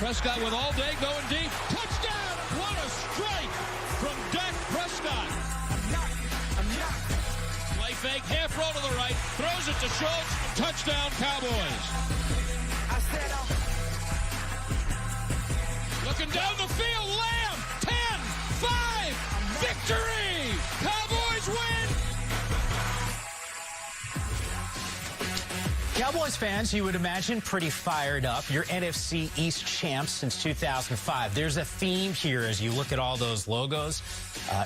Prescott with all day going deep. Touchdown! What a strike from Dak Prescott. Play fake, half roll to the right, throws it to Schultz. Touchdown, Cowboys. Looking down the field, Lamb, 10, 5, victory! Cowboys win! Cowboys fans, you would imagine, pretty fired up. Your NFC East champs since 2005. There's a theme here as you look at all those logos.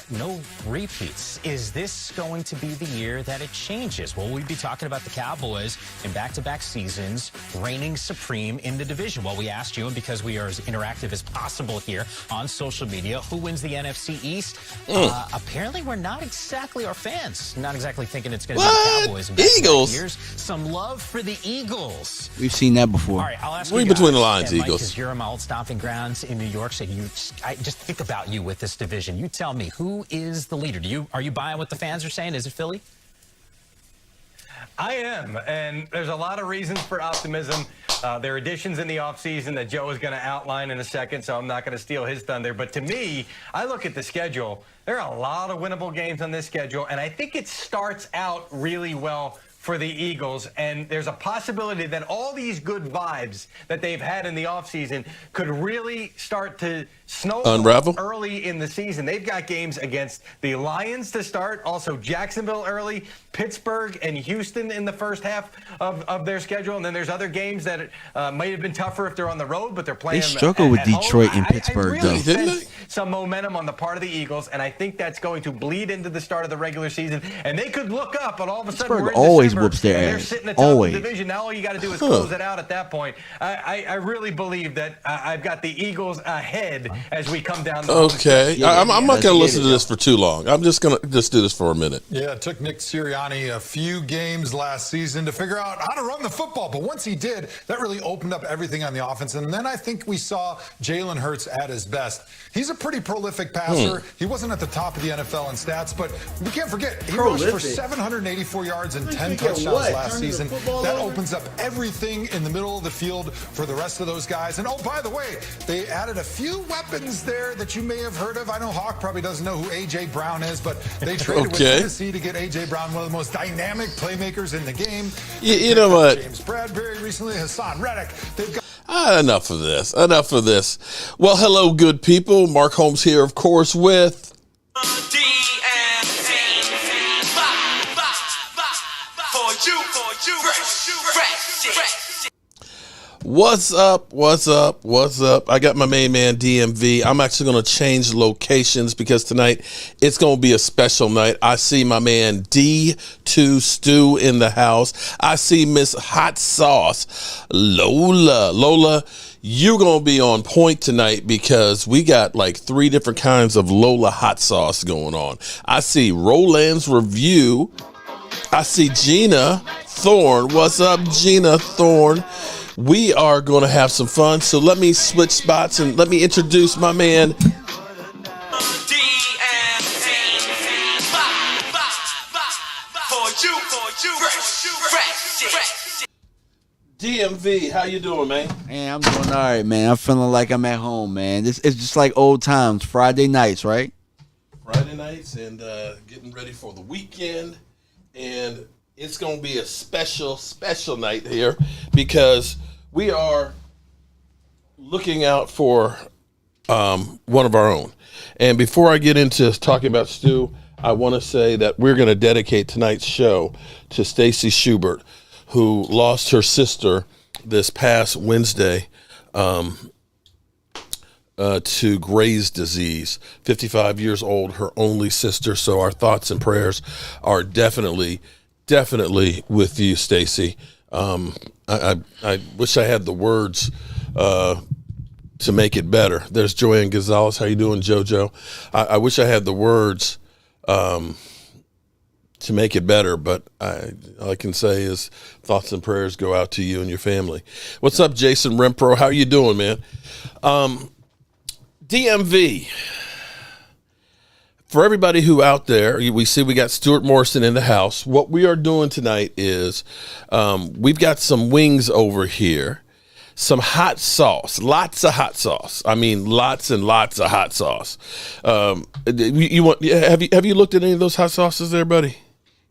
No repeats. Is this going to be the year that it changes? Well, we'd be talking about the Cowboys in back-to-back seasons, reigning supreme in the division. Well, we asked you, and because we are as interactive as possible here on social media, who wins the NFC East? Apparently, we're not exactly, our fans, not exactly thinking it's going to be the Cowboys in Eagles. years. Some love for the Eagles. We've seen that before. All right, I'll ask Read you between guys, the lines, Mike, Eagles. because you're in my old stomping grounds in New York, so I just think about you with this division. You tell me, who is the leader? Are you buying what the fans are saying? Is it Philly? I am, and there's a lot of reasons for optimism. There are additions in the offseason that Joe is going to outline in a second, so I'm not going to steal his thunder. But to me, I look at the schedule. There are a lot of winnable games on this schedule, and I think it starts out really well for the Eagles, and there's a possibility that all these good vibes that they've had in the offseason could really start to unravel early in the season. They've got games against the Lions to start, also Jacksonville early, Pittsburgh and Houston in the first half of their schedule, and then there's other games that might have been tougher if they're on the road, but they're playing. They struggle with Detroit and Pittsburgh, I really though. sense some momentum on the part of the Eagles, and I think that's going to bleed into the start of the regular season, and they could look up, and all of a sudden we're in always December, whoops their and they're ass. sitting atop Always. the division. Now all you got to do is close it out at that point. I really believe that I've got the Eagles ahead as we come down. Okay, I'm not going to listen to this for too long. I'm just going to do this for a minute. Yeah, it took Nick Sirianni a few games last season to figure out how to run the football. But once he did, that really opened up everything on the offense. And then I think we saw Jalen Hurts at his best. He's a pretty prolific passer. He wasn't at the top of the NFL in stats, but we can't forget, he rushed for 784 yards and 10 touchdowns last season. That opens up everything in the middle of the field for the rest of those guys. And, oh, by the way, they added a few weapons there that you may have heard of. I know Hawk probably doesn't know who A.J. Brown is, but they traded with Tennessee to get A.J. Brown, one of the most dynamic playmakers in the game. You know what? James Bradbury recently, Hassan Reddick. They've got Enough of this. Enough of this. Well, hello, good people. Mark Holmes here, of course, with What's up? What's up? What's up? I got my main man DMV. I'm actually going to change locations because tonight it's going to be a special night. I see my man D2 Stew in the house. I see Miss Hot Sauce Lola. Lola, you're going to be on point tonight because we got like 3 different kinds of Lola hot sauce going on. I see Roland's Review. I see Gina Thorne. What's up, Gina Thorne? We are going to have some fun, so let me switch spots and let me introduce my man. DMV, how you doing, man? Man, I'm doing all right, man. I'm feeling like I'm at home, man. It's just like old times, Friday nights, right? Friday nights and getting ready for the weekend, and it's going to be a special night here because we are looking out for one of our own. And before I get into talking about Stu, I want to say that we're going to dedicate tonight's show to Stacy Schubert, who lost her sister this past Wednesday to Gray's disease. 55 years old, her only sister. So our thoughts and prayers are definitely with you, Stacy. I wish I had the words to make it better. There's Joanne Gonzalez. How you doing, JoJo? I wish I had the words to make it better, but all I can say is thoughts and prayers go out to you and your family. What's up, Jason Rempro? How you doing, man? DMV. For everybody who out there, we see we got Stuart Morrison in the house. What we are doing tonight is we've got some wings over here some hot sauce, lots of hot sauce. I mean, lots and lots of hot sauce. You want? Have you looked at any of those hot sauces there, buddy?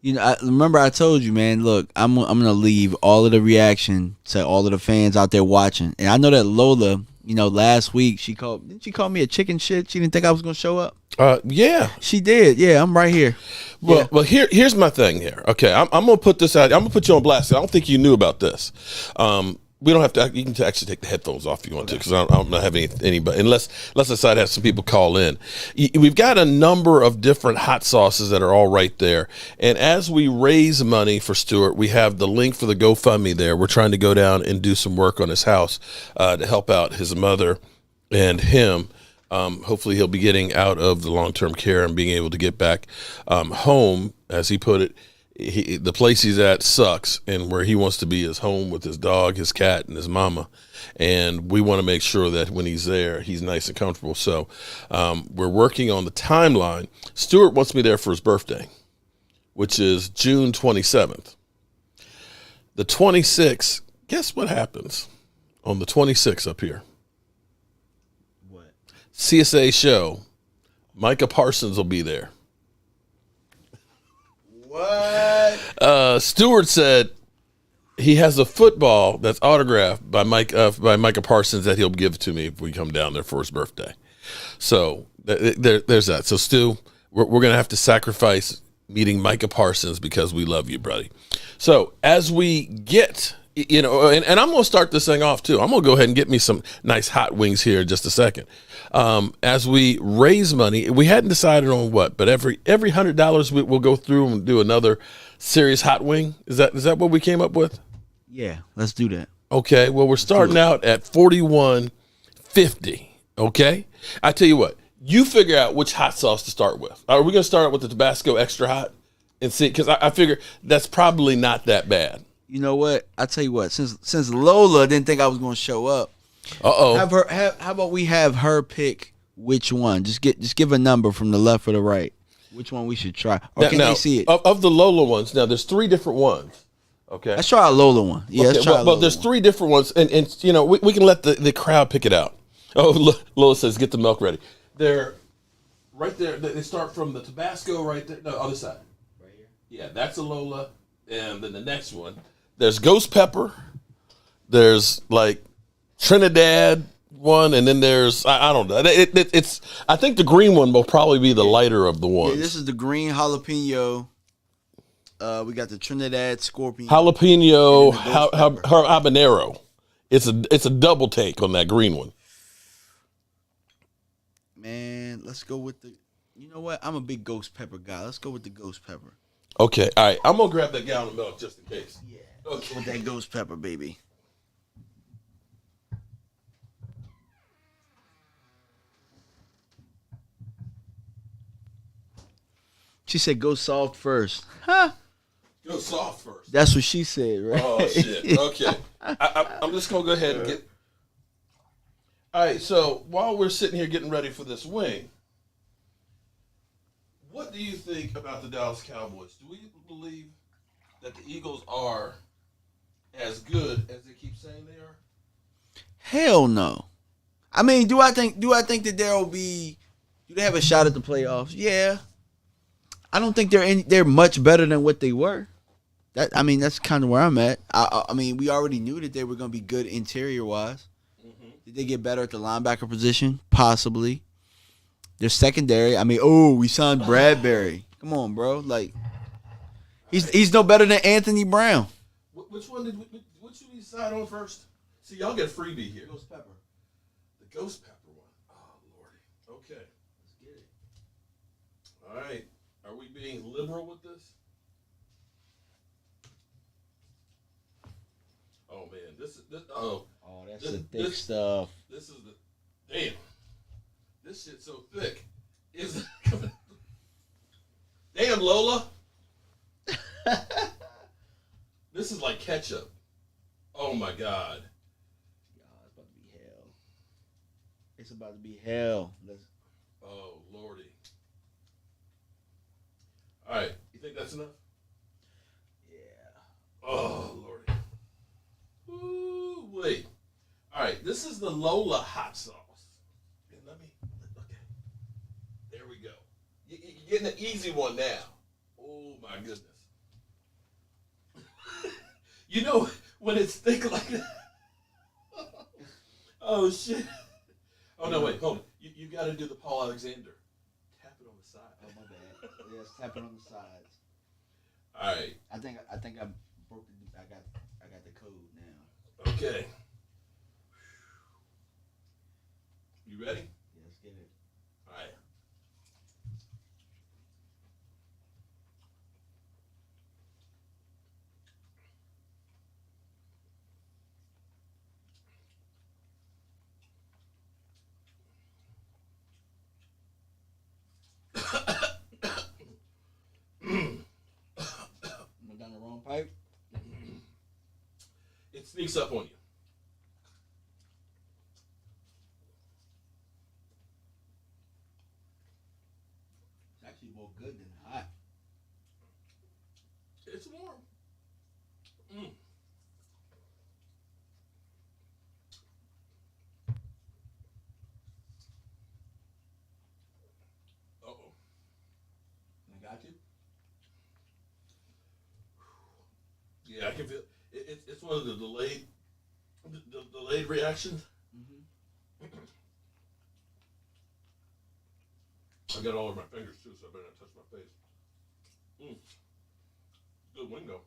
You know, remember I told you, man. Look, I'm gonna leave all of the reaction to all of the fans out there watching, and I know that Lola. You know, last week didn't she call me a chicken shit? She didn't think I was gonna show up. Yeah, she did. Yeah, I'm right here. Well, here's my thing here. Okay, I'm gonna put this out. I'm gonna put you on blast. I don't think you knew about this. We don't have to. You can actually take the headphones off if you want to, because I don't have anybody unless I decide to have some people call in. We've got a number of different hot sauces that are all right there. And as we raise money for Stuart, we have the link for the GoFundMe there. We're trying to go down and do some work on his house to help out his mother and him. Hopefully he'll be getting out of the long-term care and being able to get back home, as he put it. The place he's at sucks, and where he wants to be is home with his dog, his cat, and his mama. And we want to make sure that when he's there, he's nice and comfortable. So we're working on the timeline. Stuart wants me there for his birthday, which is June 27th. The 26th, guess what happens on the 26th up here? What? CSA show. Micah Parsons will be there. What? Stewart said he has a football that's autographed by Micah Parsons that he'll give to me if we come down there for his birthday. So there's that. So Stu, we're going to have to sacrifice meeting Micah Parsons because we love you, buddy. So as we get, and I'm going to start this thing off too. I'm going to go ahead and get me some nice hot wings here in just a second. As we raise money, we hadn't decided on what, but every $100 we'll go through and do another serious hot wing. Is that what we came up with? Yeah, let's do that. Okay. Well, we're starting out at $41.50. Okay. I tell you what, you figure out which hot sauce to start with. Are we going to start out with the Tabasco extra hot and see? Because I figure that's probably not that bad. You know what? I tell you what. Since Lola didn't think I was going to show up. How about we have her pick which one? Just give a number from the left or the right. Which one we should try? Or can they see it? Of the Lola ones, now there's 3 different ones. Okay. Let's try a Lola one. Yeah, let's try a Lola there's one. 3 different ones, and we can let the crowd pick it out. Oh, Lola says get the milk ready. They're right there. They start from the Tabasco right there. No, other side. Right here. Yeah, that's a Lola, and then the next one. There's ghost pepper. There's like Trinidad one, and then there's I don't know. It's I think the green one will probably be the lighter of the ones. Yeah, this is the green jalapeno. We got the Trinidad scorpion. Jalapeno habanero. It's a double take on that green one. Man, let's go with the. You know what? I'm a big ghost pepper guy. Let's go with the ghost pepper. Okay, all right. I'm gonna grab that gallon of milk just in case. Yeah. Okay. With that ghost pepper, baby. She said go soft first. Huh? Go soft first. That's what she said, right? Oh, shit. Okay. I'm just going to go ahead and get... All right, so while we're sitting here getting ready for this wing, what do you think about the Dallas Cowboys? Do we believe that the Eagles are as good as they keep saying they are? Hell no. I mean, do I think that do they have a shot at the playoffs? Yeah. I don't think they're much better than what they were. That's kind of where I'm at. I mean, we already knew that they were going to be good interior wise. Mm-hmm. Did they get better at the linebacker position? Possibly. Their secondary. I mean, we signed Bradbury. Come on, bro. Like, he's no better than Anthony Brown. Which one did we decide on first? See, y'all get a freebie here. Ghost pepper. The ghost pepper one. Oh, Lordy. Okay. Let's get it. All right. Are we being liberal with this? Oh man, this that's the thick stuff. This is the damn. This shit's so thick. Damn, Lola. This is like ketchup. Oh my God. It's about to be hell. Oh Lordy. All right, you think that's enough? Yeah. Oh Lordy. Ooh, wait. All right, this is the Lola hot sauce. And okay. There we go. You're getting an easy one now. Oh, my goodness. You know, when it's thick like that. Oh, shit. Oh, no, wait, hold on. You got to do the Paul Alexander. Tap it on the side. Oh, my bad. Yes, tap it on the sides. All right. I think I broke the. I got the code now. Okay. You ready? Yeah, let's get it. All right. Went down the wrong pipe. It sneaks up on you. It's actually more good than hot. It's warm. Mm. Uh-oh. I got you. Yeah, I can feel it's one of the delayed reactions. I got it all over my fingers too, so I better not touch my face. Good window.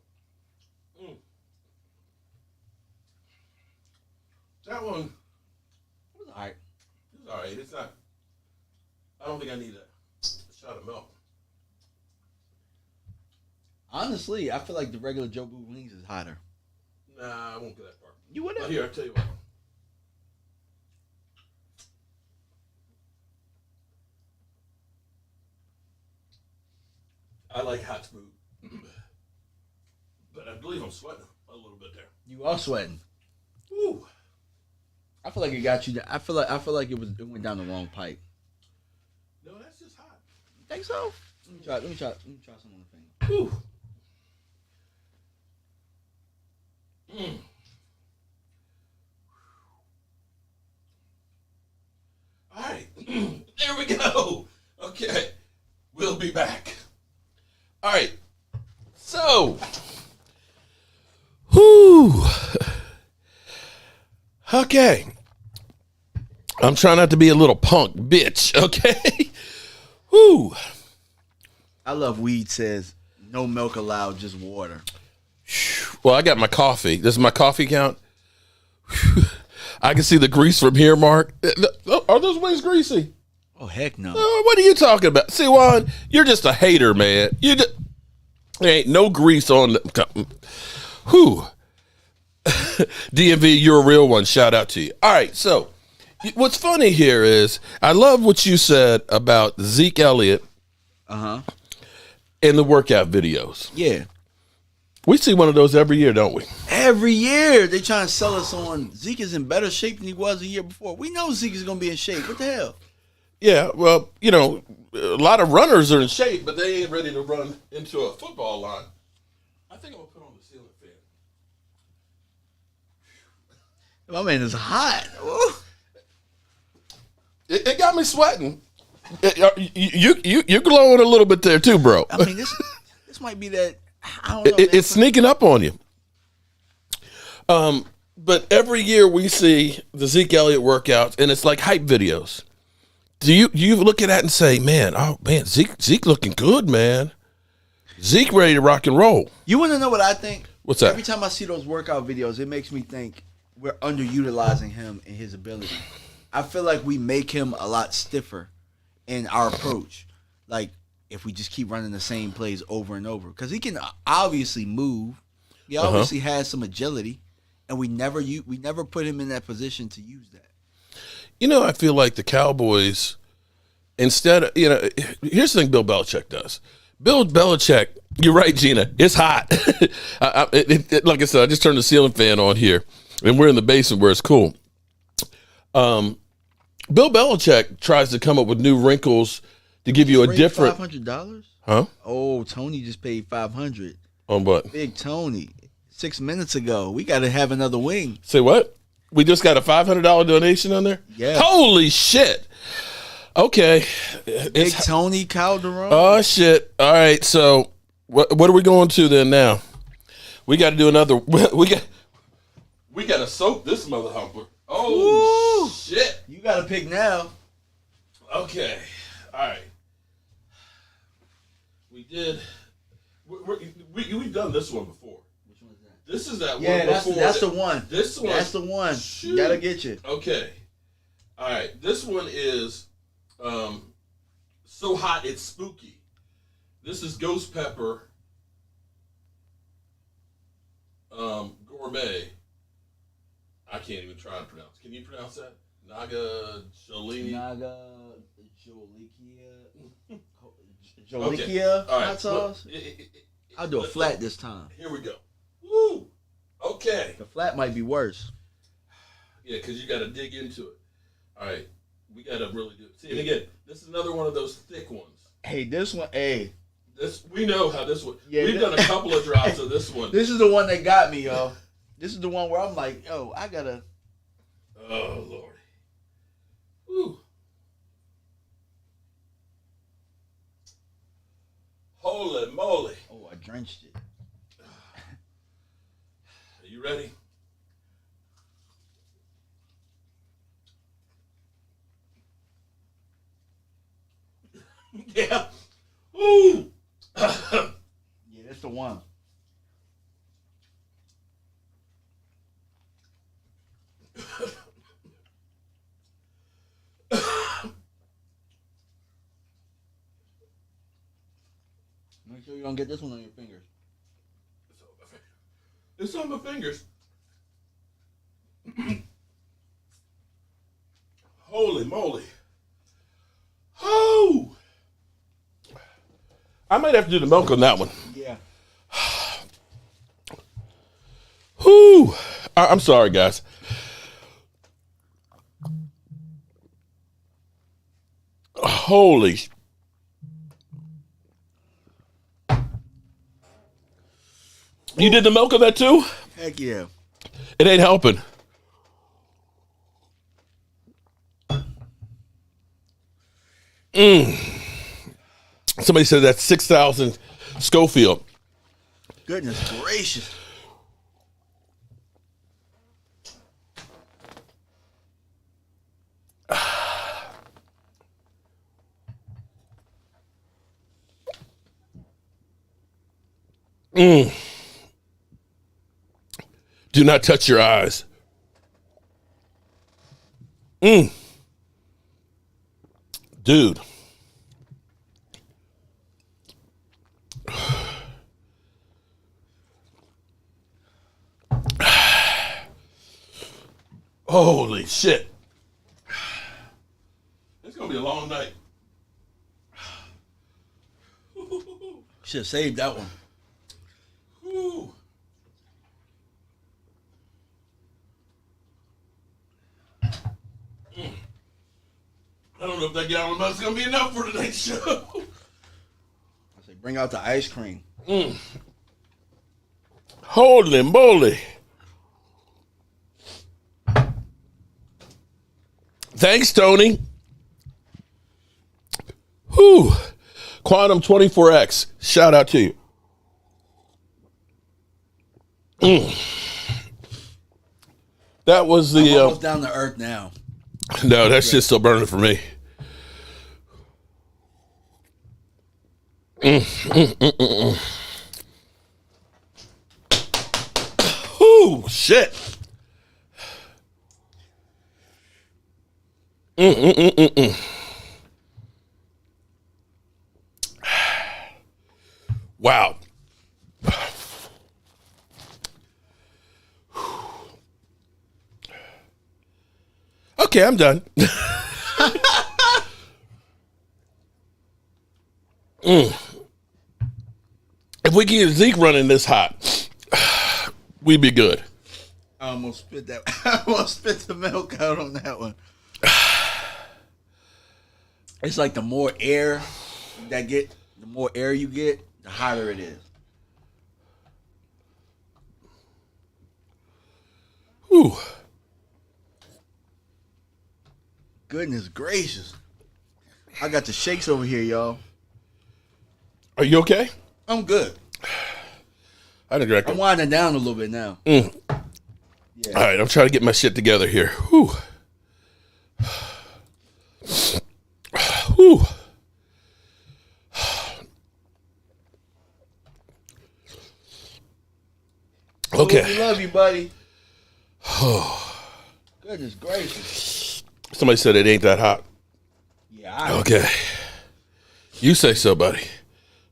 That one It was alright. is all right. It's not. I don't think I need a shot of milk. Honestly, I feel like the regular Jobu wings is hotter. Nah, I won't get that far. You wouldn't. But here, I'll tell you what. I like hot food, but I believe I'm sweating a little bit there. You are sweating. Ooh. I feel like it got you. I feel like it went down the wrong pipe. No, that's just hot. Think so? Let me try some on the finger. Ooh. All right. There we go. Okay. We'll be back. All right. So. Whew. Okay. I'm trying not to be a little punk bitch, okay? Whew. I love weed says no milk allowed, just water. Well, I got my coffee. This is my coffee count. I can see the grease from here, Mark. Are those wings greasy? Oh, heck no. What are you talking about? See, Juan, you're just a hater, man. There ain't no grease on the. Whew. DMV, you're a real one. Shout out to you. All right, so what's funny here is I love what you said about Zeke Elliott in the workout videos. Yeah. We see one of those every year, don't we? Every year they try and sell us on Zeke is in better shape than he was a year before. We know Zeke is going to be in shape. What the hell? Yeah, well, you know, a lot of runners are in shape, but they ain't ready to run into a football line. I think I'm going to put on the ceiling fan. My man is hot. Ooh. It got me sweating. You're glowing a little bit there too, bro. I mean, this might be that. I don't know. It's sneaking up on you. But every year we see the Zeke Elliott workouts, and it's like hype videos. Do you look at that and say, man, oh man, Zeke looking good, man. Zeke ready to rock and roll. You want to know what I think? What's that? Every time I see those workout videos, it makes me think we're underutilizing him and his ability. I feel like we make him a lot stiffer in our approach. Like, if we just keep running the same plays over and over. Because he can obviously move. He obviously has some agility. And we never put him in that position to use that. You know, I feel like the Cowboys, instead of, you know, here's the thing Bill Belichick does. Bill Belichick, you're right, Gina, it's hot. Like I said, I just turned the ceiling fan on here, and we're in the basement where it's cool. Bill Belichick tries to come up with new wrinkles to give you a different $500? Huh? Oh, Tony just paid $500. On what? Big Tony. 6 minutes ago. We got to have another wing. Say what? We just got a $500 donation on there? Yeah. Holy shit. Okay. Big Tony Calderon. Oh, shit. All right. So what are we going to then now? We got to do another. We got to soak this mother humper. Oh, Woo. shit. You got to pick now. Okay. All right. We did. We've done this one before. Which one is that? This is that one Yeah, before. that's the one. This one. That's the one. Shoot. Gotta get you. Okay. All right. This one is So Hot It's Spooky. This is Ghost Pepper Gourmet. I can't even try to pronounce. Can you pronounce that? Naga Jolini. Naga Jolikia All right. hot sauce. I'll do a flat this time. Here we go. Woo. Okay. The flat might be worse. Yeah, because you got to dig into it. All right. We got to really do it. See, and again, this is another one of those thick ones. Hey, this one, hey. We know how this one. Yeah, We've done a couple of drops of this one. This is the one that got me, yo. This is the one where I'm like, yo, I gotta. Oh, Lord. Woo. Holy moly. Oh, I drenched it. Are you ready? Yeah. Ooh. Yeah, that's the one. Make sure you don't get this one on your fingers. It's on my fingers. Holy moly. Oh. I might have to do the milk on that one. Yeah. Whew. I'm sorry, guys. Holy. You did the milk on that too? Heck yeah. It ain't helping. Somebody said that's 6,000 Schofield. Goodness gracious. Do not touch your eyes. Dude. Holy shit. It's going to be a long night. Should have saved that one. Whew. I don't know if that gallon of milk's going to be enough for tonight's show. I say, bring out the ice cream. Holy moly. Thanks, Tony. Whew. Quantum 24X. Shout out to you. That was the. I'm almost down to earth now. No, that shit's still burning for me. Whew, shit. Wow. Okay, I'm done. If we can get Zeke running this hot, we'd be good. I almost spit that. I almost spit the milk out on that one. It's like the more air the more air you get, the hotter it is. Whew. Goodness gracious. I got the shakes over here, y'all. Are you okay? I'm good. I didn't drink. I'm winding down a little bit now. Yeah. All right, I'm trying to get my shit together here. Whew. Whew. Okay. We love you, buddy. Goodness gracious. Somebody said it ain't that hot. Yeah. Okay. You say so, buddy.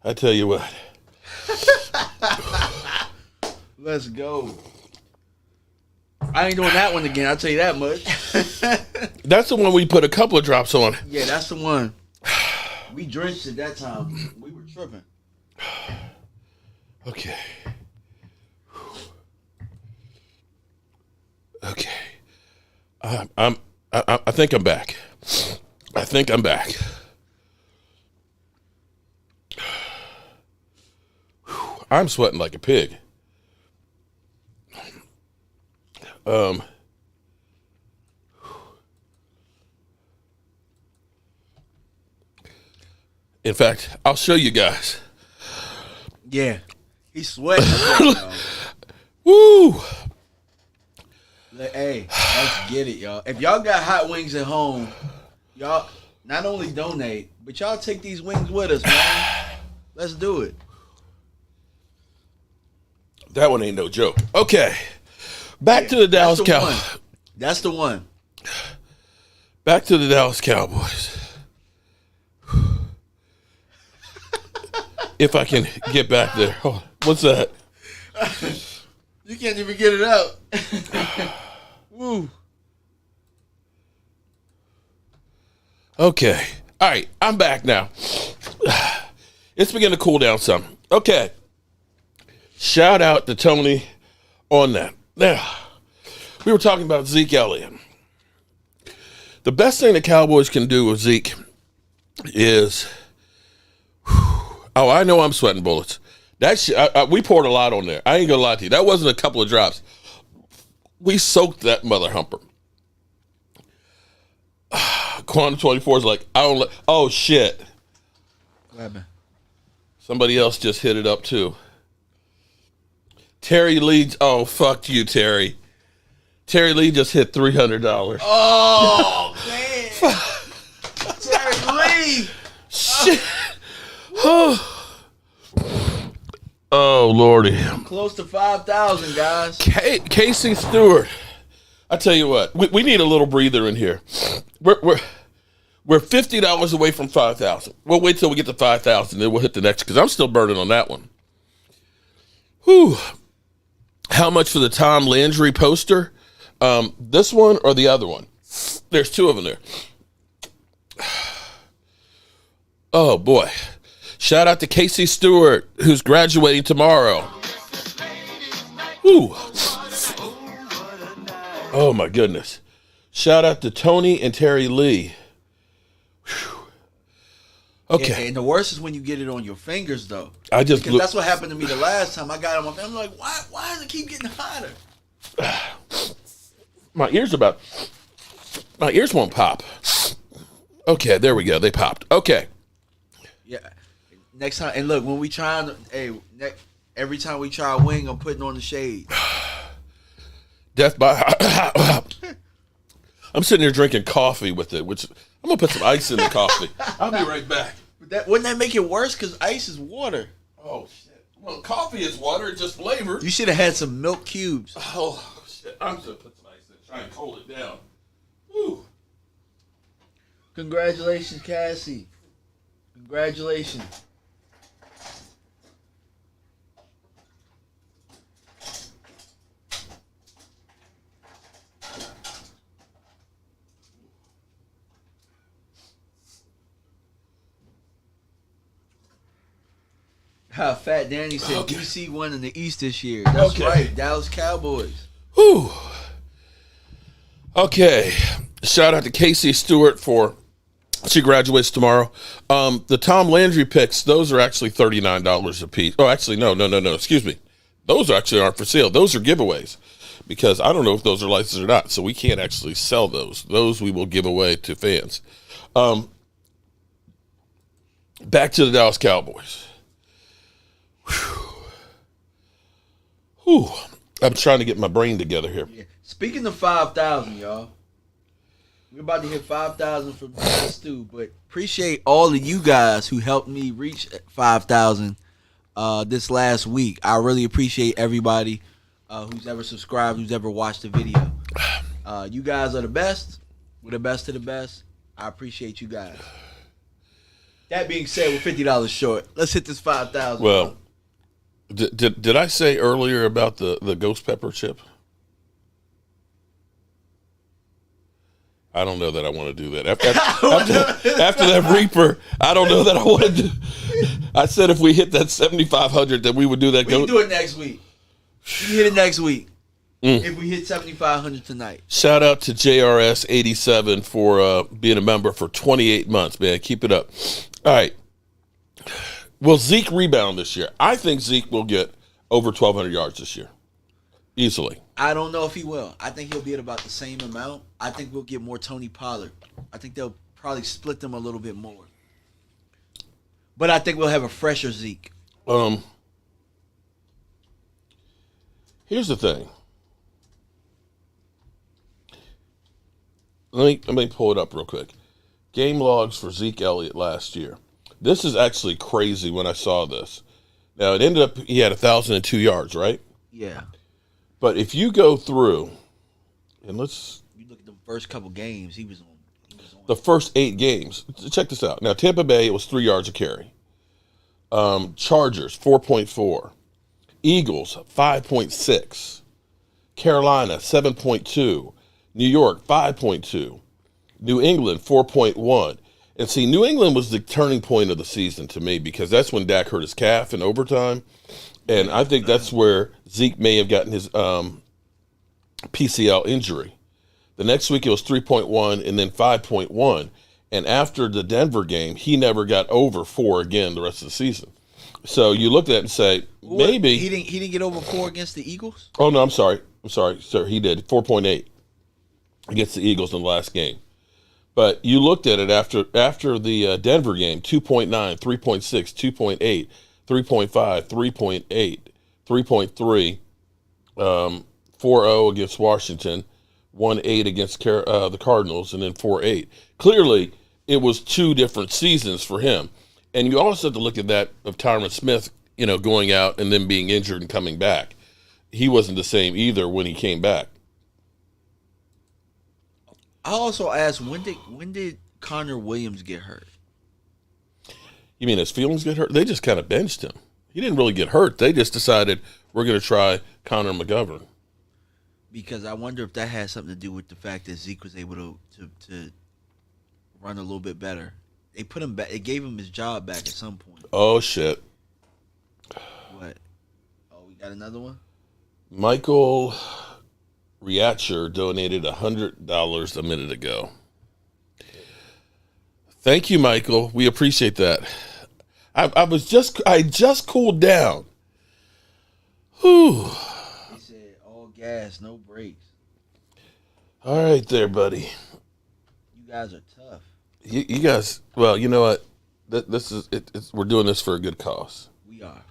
I tell you what. Let's go. I ain't doing that one again. I'll tell you that much. That's the one we put a couple of drops on. Yeah, that's the one. We drenched it that time. We were tripping. Okay. Okay. I think I'm back. I think I'm back. I'm sweating like a pig. In fact, I'll show you guys. Yeah. He's sweating. Y'all. Woo! Hey, let's get it, y'all. If y'all got hot wings at home, y'all not only donate, but y'all take these wings with us, man. Let's do it. That one ain't no joke. Okay. Back to the Dallas Cowboys. That's the one. Back to the Dallas Cowboys. If I can get back there. Oh, what's that? You can't even get it out. Woo. Okay. All right. I'm back now. It's beginning to cool down some. Okay. Shout out to Tony on that. Now, we were talking about Zeke Elliott. The best thing the Cowboys can do with Zeke is, oh, I know I'm sweating bullets. That we poured a lot on there. I ain't gonna lie to you. That wasn't a couple of drops. We soaked that mother humper. Quantum 24 is like, oh shit. What happened? Somebody else just hit it up too. Terry Lee, oh fuck you, Terry. Terry Lee just hit $300. Oh man. Terry Lee. Shit. Oh Lordy. Close to 5,000, guys. Casey Stewart. I tell you what, we need a little breather in here. We're $50 away from 5,000. We'll wait till we get to 5,000, then we'll hit the next because I'm still burning on that one. Whew. How much for the Tom Landry poster? This one or the other one? There's two of them there. Oh boy. Shout out to Casey Stewart, who's graduating tomorrow. Whew. Oh my goodness. Shout out to Tony and Terry Lee. Whew. Okay. And the worst is when you get it on your fingers, though. Because that's what happened to me the last time I got it on my finger. I'm like, why does it keep getting hotter? My ears won't pop. Okay, there we go. They popped. Okay. Yeah. Next time, and look, when we try, every time we try a wing, I'm putting on the shade. Death by. I'm sitting here drinking coffee with it, which I'm gonna put some ice in the coffee. I'll be right back. But wouldn't that make it worse? Because ice is water. Oh shit! Well, coffee is water, it's just flavored. You should have had some milk cubes. Oh shit! I'm just gonna put some ice in, try and cool it down. Woo! Congratulations, Cassie. Congratulations. Fat Danny said Okay. DC won in the East this year. That's Okay. right. Dallas Cowboys. Whew. Okay. Shout out to Casey Stewart she graduates tomorrow. The Tom Landry picks, those are actually $39 a piece. Oh, actually, no. Excuse me. Those actually aren't for sale. Those are giveaways. because I don't know if those are licensed or not, so we can't actually sell those. Those we will give away to fans. Back to the Dallas Cowboys. Whew. I'm trying to get my brain together here. Yeah. Speaking of 5,000, y'all, we're about to hit 5,000 from Stu, but appreciate all of you guys who helped me reach 5,000 this last week. I really appreciate everybody who's ever subscribed, who's ever watched the video. You guys are the best. We're the best of the best. I appreciate you guys. That being said, we're $50 short. Let's hit this 5,000. Well, did I say earlier about the ghost pepper chip? I don't know that I want to do that. After that Reaper, I don't know that I want to do. I said if we hit that 7,500, that we would do that. We can do it next week. We can hit it next week. If we hit 7,500 tonight. Shout out to JRS87 for being a member for 28 months, man. Keep it up. All right. Will Zeke rebound this year? I think Zeke will get over 1,200 yards this year. Easily. I don't know if he will. I think he'll be at about the same amount. I think we'll get more Tony Pollard. I think they'll probably split them a little bit more. But I think we'll have a fresher Zeke. Here's the thing. Let me pull it up real quick. Game logs for Zeke Elliott last year. This is actually crazy when I saw this. Now, it ended up he had 1,002 yards, right? Yeah. But if you go through, and You look at the first couple games, he was on. The first 8 games. Check this out. Now, Tampa Bay, it was 3 yards a carry. Chargers, 4.4. Eagles, 5.6. Carolina, 7.2. New York, 5.2. New England, 4.1. And see, New England was the turning point of the season to me because that's when Dak hurt his calf in overtime. And I think that's where Zeke may have gotten his PCL injury. The next week it was 3.1 and then 5.1. And after the Denver game, he never got over 4 again the rest of the season. So you look at it and say, maybe. He didn't get over 4 against the Eagles? Oh, no, I'm sorry, sir. He did 4.8 against the Eagles in the last game. But you looked at it after the Denver game, 2.9, 3.6, 2.8, 3.5, 3.8, 3.3, 4-0 against Washington, 1-8 against the Cardinals, and then 4-8. Clearly, it was 2 different seasons for him. And you also have to look at that of Tyron Smith, going out and then being injured and coming back. He wasn't the same either when he came back. I also asked, when did Connor Williams get hurt? You mean his feelings get hurt? They just kind of benched him. He didn't really get hurt. They just decided we're going to try Connor McGovern. Because I wonder if that has something to do with the fact that Zeke was able to run a little bit better. They put him back. They gave him his job back at some point. Oh, shit. What? Oh, we got another one? Michael Riacher donated $100 a minute ago. Thank you, Michael. We appreciate that. I just cooled down. Whew. He said, all gas, no brakes. All right there, buddy. You guys are tough. You guys, well, you know what? This is we're doing this for a good cause. We are.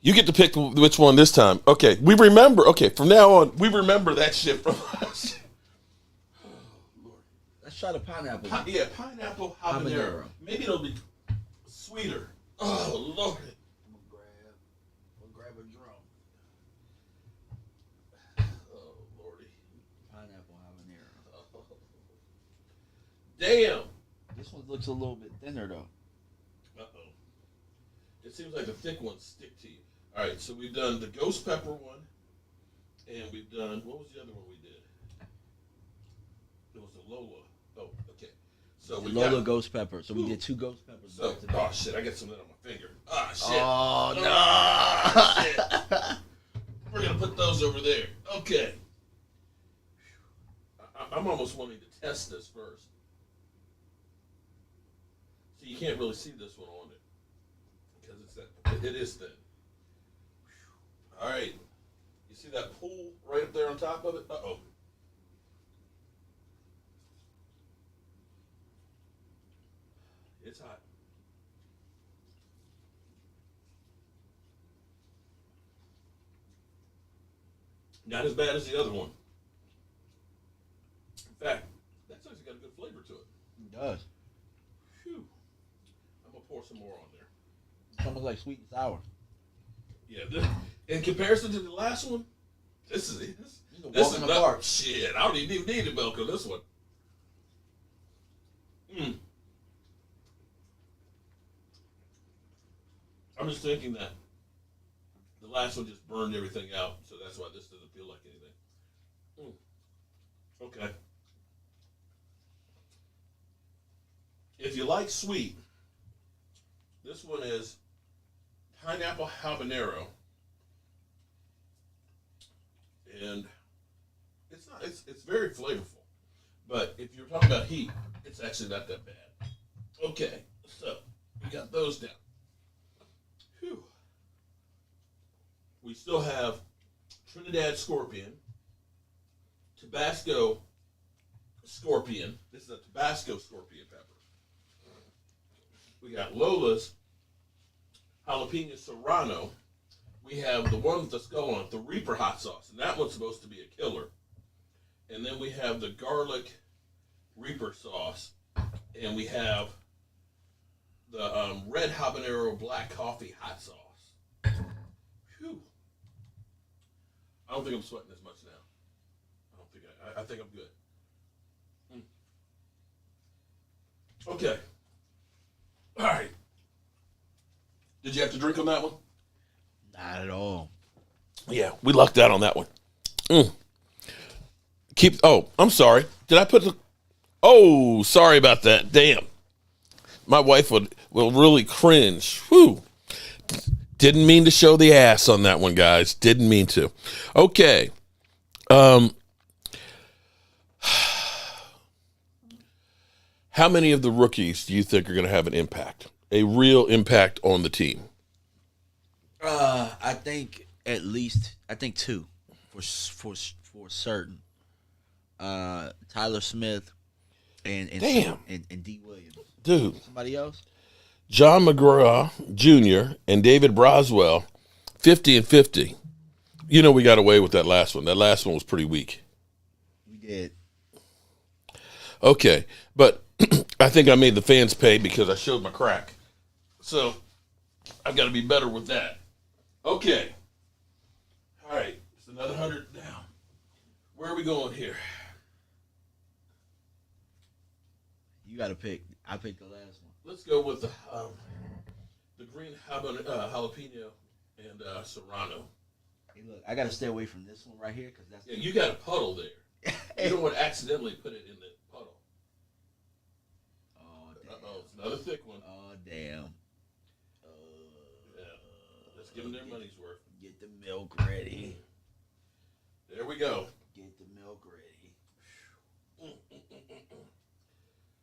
You get to pick which one this time. Okay, we remember. Okay, from now on, we remember that shit from last year. Let's try the pineapple. Yeah, pineapple habanero. Maybe it'll be sweeter. Oh, Lord. We'll grab a drum. Oh, Lordy. Pineapple habanero. Damn. This one looks a little bit thinner, though. Uh-oh. It seems like the thick ones stick to you. All right, so we've done the ghost pepper one, and we've done, what was the other one we did? It was the Lola. Oh, okay. So we Lola got ghost pepper. So we did 2 ghost peppers. So, oh shit, I got some of that on my finger. Ah, shit. Oh, no. Ah, shit. We're gonna put those over there. Okay. I'm almost wanting to test this first. So you can't really see this one on it because it's that. It is thin. All right. You see that pool right up there on top of it? Uh-oh. It's hot. Not as bad as the other one. In fact, that's actually got a good flavor to it. It does. Phew. I'm going to pour some more on there. It's almost like sweet and sour. Yeah, in comparison to the last one, this is walk in the park. Shit, I don't even need the milk on this one. I'm just thinking that the last one just burned everything out, so that's why this doesn't feel like anything. Okay. If you like sweet, this one is pineapple habanero, and it's very flavorful. But if you're talking about heat, it's actually not that bad. Okay, so we got those down. Whew. We still have Trinidad Scorpion, Tabasco Scorpion. This is a Tabasco Scorpion pepper. We got Lola's Jalapeno Serrano. We have the one with the skull on it, the Reaper hot sauce, and that one's supposed to be a killer. And then we have the garlic Reaper sauce, and we have the red habanero black coffee hot sauce. Whew. I don't think I'm sweating as much now. I think I'm good. Okay. All right. Did you have to drink on that one? Not at all. Yeah, we lucked out on that one. I'm sorry. Did I put the... Oh, sorry about that. Damn. My wife will really cringe. Whew. Didn't mean to show the ass on that one, guys. Didn't mean to. Okay. How many of the rookies do you think are going to have an impact? A real impact on the team? I think two for certain. Tyler Smith and D. Williams. Dude. Somebody else? John McGraw Jr. and David Broswell, 50 and 50. You know we got away with that last one. That last one was pretty weak. We did. Okay, but I think I made the fans pay because I showed my crack. So I've got to be better with that. Okay. All right. It's another 100 down. Where are we going here? You got to pick. I picked the last one. Let's go with the green jalapeno and serrano. Hey, look, I got to stay away from this one right here because that's. Yeah, you got a puddle there. You don't want to accidentally put it in the puddle. Oh, damn. Uh-oh, it's another thick one. Oh, damn. Yeah. Let's give them their money's worth. Get the milk ready. There we go. Get the milk ready.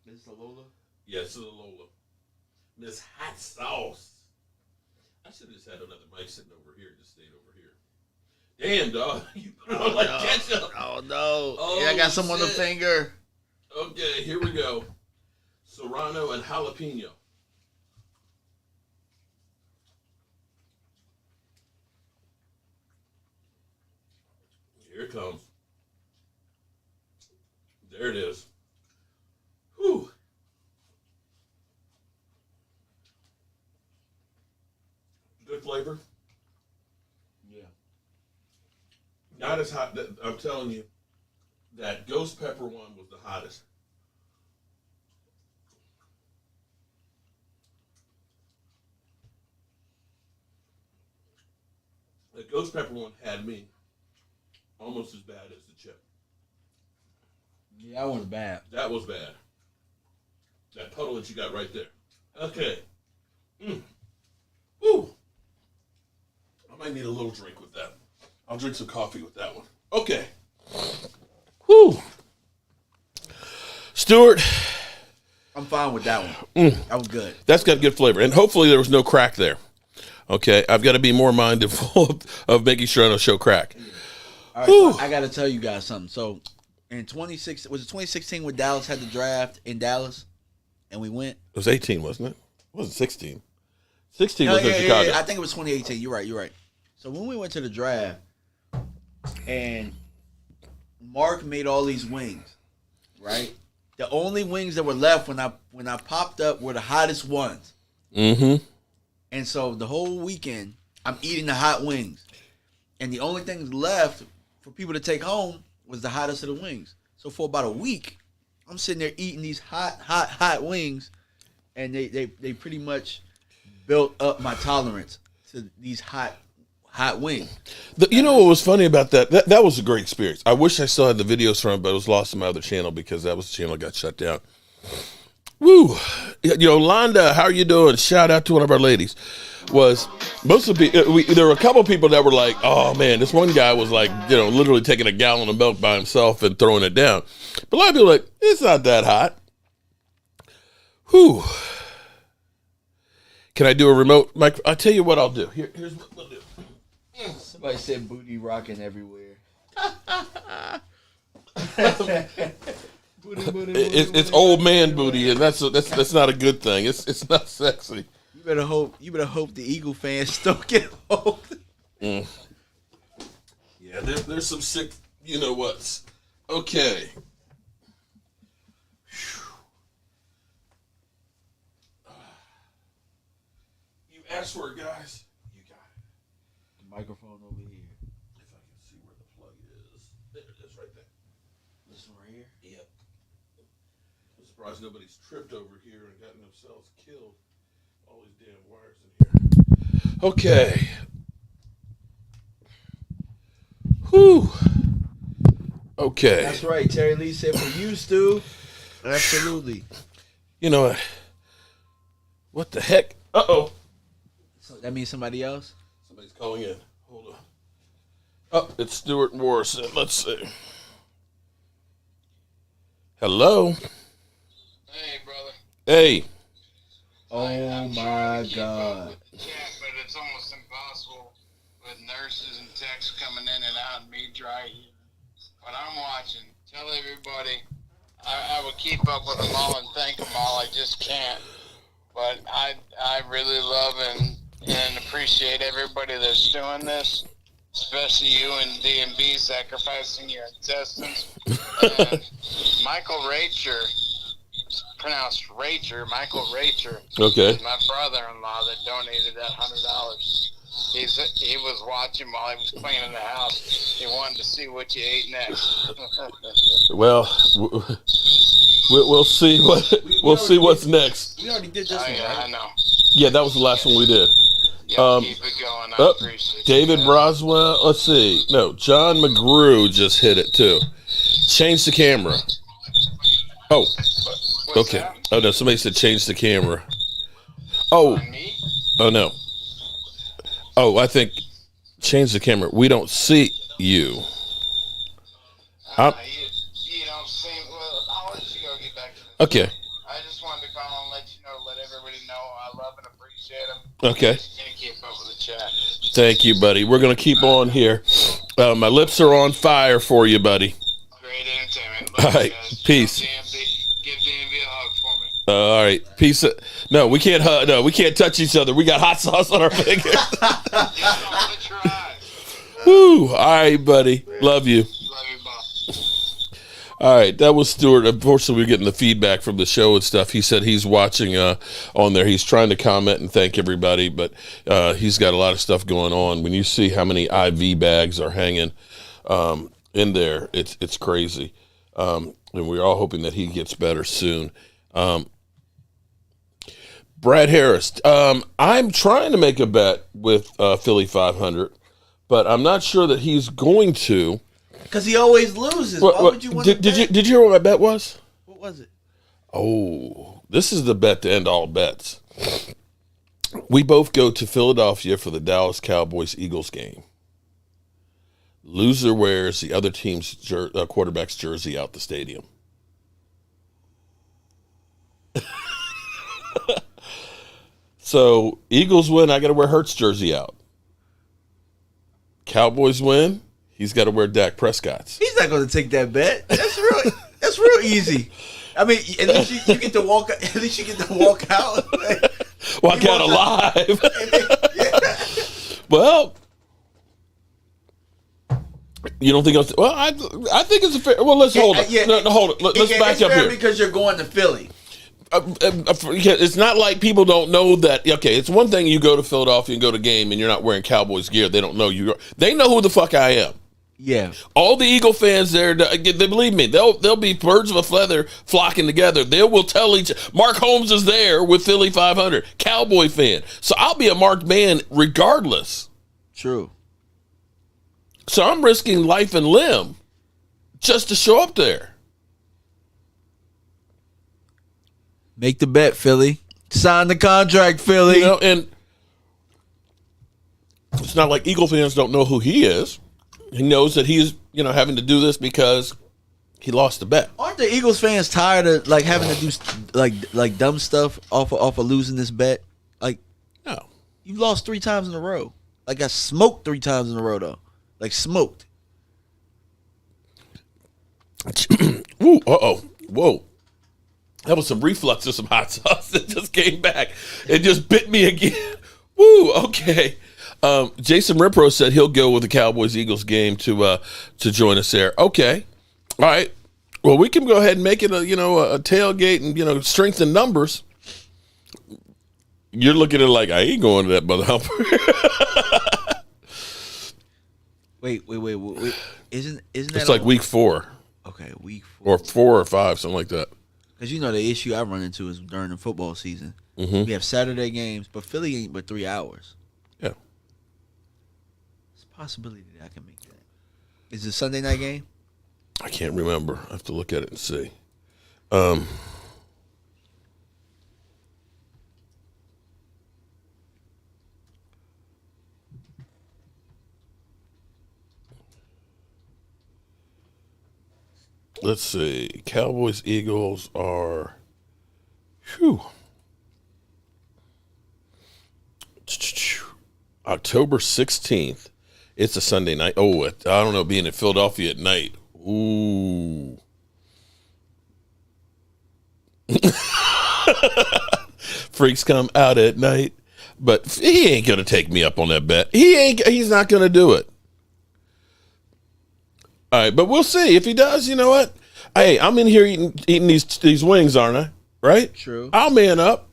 Is this a Lola? Yes, this is a Lola. This hot sauce. I should have just had another mic sitting over here. Just stayed over here. Damn, dog. You put it on like ketchup. Oh, no. Oh, yeah, I got some on the shit. finger. Okay, here we go. Serrano and jalapeno. Here it comes. There it is. Whew. Good flavor. Yeah. Not as hot. I'm telling you, that ghost pepper one was the hottest. The ghost pepper one had me almost as bad as the chip. Yeah, that one's bad. That was bad. That puddle that you got right there. Okay. Woo. I might need a little drink with that. I'll drink some coffee with that one. Okay. Woo. Stuart. I'm fine with that one. That was good. That's got good flavor. And hopefully there was no crack there. Okay. I've got to be more mindful of making sure I don't show crack. All right, so I got to tell you guys something. So, in 2016 when Dallas had the draft in Dallas, and we went? It was 18, wasn't it? It wasn't 16. 16 was in Chicago. Yeah. I think it was 2018. You're right. So when we went to the draft, and Mark made all these wings, right? The only wings that were left when I popped up were the hottest ones. Mm-hmm. And so the whole weekend, I'm eating the hot wings. And the only thing left for people to take home was the hottest of the wings. So for about a week, I'm sitting there eating these hot wings, and they pretty much built up my tolerance to these hot wings. You know what was funny about that? That was a great experience. I wish I still had the videos from it, but it was lost on my other channel because that was the channel that got shut down. Woo! Londa, how are you doing? Shout out to one of our ladies. Most of the there were a couple of people that were like, oh man, this one guy was like, literally taking a gallon of milk by himself and throwing it down. But a lot of people are like, it's not that hot. Whew. Can I do a remote mic? I'll tell you what I'll do. Here's what we'll do. Somebody said booty rocking everywhere. It's old man booty, and that's not a good thing. It's not sexy. You better hope the Eagle fans don't get hold. Yeah, there's some sick, what's. Okay. You asked for it, guys. You got it. The microphone over here. If I can see where the plug is. There it is, right there. This one right here? Yep. I'm surprised nobody's tripped over here and gotten themselves killed. All these damn wires in here. Okay. Whew. Okay. That's right. Terry Lee said for you, Stu. Absolutely. You know what the heck? Uh-oh. So that means somebody else? Somebody's calling in. Hold on. Oh, it's Stuart Morrison. Let's see. Hello. Hey, brother. Hey. Oh my God. Chat, but it's almost impossible with nurses and techs coming in and out and me dry here. But I'm watching. Tell everybody I will keep up with them all and thank them all. I just can't. But I really love and appreciate everybody that's doing this, especially you and DMB sacrificing your intestines. And Michael Racher, pronounced Racher, Michael Racher. Okay. Is my brother-in-law that donated that $100. He was watching while he was cleaning the house. He wanted to see what you ate next. Well, we'll see what's next. We already did this one, right? I know. Yeah, that was the last one we did. Yeah, keep it going. I appreciate David that. Broswell. Let's see. No, John McGrew just hit it too. Change the camera. Oh, What's okay. that? Oh no, somebody said change the camera. Oh, On me? oh no. Oh, I think change the camera. We don't see you. You don't seem well. I'll let you go get back to this. Okay. I just wanted to call and let you know, let everybody know I love and appreciate them. Okay. Just can't keep up with the chat. Thank you, buddy. We're gonna keep on here. My lips are on fire for you, buddy. Great entertainment. All Love you right. guys. Peace. Give DMV a hug for me. All right. Peace. No, we can't. No, we can't touch each other. We got hot sauce on our fingers. Just don't try. Woo. All right, buddy. Love you. Love you, boss. All right, that was Stuart. Unfortunately, we're getting the feedback from the show and stuff. He said he's watching on there. He's trying to comment and thank everybody, but he's got a lot of stuff going on. When you see how many IV bags are hanging in there, it's crazy. And we're all hoping that he gets better soon. Brad Harris, I'm trying to make a bet with Philly 500, but I'm not sure that he's going to. Because he always loses. Why would you want to did you hear what my bet was? What was it? Oh, this is the bet to end all bets. We both go to Philadelphia for the Dallas Cowboys-Eagles game. Loser wears the other team's quarterback's jersey out the stadium. So Eagles win, I got to wear Hurts jersey out. Cowboys win, He's got to wear Dak Prescott's. He's not going to take that bet. That's real easy. I mean, at least you get to walk. At least you get to walk out. Walk out alive. Well, you don't think? Well, I think it's a fair. Well, let's hold it. No, hold it. Let's back up here. Because you're going to Philly. It's not like people don't know that. Okay, it's one thing you go to Philadelphia and go to a game and you're not wearing Cowboys gear. They don't know you. They know who the fuck I am. Yeah. All the Eagle fans there, they believe me. They'll be birds of a feather flocking together. They will tell each. Mark Holmes is there with Philly 500, Cowboy fan. So I'll be a marked man regardless. True. So I'm risking life and limb just to show up there. Make the bet, Philly. Sign the contract, Philly. You know, and it's not like Eagle fans don't know who he is. He knows that he's, having to do this because he lost the bet. Aren't the Eagles fans tired of having to do like dumb stuff off of losing this bet? Like, No. you lost 3 times in a row. Like, got smoked 3 times in a row though. Like smoked. Ooh, whoa. That was some reflux of some hot sauce that just came back. It just bit me again. Woo, okay. Jason Ripro said he'll go with the Cowboys-Eagles game to join us there. Okay. All right. Well, we can go ahead and make it a tailgate and, strengthen numbers. You're looking at it like, I ain't going to that mother humper. Wait. Isn't that It's like week 4. Okay, week 4. Or 4 or 5, something like that. Because the issue I run into is during the football season. Mm-hmm. We have Saturday games, but Philly ain't but 3 hours. Yeah. It's a possibility that I can make that. Is it a Sunday night game? I can't remember. I have to look at it and see. Let's see. Cowboys, Eagles are. October 16th. It's a Sunday night. Oh, I don't know, being in Philadelphia at night. Ooh. Freaks come out at night. But he ain't going to take me up on that bet. He's not going to do it. All right, but we'll see. If he does, you know what? Hey, I'm in here eating these wings, aren't I? Right? True. I'll man up.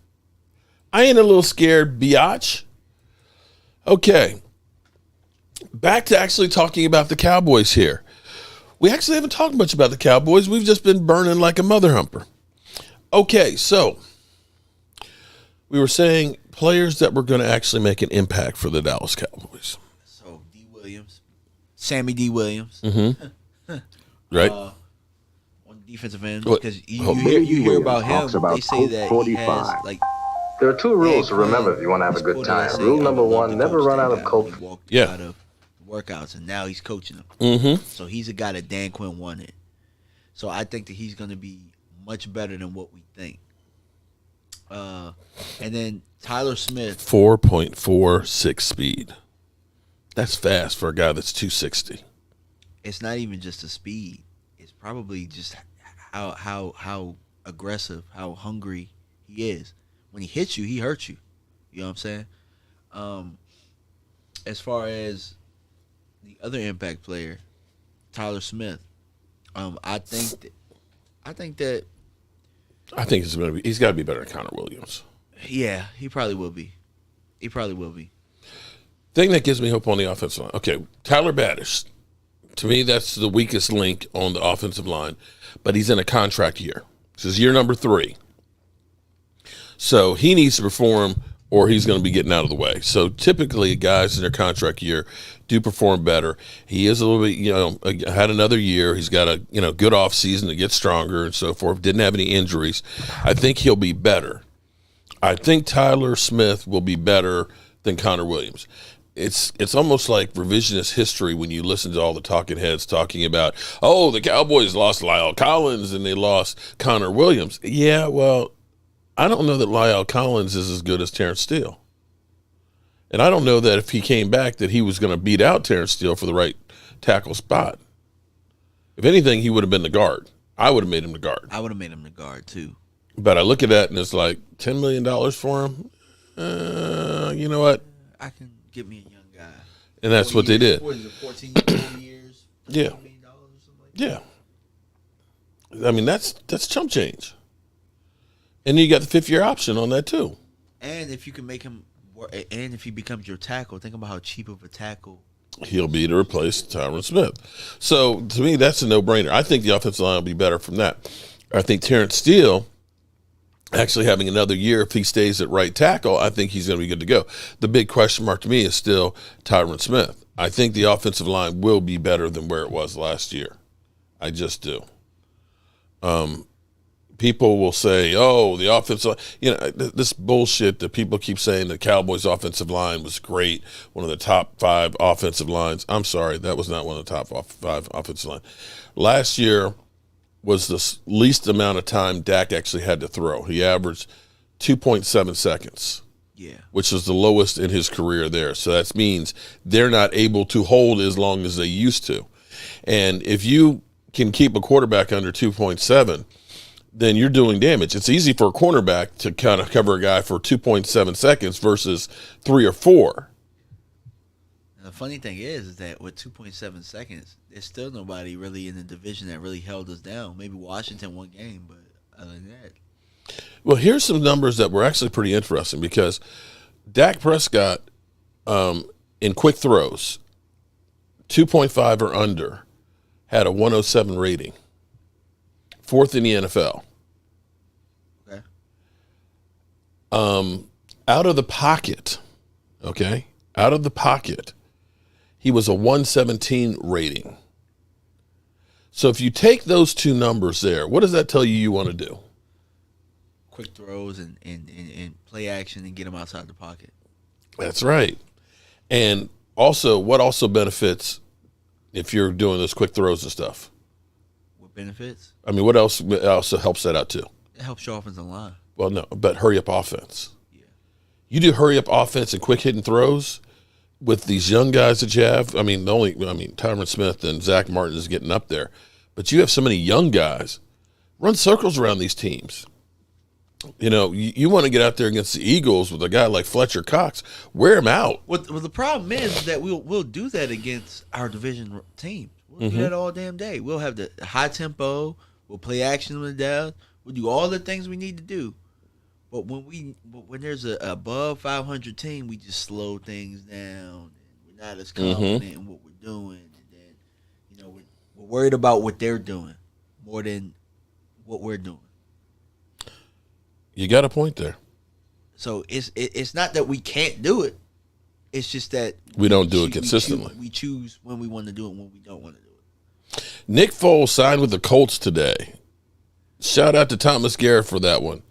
I ain't a little scared, biatch. Okay. Back to actually talking about the Cowboys here. We actually haven't talked much about the Cowboys. We've just been burning like a mother humper. Okay, so we were saying players that were going to actually make an impact for the Dallas Cowboys. So, Sammy D. Williams. Mm-hmm. Right. On defensive end, because you hear about him. They say that he has There are 2 rules to remember if you want to have a good time. Rule number 1, never run out of Coke. Out of workouts, and now he's coaching them. Mm-hmm. So he's a guy that Dan Quinn wanted. So I think that he's going to be much better than what we think. And then Tyler Smith. 4.46 speed. That's fast for a guy that's 260. It's not even just the speed. It's probably just how aggressive, how hungry he is. When he hits you, he hurts you. You know what I'm saying? As far as the other impact player, Tyler Smith, I think he's got to be better than Connor Williams. Yeah, he probably will be. Thing that gives me hope on the offensive line. Okay, Tyler Baddish. To me, that's the weakest link on the offensive line, but he's in a contract year. This is year number 3. So he needs to perform or he's going to be getting out of the way. So typically guys in their contract year do perform better. He is a little bit, had another year. He's got a, good off season to get stronger and so forth. Didn't have any injuries. I think he'll be better. I think Tyler Smith will be better than Connor Williams. It's almost like revisionist history when you listen to all the talking heads talking about, the Cowboys lost Lyle Collins and they lost Connor Williams. Yeah, well, I don't know that Lyle Collins is as good as Terrence Steele. And I don't know that if he came back that he was going to beat out Terrence Steele for the right tackle spot. If anything, he would have been the guard. I would have made him the guard. I would have made him the guard too. But I look at that and it's like $10 million for him. You know what? I can get me a young guy. And that's what they did. What is it, 14 years? Yeah. $14 million or something like that? Yeah. I mean, that's chump change. And you got the 5th-year option on that too. And if you can make him, and if he becomes your tackle, think about how cheap of a tackle he'll be to replace Tyron Smith. So to me, that's a no-brainer. I think the offensive line will be better from that. I think Terrence Steele actually having another year, if he stays at right tackle, I think he's going to be good to go. The big question mark to me is still Tyron Smith. I think the offensive line will be better than where it was last year. I just do. People will say, oh, the offensive line, this bullshit that people keep saying the Cowboys offensive line was great, one of the top 5 offensive lines. I'm sorry, that was not one of the top 5 offensive lines. Last year was the least amount of time Dak actually had to throw. He averaged 2.7 seconds. Yeah. Which is the lowest in his career there. So that means they're not able to hold as long as they used to. And if you can keep a quarterback under 2.7, then you're doing damage. It's easy for a cornerback to kind of cover a guy for 2.7 seconds versus 3 or 4. And the funny thing is that with 2.7 seconds, there's still nobody really in the division that really held us down. Maybe Washington one game, but other than that. Well, here's some numbers that were actually pretty interesting because Dak Prescott in quick throws, 2.5 or under, had a 107 rating. 4th in the NFL. Okay. Out of the pocket, he was a 117 rating. So if you take those two numbers there, what does that tell you want to do? Quick throws and play action and get them outside the pocket. That's right. And also, what also benefits if you're doing those quick throws and stuff? Benefits? I mean, what else also helps that out too? It helps your offensive line. Well, no, but hurry up offense. Yeah. You do hurry up offense and quick hitting throws with these young guys that you have. I mean, Tyron Smith and Zach Martin is getting up there, but you have so many young guys. Run circles around these teams. You want to get out there against the Eagles with a guy like Fletcher Cox. Wear him out. Well, the problem is that we'll do that against our division team. We'll do that all damn day. We'll have the high tempo. We'll play action with down. We'll do all the things we need to do. But when there's a above 500 team, we just slow things down. And we're not as confident in what we're doing. And then, we're worried about what they're doing more than what we're doing. You got a point there. So it's not that we can't do it. It's just that we don't do it consistently. We choose when we want to do it and when we don't want to do it. Nick Foles signed with the Colts today. Shout out to Thomas Garrett for that one.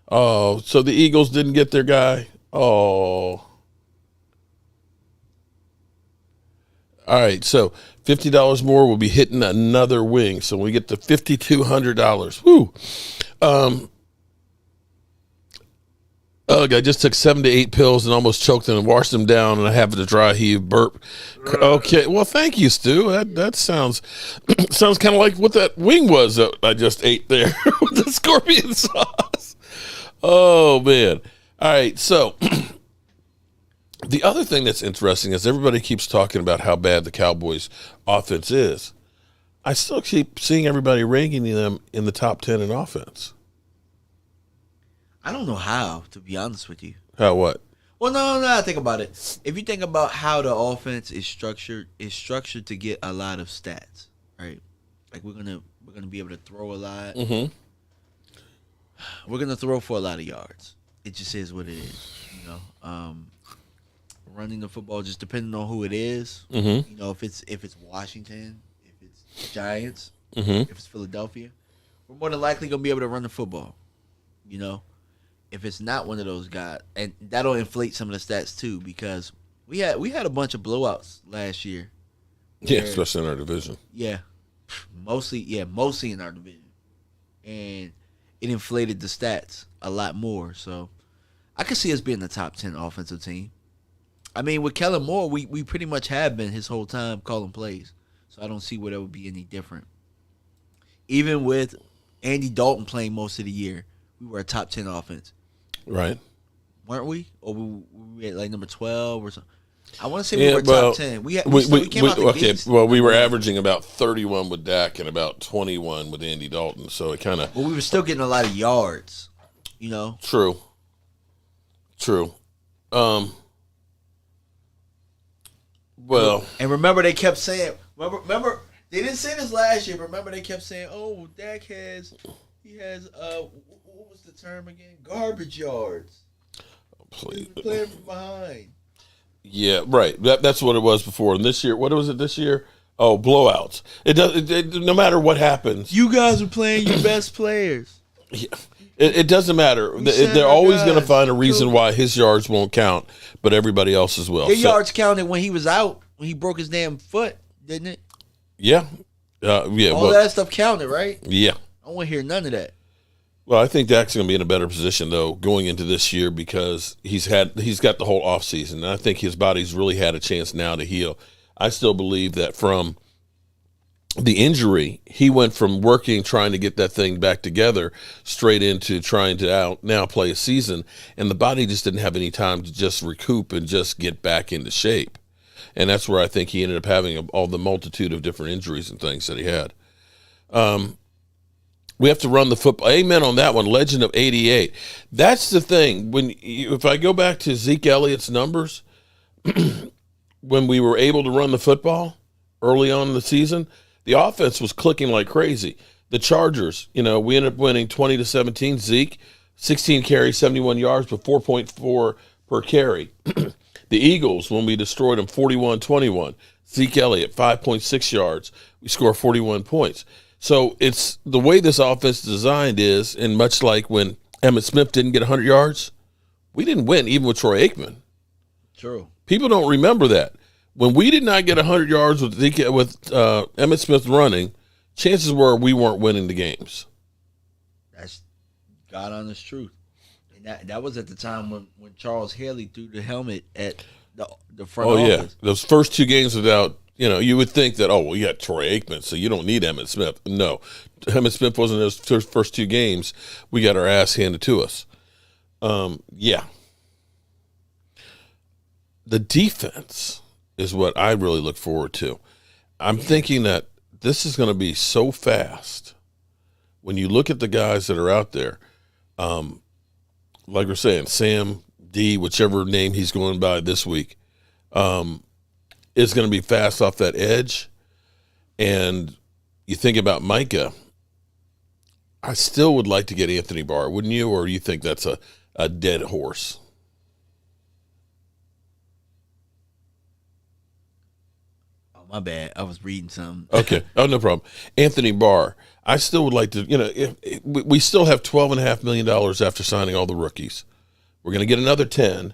Oh, so the Eagles didn't get their guy? Oh. All right, so $50 more will be hitting another wing. So we get to $5,200. Woo. I just took 7 to 8 pills and almost choked them and washed them down, and I have a dry heave burp. Okay, well, thank you, Stu. That sounds kind of like what that wing was that I just ate there with the scorpion sauce. Oh, man. All right, so the other thing that's interesting is everybody keeps talking about how bad the Cowboys' offense is. I still keep seeing everybody ranking them in the top 10 in offense. I don't know how, to be honest with you. How what? Well, no. Think about it. If you think about how the offense is structured to get a lot of stats, right? Like we're gonna be able to throw a lot. Mm-hmm. We're gonna throw for a lot of yards. It just is what it is, Running the football just depending on who it is. Mm-hmm. If it's Washington, if it's Giants, mm-hmm. if it's Philadelphia, we're more than likely gonna be able to run the football. If it's not one of those guys, and that'll inflate some of the stats too, because we had a bunch of blowouts last year. Yeah, especially in our division. Yeah, mostly in our division, and it inflated the stats a lot more. So I could see us being the top 10 offensive team. I mean, with Kellen Moore, we pretty much have been his whole time calling plays. So I don't see where that would be any different. Even with Andy Dalton playing most of the year, we were a top 10 offense. Right. Weren't we? Or we were at like number 12 or something. I want to say we were top 10. We came out the gates. Well, we were averaging about 31 with Dak and about 21 with Andy Dalton. So it kind of. Well, we were still getting a lot of yards, you know? True. Well. And remember, they kept saying, remember, they didn't say this last year, but remember, they kept saying, oh, Dak has, what was the term again? Garbage yards. Please. Playing from behind. Yeah, right. That's what it was before. And this year, what was it this year? Oh, blowouts. It does. No matter what happens, You guys are playing your best players. yeah, it doesn't matter. They're always going to find a reason why his yards won't count, but everybody else's will. Their yards counted when he was out, when he broke his damn foot, didn't it? Yeah, yeah. All that stuff counted, right? Yeah. I don't want to hear none of that. Well, I think Dak's going to be in a better position though going into this year because he's got the whole offseason. And I think his body's really had a chance now to heal. I still believe that from the injury, he went from trying to get that thing back together straight into trying to now play a season, and the body just didn't have any time to just recoup and just get back into shape. And that's where I think he ended up having all the multitude of different injuries and things that he had. We have to run the football. Amen on that one. Legend of 88. That's the thing. If I go back to Zeke Elliott's numbers, when we were able to run the football early on in the season, the offense was clicking like crazy. The Chargers, we ended up winning 20-17. Zeke, 16 carries, 71 yards, but 4.4 per carry. The Eagles, when we destroyed them, 41-21. Zeke Elliott, 5.6 yards. We score 41 points. So it's the way this offense is designed is, and much like when Emmitt Smith didn't get 100 yards, we didn't win even with Troy Aikman. True. People don't remember that. When we did not get 100 yards with Emmitt Smith running, chances were we weren't winning the games. That's God honest truth. And that was at the time when Charles Haley threw the helmet at the front office. Oh, yeah. Those first two games without, you would think that, you got Troy Aikman, so you don't need Emmitt Smith. No. Emmitt Smith wasn't in those first two games. We got our ass handed to us. Yeah. The defense is what I really look forward to. I'm thinking that this is going to be so fast. When you look at the guys that are out there, like we're saying, Sam, D, whichever name he's going by this week, is going to be fast off that edge. And you think about Micah, I still would like to get Anthony Barr, wouldn't you? Or you think that's a dead horse? My bad. I was reading something. Okay. Oh, no problem. Anthony Barr. I still would like to, we still have $12.5 million after signing all the rookies. We're going to get another 10.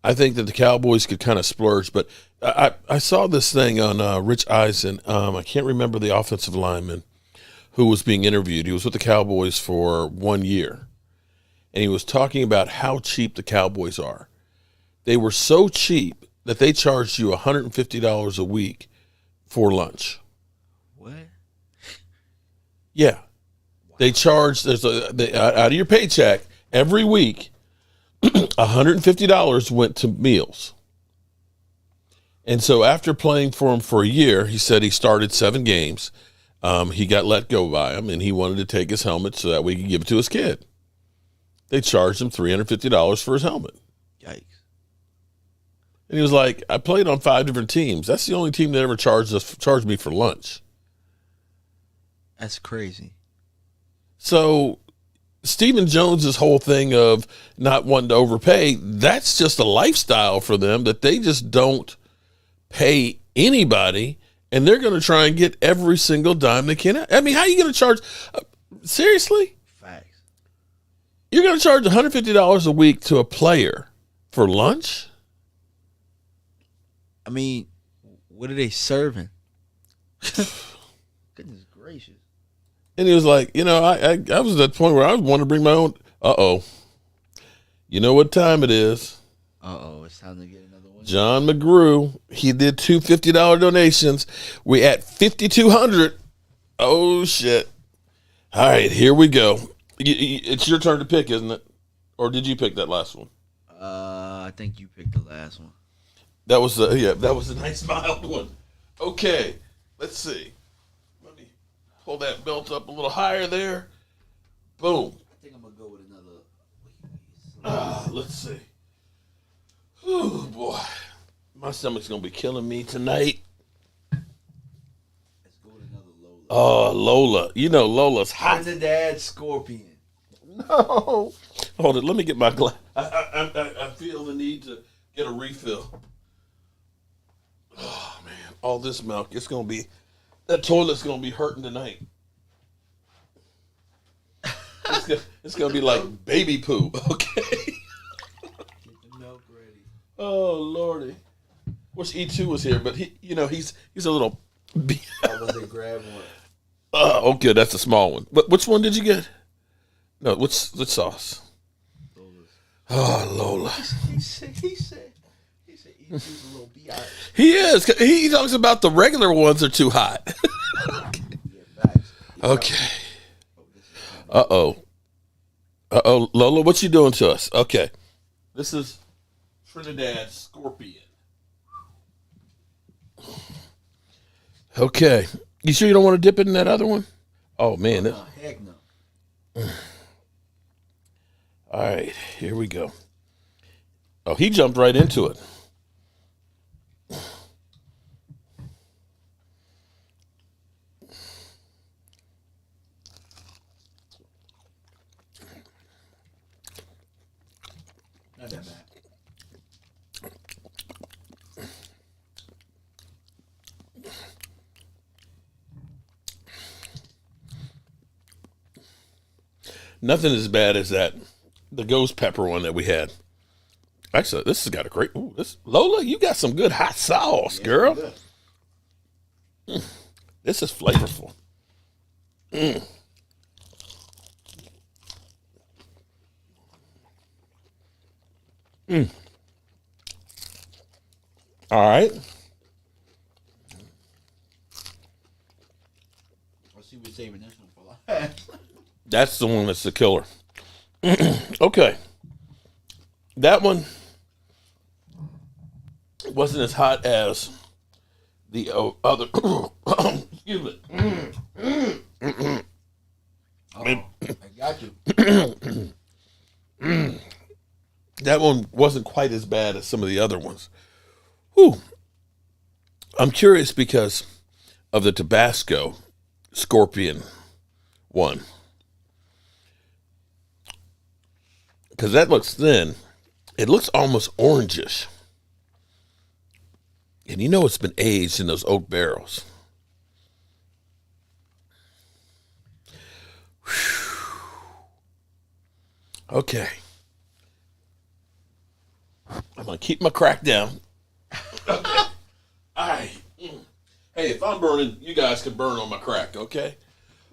I think that the Cowboys could kind of splurge, but I saw this thing on Rich Eisen. I can't remember the offensive lineman who was being interviewed. He was with the Cowboys for 1 year, and he was talking about how cheap the Cowboys are. They were so cheap that they charged you $150 a week for lunch. What? Yeah. They charge out of your paycheck every week, $150 went to meals. And so after playing for him for a year, he said he started 7 games. He got let go by him, and he wanted to take his helmet so that way he could give it to his kid. They charged him $350 for his helmet. Yikes. And he was like, I played on 5 different teams. That's the only team that ever charged me for lunch. That's crazy. So Stephen Jones's whole thing of not wanting to overpay, that's just a lifestyle for them that they just don't pay anybody, and they're going to try and get every single dime they can. I mean, how are you going to charge? Seriously? Facts. You're going to charge $150 a week to a player for lunch? I mean, what are they serving? Goodness gracious. And he was like, I was at that point where I wanted to bring my own. Uh-oh. You know what time it is. Uh-oh, it's time to get another win. John McGrew. He did two $50 donations. We at 5,200. Oh shit! All right, here we go. It's your turn to pick, isn't it? Or did you pick that last one? I think you picked the last one. That was that was a nice mild one. Okay, let's see. Let me pull that belt up a little higher there. Boom. I think I'm gonna go with another. Let's see. Oh boy, my stomach's gonna be killing me tonight. Let's go with another Lola. Oh, Lola. You know Lola's hot. Trinidad Scorpion. No. Hold it. Let me get my glass. I feel the need to get a refill. Oh man, all this milk. It's gonna be. That toilet's gonna be hurting tonight. It's gonna be like baby poo. Okay. Get the milk ready. Oh lordy. Wish E2 was here, but he's a little. I was gonna grab one. Oh, okay, that's a small one. But which one did you get? No, which sauce? Lola's. Oh, Lola. He said E2's a little B.A.M. He is. He talks about the regular ones are too hot. Okay. Uh-oh, Lola, what you doing to us? Okay. This is Trinidad Scorpion. Okay. You sure you don't want to dip it in that other one? Oh, man. No, heck no. All right. Here we go. Oh, he jumped right into it. Not that bad. Nothing as bad as the ghost pepper one that we had. Actually, this has got a great. Ooh, Lola, you got some good hot sauce, girl. This is flavorful. All right. I see we're saving this one for last. That's the one that's the killer. Okay. That one wasn't as hot as the other. Excuse me. I got you. That one wasn't quite as bad as some of the other ones. Whew. I'm curious because of the Tabasco Scorpion one. Because that looks thin. It looks almost orangish. And you know it's been aged in those oak barrels. Whew. Okay. I'm going to keep my crack down. Okay. All right. Hey, if I'm burning, you guys can burn on my crack, okay?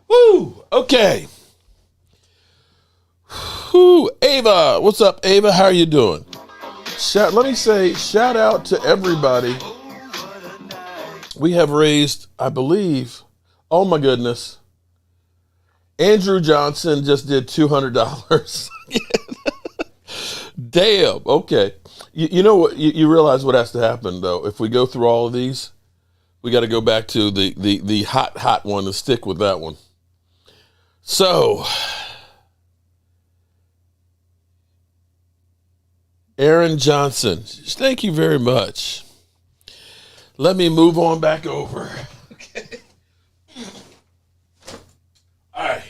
Woo! Okay. Whew. Ava, what's up, Ava? How are you doing? Let me say shout out to everybody. We have raised, I believe, oh my goodness. Andrew Johnson just did $200. Damn. Okay. You know what? You realize what has to happen though. If we go through all of these, we got to go back to the hot one and stick with that one. So, Aaron Johnson, thank you very much. Let me move on back over. Okay. All right.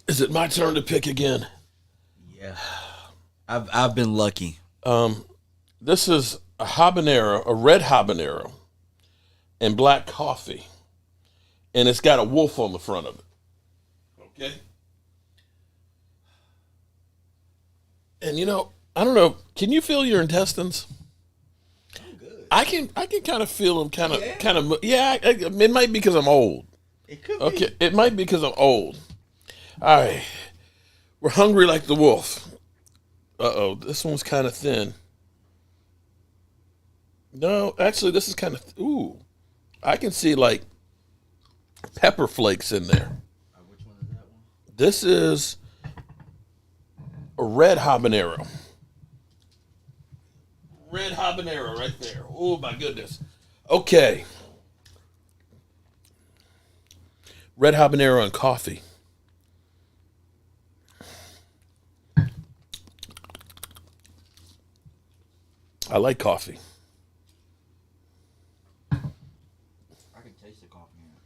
Is it my turn to pick again? Yeah. I've been lucky. This is a habanero, a red habanero, and black coffee. And it's got a wolf on the front of it. Okay? And you know, I don't know, can you feel your intestines? I'm good. I can kind of feel them it might be because I'm old. It could be. Okay, it might be because I'm old. All right. We're hungry like the wolf. Uh-oh, this one's kind of thin. No, actually, this is kind of, ooh. I can see, like, pepper flakes in there. Which one is that one? This is a red habanero. Red habanero right there. Oh, my goodness. Okay. Red habanero and coffee. I like coffee. I can taste the coffee in it.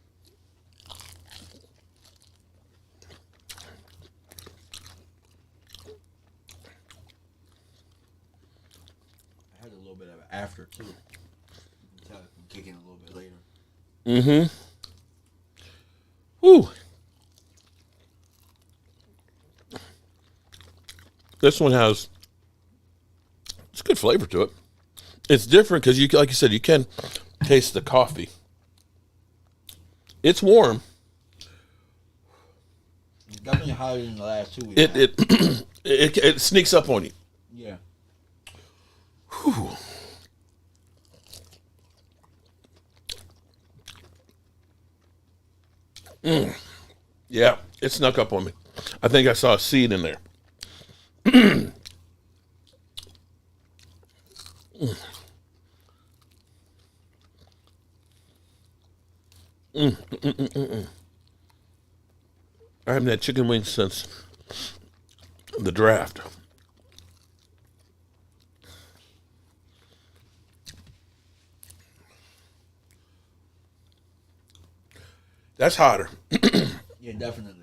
I had a little bit of it after too. You can tell it can kick in a little bit later. Mm-hmm. Woo. This one has, it's good flavor to it. It's different because you, like you said, you can taste the coffee. It's warm. It's definitely higher than the last 2 weeks. It sneaks up on you. Yeah. Whew. Yeah, it snuck up on me. I think I saw a seed in there. I haven't had chicken wings since the draft. That's hotter. Yeah, definitely.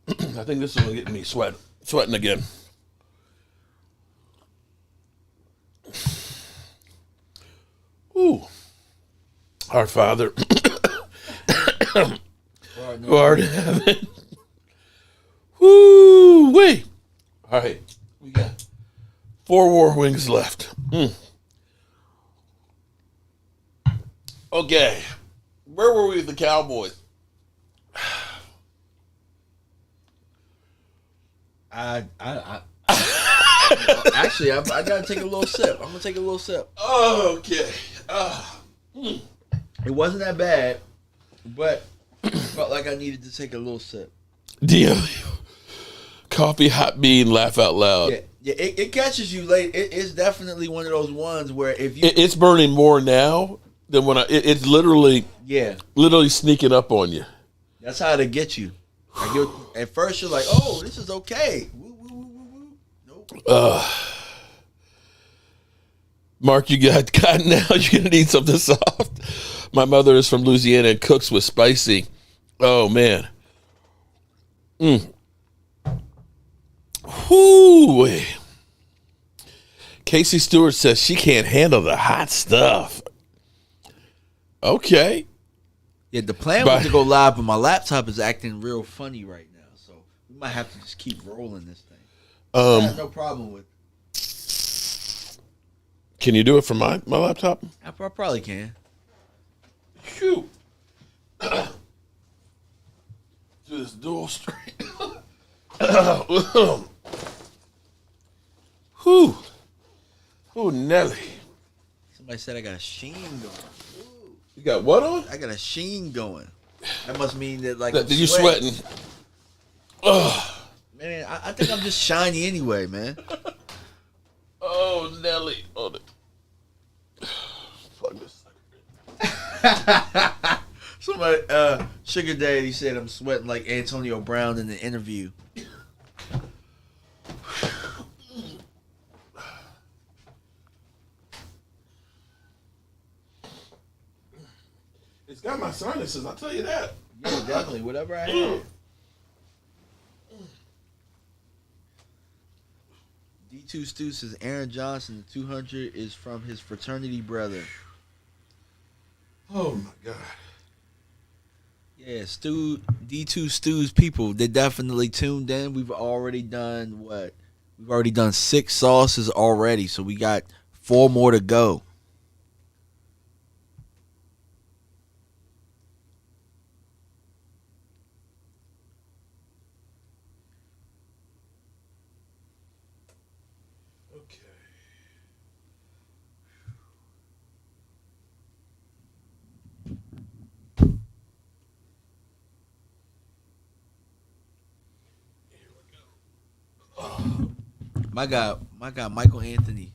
I think this is gonna get me sweating again. Ooh. Our Father, who art in heaven. Woo wee. All right, we got 4 war wings left. Okay, where were we with the Cowboys? Actually, I gotta take a little sip. I'm gonna take a little sip. Okay. It wasn't that bad, but I felt like I needed to take a little sip. Coffee, hot bean, laugh out loud. Yeah. It catches you late. It's definitely one of those ones where if you, It's burning more now than when it's literally sneaking up on you. that's how to get you. Like at first you're like, oh, this is okay. Woo, woo, woo, woo, woo. Nope. Mark, you got now. You're gonna need something soft. My mother is from Louisiana and cooks with spicy. Oh man. Whoo. Casey Stewart says she can't handle the hot stuff. Okay. Yeah, the plan was to go live, but my laptop is acting real funny right now, so we might have to just keep rolling this thing. I have no problem with it. Can you do it from my laptop? I probably can. Shoot. Do this dual stream. Whew. Ooh, Nelly. Somebody said I got a sheen going. You got what on? I got a sheen going. That must mean that like That you sweating. Man, I think I'm just shiny anyway, man. Oh, Nelly. Oh, plug this sucker. Somebody, Sugar Daddy said I'm sweating like Antonio Brown in the interview. It's got my sinuses, I'll tell you that. Yeah, definitely. Whatever I had. D2 Stu says Aaron Johnson, the 200, is from his fraternity brother. Oh, my God. Yeah, D2 Stu's people, they definitely tuned in. We've already done what? We've already done 6 sauces already, so we got 4 more to go. My guy, Michael Anthony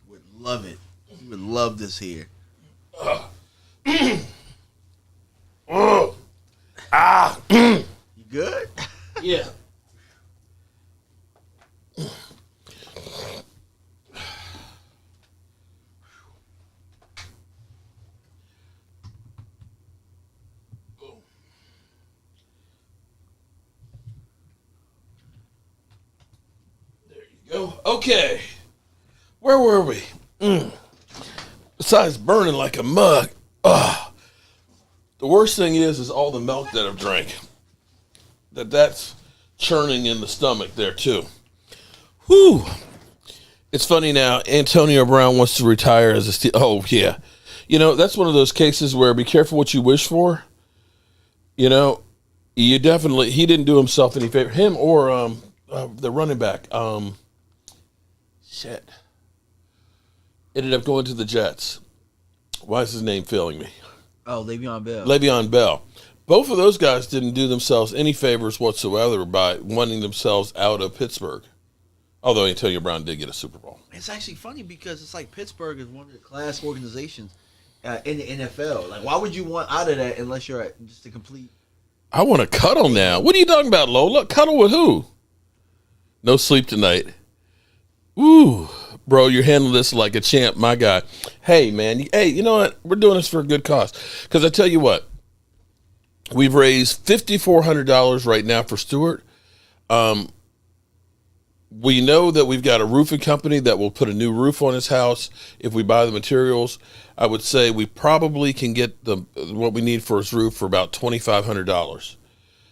would love it. He would love this here. You good? Yeah. There you go. Okay. Where were we? Besides burning like a mug. The worst thing is all the milk that I've drank. That's churning in the stomach there too. Whew. It's funny now, Antonio Brown wants to retire as a Steel. Oh, yeah. You know, that's one of those cases where be careful what you wish for. You know, he didn't do himself any favor. Him or the running back. Shit. Ended up going to the Jets. Why is his name failing me? Oh, Le'Veon Bell. Both of those guys didn't do themselves any favors whatsoever by wanting themselves out of Pittsburgh. Although Antonio Brown did get a Super Bowl. It's actually funny because it's like Pittsburgh is one of the class organizations in the NFL. Like, why would you want out of that unless you're just a complete... I want to cuddle now. What are you talking about, Lola? Cuddle with who? No sleep tonight. Ooh, bro, you're handling this like a champ, my guy. Hey, man. Hey, you know what? We're doing this for a good cause. Because I tell you what, we've raised $5,400 right now for Stewart. We know that we've got a roofing company that will put a new roof on his house if we buy the materials. I would say we probably can get what we need for his roof for about $2,500.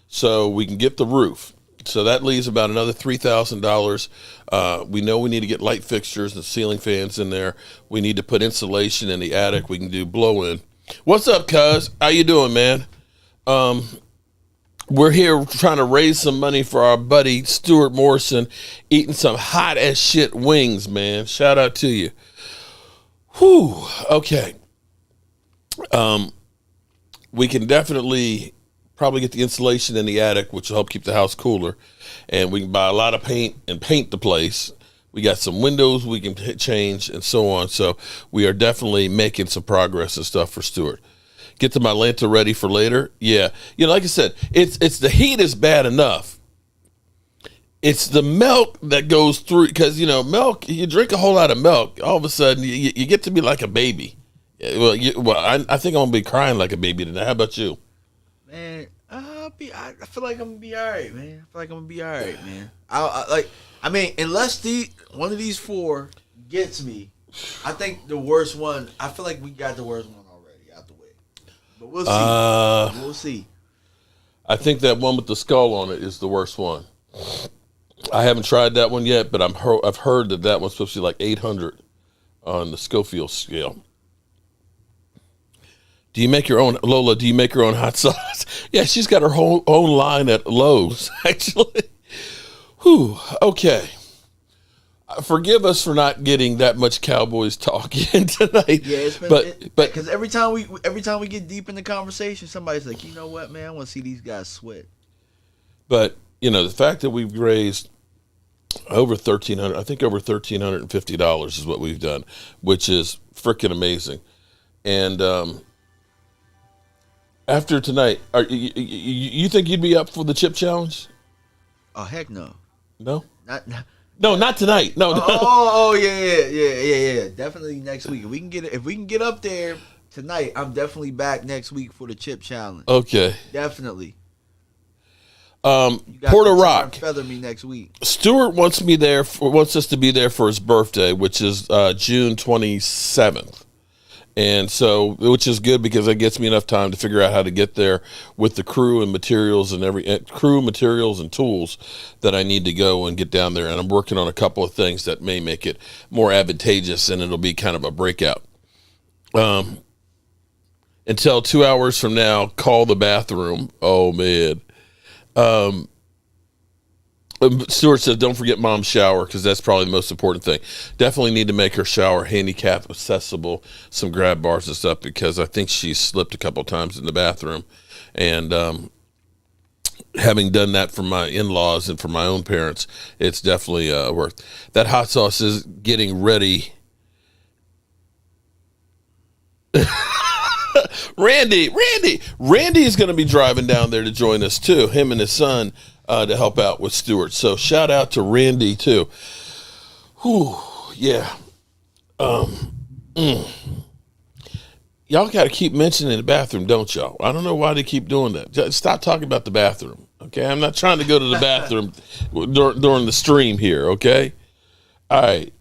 So we can get the roof. So that leaves about another $3,000. We know we need to get light fixtures and ceiling fans in there. We need to put insulation in the attic. We can do blow-in. What's up, cuz? How you doing, man? We're here trying to raise some money for our buddy Stuart Morrison, eating some hot as shit wings, man. Shout out to you. Whew. Okay. We can definitely probably get the insulation in the attic, which will help keep the house cooler. And we can buy a lot of paint and paint the place. We got some windows we can change and so on. So we are definitely making some progress and stuff for Stuart. Get the Mylanta ready for later. Yeah. You know, like I said, it's the heat is bad enough. It's the milk that goes through, because, you know, milk, you drink a whole lot of milk, all of a sudden you get to be like a baby. Well, I think I'm going to be crying like a baby today. How about you? Man, I feel like I'm going to be all right, man. I mean, unless one of these four gets me, I think the worst one, I feel like we got the worst one already out the way. But we'll see. We'll see. I think that one with the skull on it is the worst one. I haven't tried that one yet, but I've heard that one's supposed to be like 800 on the Schofield scale. Do you make your own, Lola, do you make your own hot sauce? Yeah, she's got her own line at Lowe's, actually. Whew, okay. Forgive us for not getting that much Cowboys talk in tonight. Yeah, it's been, because every time we get deep in the conversation, somebody's like, you know what, man, I want to see these guys sweat. But, you know, the fact that we've raised over $1,300, I think over $1,350 is what we've done, which is freaking amazing. And after tonight, you think you'd be up for the chip challenge? Oh, heck no. No? No, not tonight. No. Yeah. Definitely next week. If we can get up there tonight, I'm definitely back next week for the chip challenge. Okay. Definitely. Porter Rock. Feather me next week. Stuart wants us to be there for his birthday, which is June 27th. And so, which is good because it gets me enough time to figure out how to get there with the crew and materials and materials and tools that I need to go and get down there. And I'm working on a couple of things that may make it more advantageous, and it'll be kind of a breakout. Until 2 hours from now, call the bathroom. Oh man. Stuart says, don't forget mom's shower, because that's probably the most important thing. Definitely need to make her shower handicap accessible, some grab bars and stuff, because I think she slipped a couple times in the bathroom. And having done that for my in-laws and for my own parents, it's definitely worked. That hot sauce is getting ready. Randy is going to be driving down there to join us too, him and his son, to help out with Stewart. So shout out to Randy too. Whew, yeah. Y'all got to keep mentioning the bathroom, don't y'all? I don't know why they keep doing that. Just stop talking about the bathroom, okay? I'm not trying to go to the bathroom during the stream here, okay? All right.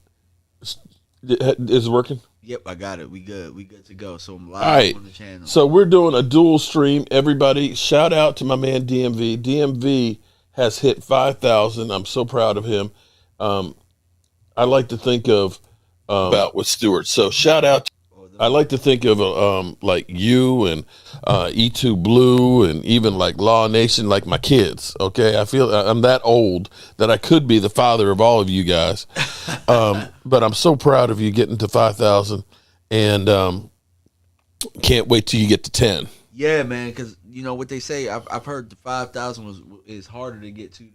Is it working? Yep, I got it. We good. We good to go. So I'm live All right. on the channel. So we're doing a dual stream. Everybody, shout out to my man DMV. DMV has hit 5,000. I'm so proud of him. I like to think of about with Stewart. So shout out. I like to think of like you and E2 Blue and even like Law Nation, like my kids. Okay, I feel I'm that old that I could be the father of all of you guys. But I'm so proud of you getting to 5,000, and can't wait till you get to 10. Yeah, man, because you know what they say. I've heard the 5,000 is harder to get to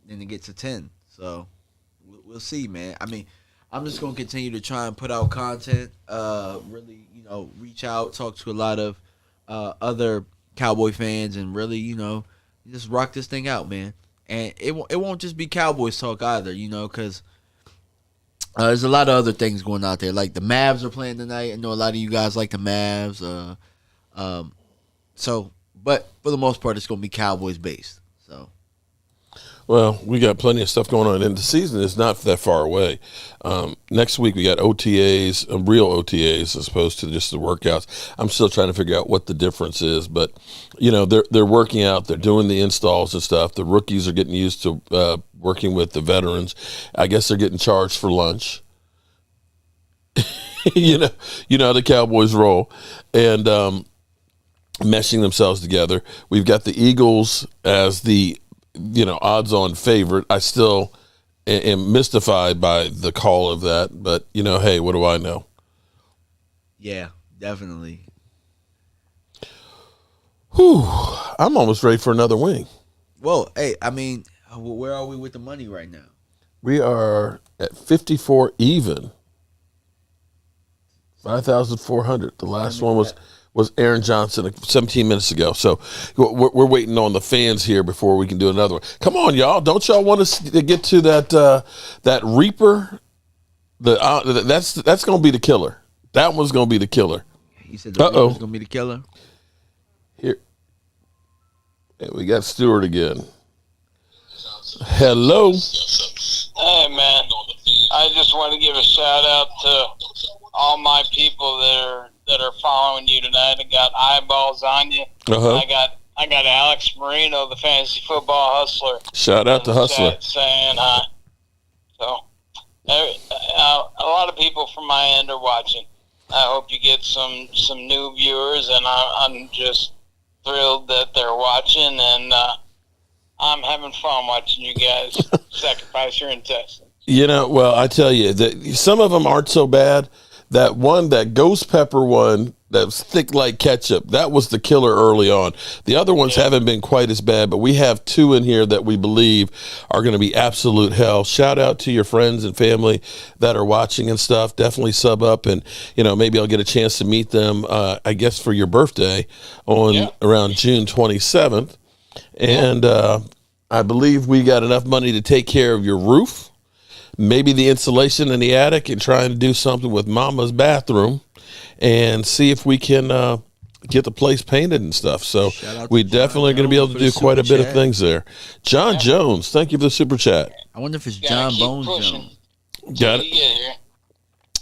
than to get to 10. So we'll see, man. I mean, I'm just gonna continue to try and put out content. Really, reach out, talk to a lot of other Cowboy fans, and really, just rock this thing out, man. And it won't just be Cowboys talk either, because there's a lot of other things going out there. Like the Mavs are playing tonight. I know a lot of you guys like the Mavs. But for the most part, it's gonna be Cowboys based. So. Well, we got plenty of stuff going on, and the season is not that far away. Next week we got OTAs, real OTAs, as opposed to just the workouts. I'm still trying to figure out what the difference is, but they're working out, they're doing the installs and stuff. The rookies are getting used to working with the veterans. I guess they're getting charged for lunch. you know how the Cowboys roll, and meshing themselves together. We've got the Eagles as the odds-on favorite. I still am mystified by the call of that, but hey, what do I know? Yeah, definitely. Whew, I'm almost ready for another wing. Well, hey, I mean, where are we with the money right now? We are at 54 even. 5,400. The last one was Aaron Johnson 17 minutes ago. So we're waiting on the fans here before we can do another one. Come on, y'all. Don't y'all want us to get to that Reaper? That's going to be the killer. That one's going to be the killer. You said the Reaper's going to be the killer? Here. Yeah, we got Stewart again. Hello. Hey, man. I just want to give a shout out to all my people that are following you tonight. I got eyeballs on you. Uh-huh. I got Alex Marino, the fantasy football hustler. Shout out to Hustler. Saying hi. So, a lot of people from my end are watching. I hope you get some new viewers, and I'm just thrilled that they're watching, and I'm having fun watching you guys sacrifice your intestines. Well, I tell you that some of them aren't so bad. That ghost pepper one that was thick like ketchup, that was the killer early on. The other ones haven't been quite as bad, but we have two in here that we believe are going to be absolute hell. Shout out to your friends and family that are watching and stuff. Definitely sub up, and maybe I'll get a chance to meet them, I guess, for your birthday on around June 27th. And I believe we got enough money to take care of your roof, maybe the insulation in the attic, and trying to do something with Mama's bathroom and see if we can get the place painted and stuff. So we definitely going to be able to do quite a bit of things there. John Jones, thank you for the super chat. I wonder if it's John Bones Jones. Got it.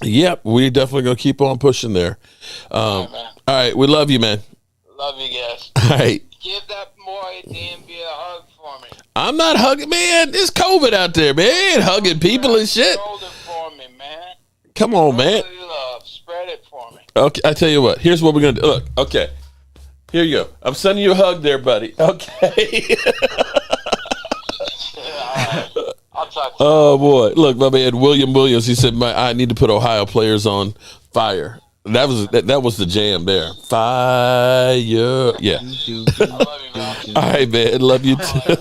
Yep, we definitely going to keep on pushing there. All right, we love you, man. Love you guys. All right. Give that boy DMV a hug for me. I'm not hugging, man. It's COVID out there, man. I ain't hugging people and shit. Hold it for me, man. Come on, man. Love. Spread it for me. Okay, I tell you what. Here's what we're gonna do. Look, okay. Here you go. I'm sending you a hug there, buddy. Okay. I'll talk to you. Oh boy. Look, my man William Williams, he said I need to put Ohio players on fire. That was the jam there. Fire. Yeah. All right, man. Love you too.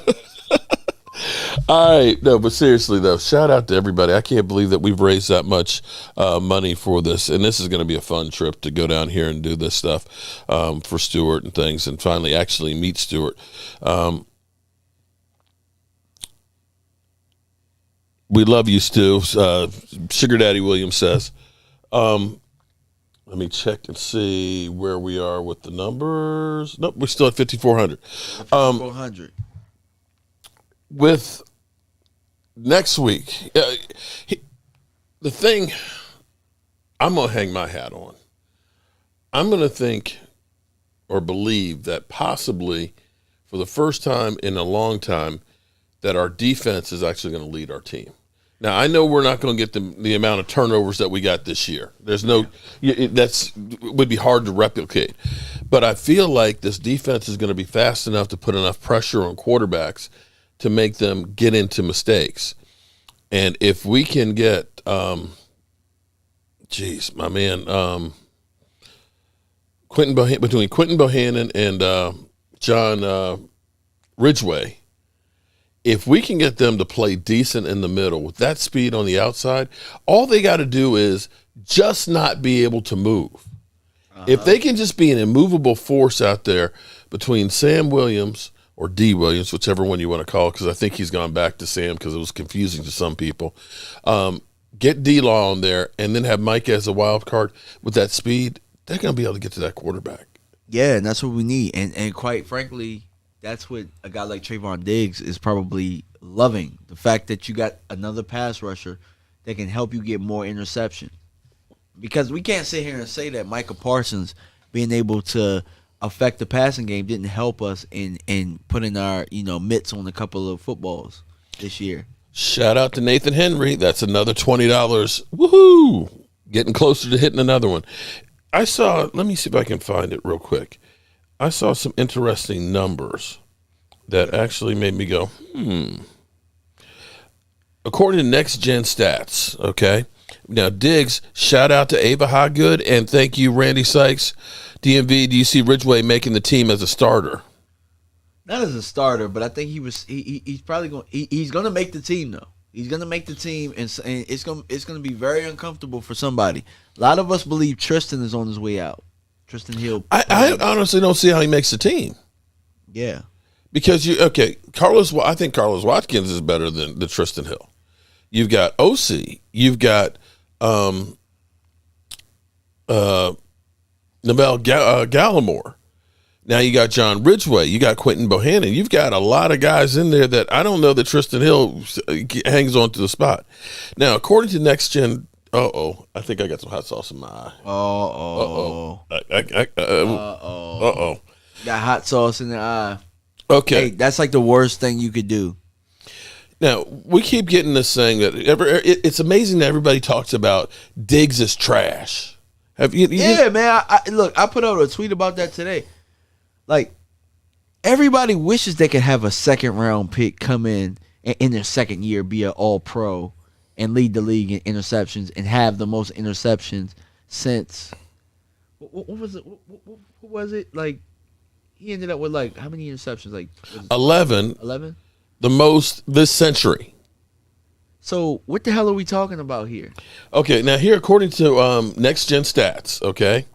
All right. No, but seriously, though, shout out to everybody. I can't believe that we've raised that much money for this. And this is going to be a fun trip to go down here and do this stuff for Stuart and things and finally actually meet Stuart. We love you, Stu. Sugar Daddy Williams says. Let me check and see where we are with the numbers. Nope, we're still at 5,400. 5,400. With next week, the thing I'm going to hang my hat on, I'm going to think or believe that possibly for the first time in a long time that our defense is actually going to lead our team. Now, I know we're not going to get the amount of turnovers that we got this year. There's no would be hard to replicate. But I feel like this defense is going to be fast enough to put enough pressure on quarterbacks to make them get into mistakes. And if we can get, my man, between Quentin Bohannon and John Ridgeway, if we can get them to play decent in the middle with that speed on the outside, all they got to do is just not be able to move. If they can just be an immovable force out there between Sam Williams or D. Williams, whichever one you want to call it, because I think he's gone back to Sam because it was confusing to some people. Get D-Law on there and then have Mike as a wild card with that speed, they're going to be able to get to that quarterback. Yeah, and that's what we need. And quite frankly, that's what a guy like Trayvon Diggs is probably loving. The fact that you got another pass rusher that can help you get more interception. Because we can't sit here and say that Micah Parsons being able to affect the passing game didn't help us in putting our mitts on a couple of footballs this year. Shout out to Nathan Henry. That's another $20. Woohoo! Getting closer to hitting another one. Let me see if I can find it real quick. I saw some interesting numbers that actually made me go, According to Next Gen Stats, okay? Now, Diggs, shout out to Ava Hoggood, and thank you, Randy Sykes. DMV, do you see Ridgeway making the team as a starter? Not as a starter, but I think he's probably going he's going to make the team, though. He's going to make the team, and it's going to be very uncomfortable for somebody. A lot of us believe Tristan is on his way out. Tristan Hill. I honestly don't see how he makes the team. Yeah. Because I think Carlos Watkins is better than the Tristan Hill. You've got OC. You've got Neville Gallimore. Now you got John Ridgeway. You got Quentin Bohannon. You've got a lot of guys in there that I don't know that Tristan Hill hangs on to the spot. Now, according to Next Gen, I think I got some hot sauce in my eye. Got hot sauce in the eye. Okay. Hey, that's like the worst thing you could do. Now, we keep getting this saying that it's amazing that everybody talks about Diggs is trash. Yeah, man. I put out a tweet about that today. Like, everybody wishes they could have a second-round pick come in their second year, be an all-pro, and lead the league in interceptions and have the most interceptions since what was it? What was it? Like, he ended up with, like, how many interceptions? Like 11. 11? The most this century. So what the hell are we talking about here? Okay, now here, according to Next Gen Stats, okay,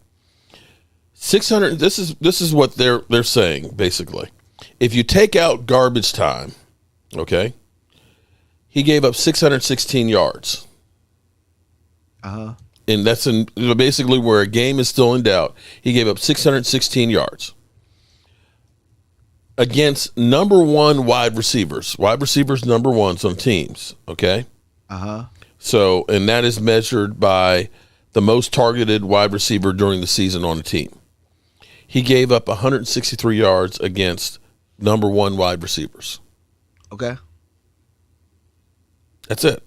600. This is what they're saying basically. If you take out garbage time, okay, he gave up 616 yards. And that's basically where a game is still in doubt. He gave up 616 yards against number one wide receivers number ones on teams, okay? So, and that is measured by the most targeted wide receiver during the season on the team. He gave up 163 yards against number one wide receivers. Okay. That's it.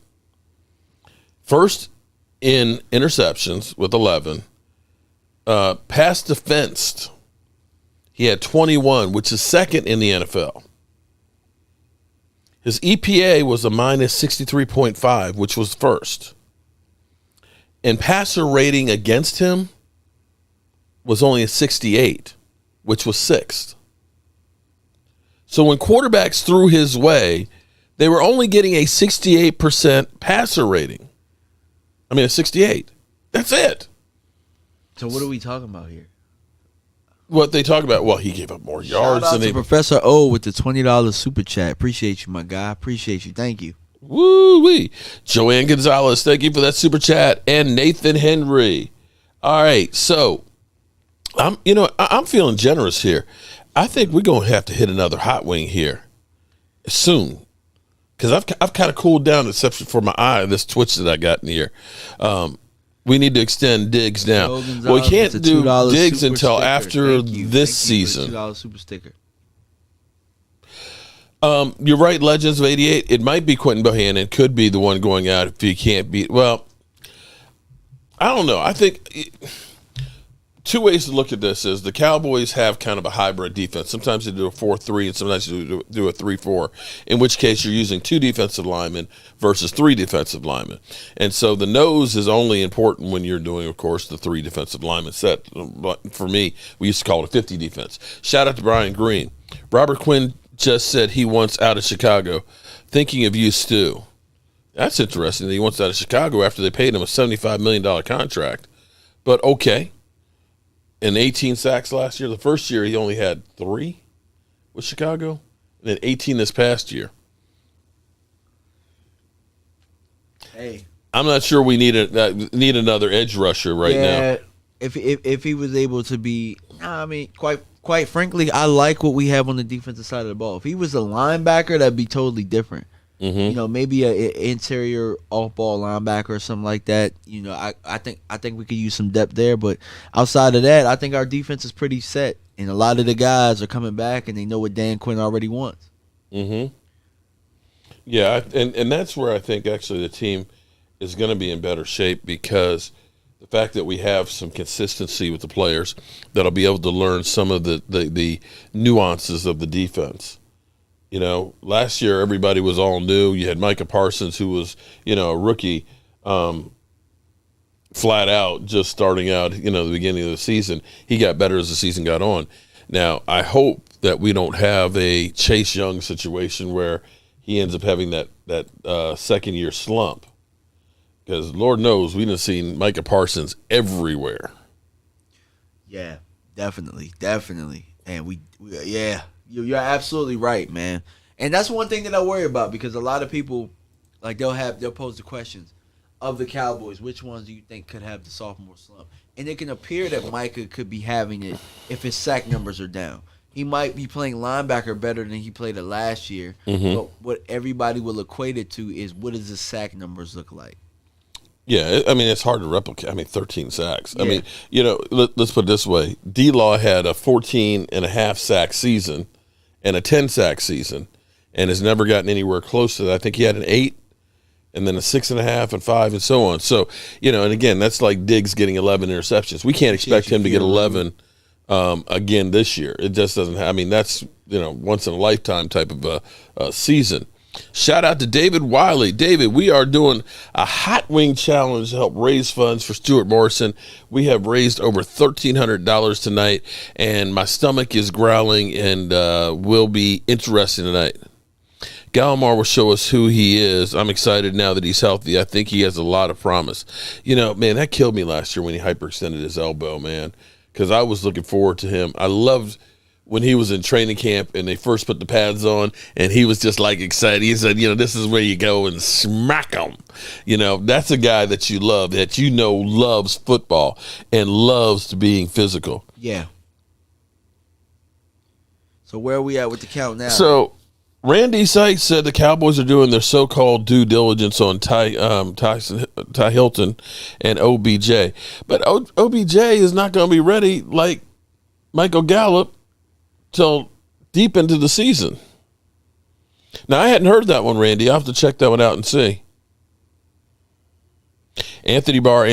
First in interceptions with 11. Pass defensed, he had 21, which is second in the NFL. His EPA was a minus 63.5, which was first. And passer rating against him was only a 68, which was 6th. So when quarterbacks threw his way, they were only getting a 68% passer rating. I mean, a 68. That's it. So what are we talking about here? What they talk about, well, he gave up more yards Shout out than to they. Professor O with the $20 super chat. Appreciate you, my guy. Appreciate you. Thank you. Woo-wee. Joanne Gonzalez, thank you for that super chat. And Nathan Henry. All right, so I'm feeling generous here. I think we're going to have to hit another hot wing here soon, because I've kind of cooled down, except for my eye, this twitch that I got in here. We need to extend Diggs now. Well, we can't do Diggs until after this season. $2 super sticker. You're right, Legends of 88. It might be Quentin Bohannon. Could be the one going out if he can't beat. Well, I don't know. I think two ways to look at this is the Cowboys have kind of a hybrid defense. Sometimes they do a 4-3 and sometimes they do a 3-4, in which case you're using 2 defensive linemen versus 3 defensive linemen. And so the nose is only important when you're doing, of course, the 3 defensive lineman set. But for me, we used to call it a 50 defense. Shout out to Brian Green. Robert Quinn just said he wants out of Chicago. Thinking of you, Stu. That's interesting that he wants out of Chicago after they paid him a $75 million contract. But okay. And 18 sacks last year. The first year he only had 3 with Chicago, and then 18 this past year. Hey, I'm not sure we need another edge rusher now. Yeah, if he was able to be, I mean, quite frankly, I like what we have on the defensive side of the ball. If he was a linebacker, that'd be totally different. Mm-hmm. You know, maybe an interior off-ball linebacker or something like that. You know, I think we could use some depth there. But outside of that, I think our defense is pretty set, and a lot of the guys are coming back, and they know what Dan Quinn already wants. Mm-hmm. Yeah, and that's where I think actually the team is going to be in better shape, because the fact that we have some consistency with the players that'll be able to learn some of the nuances of the defense. You know, last year everybody was all new. You had Micah Parsons, who was, a rookie, flat out, just starting out, the beginning of the season. He got better as the season got on. Now, I hope that we don't have a Chase Young situation where he ends up having that second-year slump, because Lord knows we've seen Micah Parsons everywhere. Yeah, definitely. And yeah. You're absolutely right, man. And that's one thing that I worry about, because a lot of people, like, they'll pose the questions of the Cowboys, which ones do you think could have the sophomore slump? And it can appear that Micah could be having it if his sack numbers are down. He might be playing linebacker better than he played it last year, but what everybody will equate it to is, what does his sack numbers look like? Yeah, I mean, it's hard to replicate. I mean, 13 sacks. Yeah. I mean, let's put it this way. D-Law had a 14.5 sack season and a 10-sack season, and has never gotten anywhere close to that. I think he had an 8, and then a 6.5 and 5, and so on. So, and again, that's like Diggs getting 11 interceptions. We can't expect him to get 11 again this year. It just doesn't. I mean, that's once in a lifetime type of a season. Shout out to David Wiley. David, we are doing a hot wing challenge to help raise funds for Stuart Morrison. We have raised over $1,300 tonight, and my stomach is growling, and will be interesting tonight. Gallimore will show us who he is. I'm excited now that he's healthy. I think he has a lot of promise. Man, that killed me last year when he hyperextended his elbow, man, because I was looking forward to him. I loved when he was in training camp and they first put the pads on, and he was just like excited. He said, this is where you go and smack them. That's a guy that you love, that loves football and loves being physical. Yeah. So where are we at with the count now? So Randy Sykes said the Cowboys are doing their so-called due diligence on Ty Hilton and OBJ. But OBJ is not going to be ready like Michael Gallup till deep into the season. Now, I hadn't heard that one, Randy. I'll have to check that one out and see. Anthony Barr.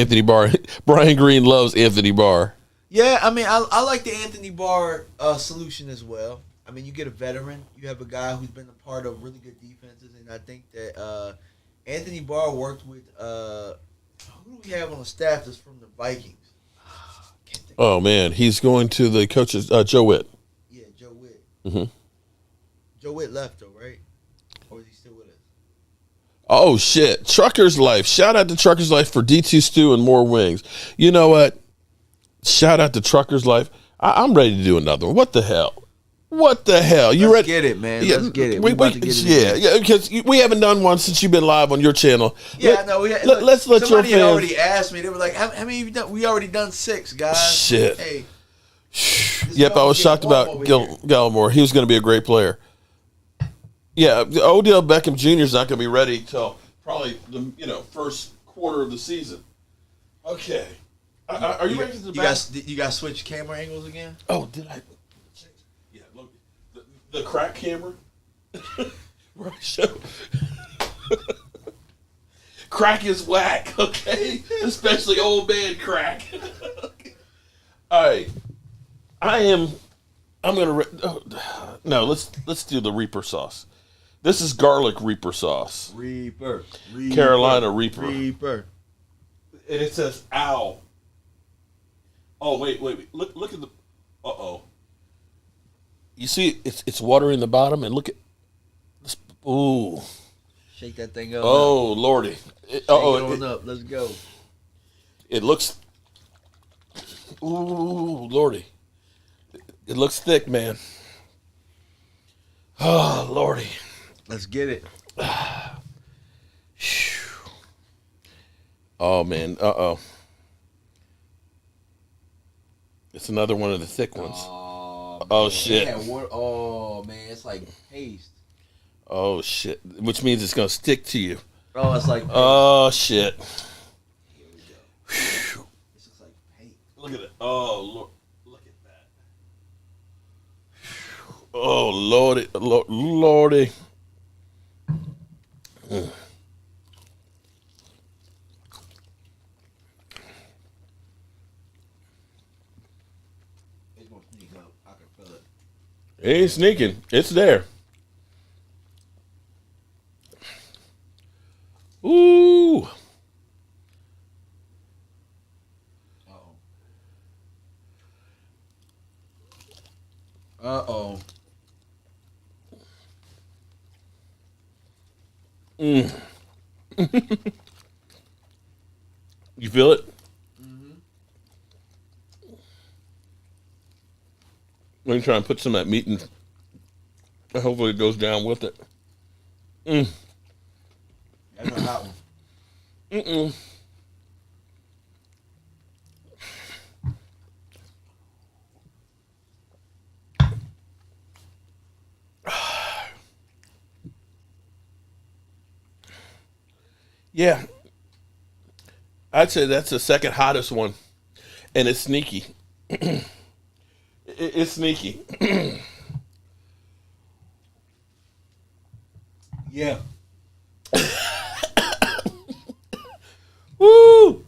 Brian Green loves Anthony Barr. Yeah, I mean, I like the Anthony Barr solution as well. I mean, you get a veteran. You have a guy who's been a part of really good defenses, and I think that Anthony Barr worked with who do we have on the staff that's from the Vikings? Can't Oh, man. He's going to the coaches, Joe Witt. Yeah, Joe Witt. Mm-hmm. Joe Witt left, though, right? Or is he still with us? Oh, shit. Trucker's Life. Shout out to Trucker's Life for D2 Stew and more wings. You know what? Shout out to Trucker's Life. I'm ready to do another one. What the hell? What the hell? You Let's ready? get it, man. Yeah, Let's get it. We about to get it again. Yeah, because we haven't done one since you've been live on your channel. Yeah, I know. Let's let your somebody had fans. already asked me. They were like, "How many have you done?" We already done 6, guys. Shit. Hey. Yep, I was shocked about Gallimore. He was going to be a great player. Yeah, Odell Beckham Jr. is not going to be ready till probably the first quarter of the season. Okay. Are you ready to the back? You guys switch camera angles again? Oh, did I? Yeah, look, the crack camera. Right, show. Crack is whack, okay? Especially old man crack. All right, I'm gonna. No, let's do the Reaper sauce. This is garlic Reaper sauce. Reaper. Carolina Reaper. Reaper. And it says owl. Oh, wait. Look at the... Uh-oh. You see, it's water in the bottom, and look at... This, ooh. Shake that thing up. Oh, Lordy. Shake it up. Let's go. It looks... Ooh, Lordy. It looks thick, man. Oh, Lordy. Let's get it. Oh, man. Uh-oh. It's another one of the thick ones. Oh shit. Oh, man. It's like paste. Oh, shit. Which means it's going to stick to you. Oh, it's like paste. Oh, shit. Here we go. This is like paste. Look at it. Oh, Lord. Look at that. Oh, Lordy. Lordy. It ain't sneaking. It's there. Ooh. Uh-oh. You feel it? Let me try and put some of that meat in. Hopefully it goes down with it. That's a hot one. Yeah. I'd say that's the second hottest one. And it's sneaky. It's sneaky. Yeah. Woo!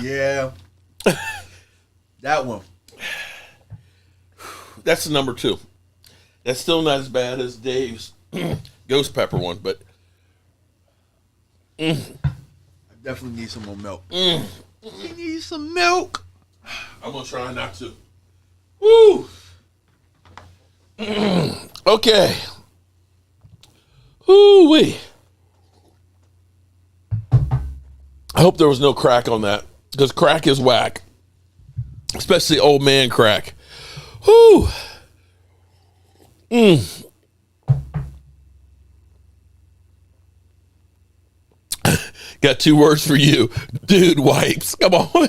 Yeah. That one. That's the number 2. That's still not as bad as Dave's ghost pepper one, but I definitely need some more milk. You need some milk. I'm gonna try not to. Woo! Okay. Woo-wee. I hope there was no crack on that, because crack is whack, especially old man crack. Whoo! Got 2 words for you. Dude wipes. Come on.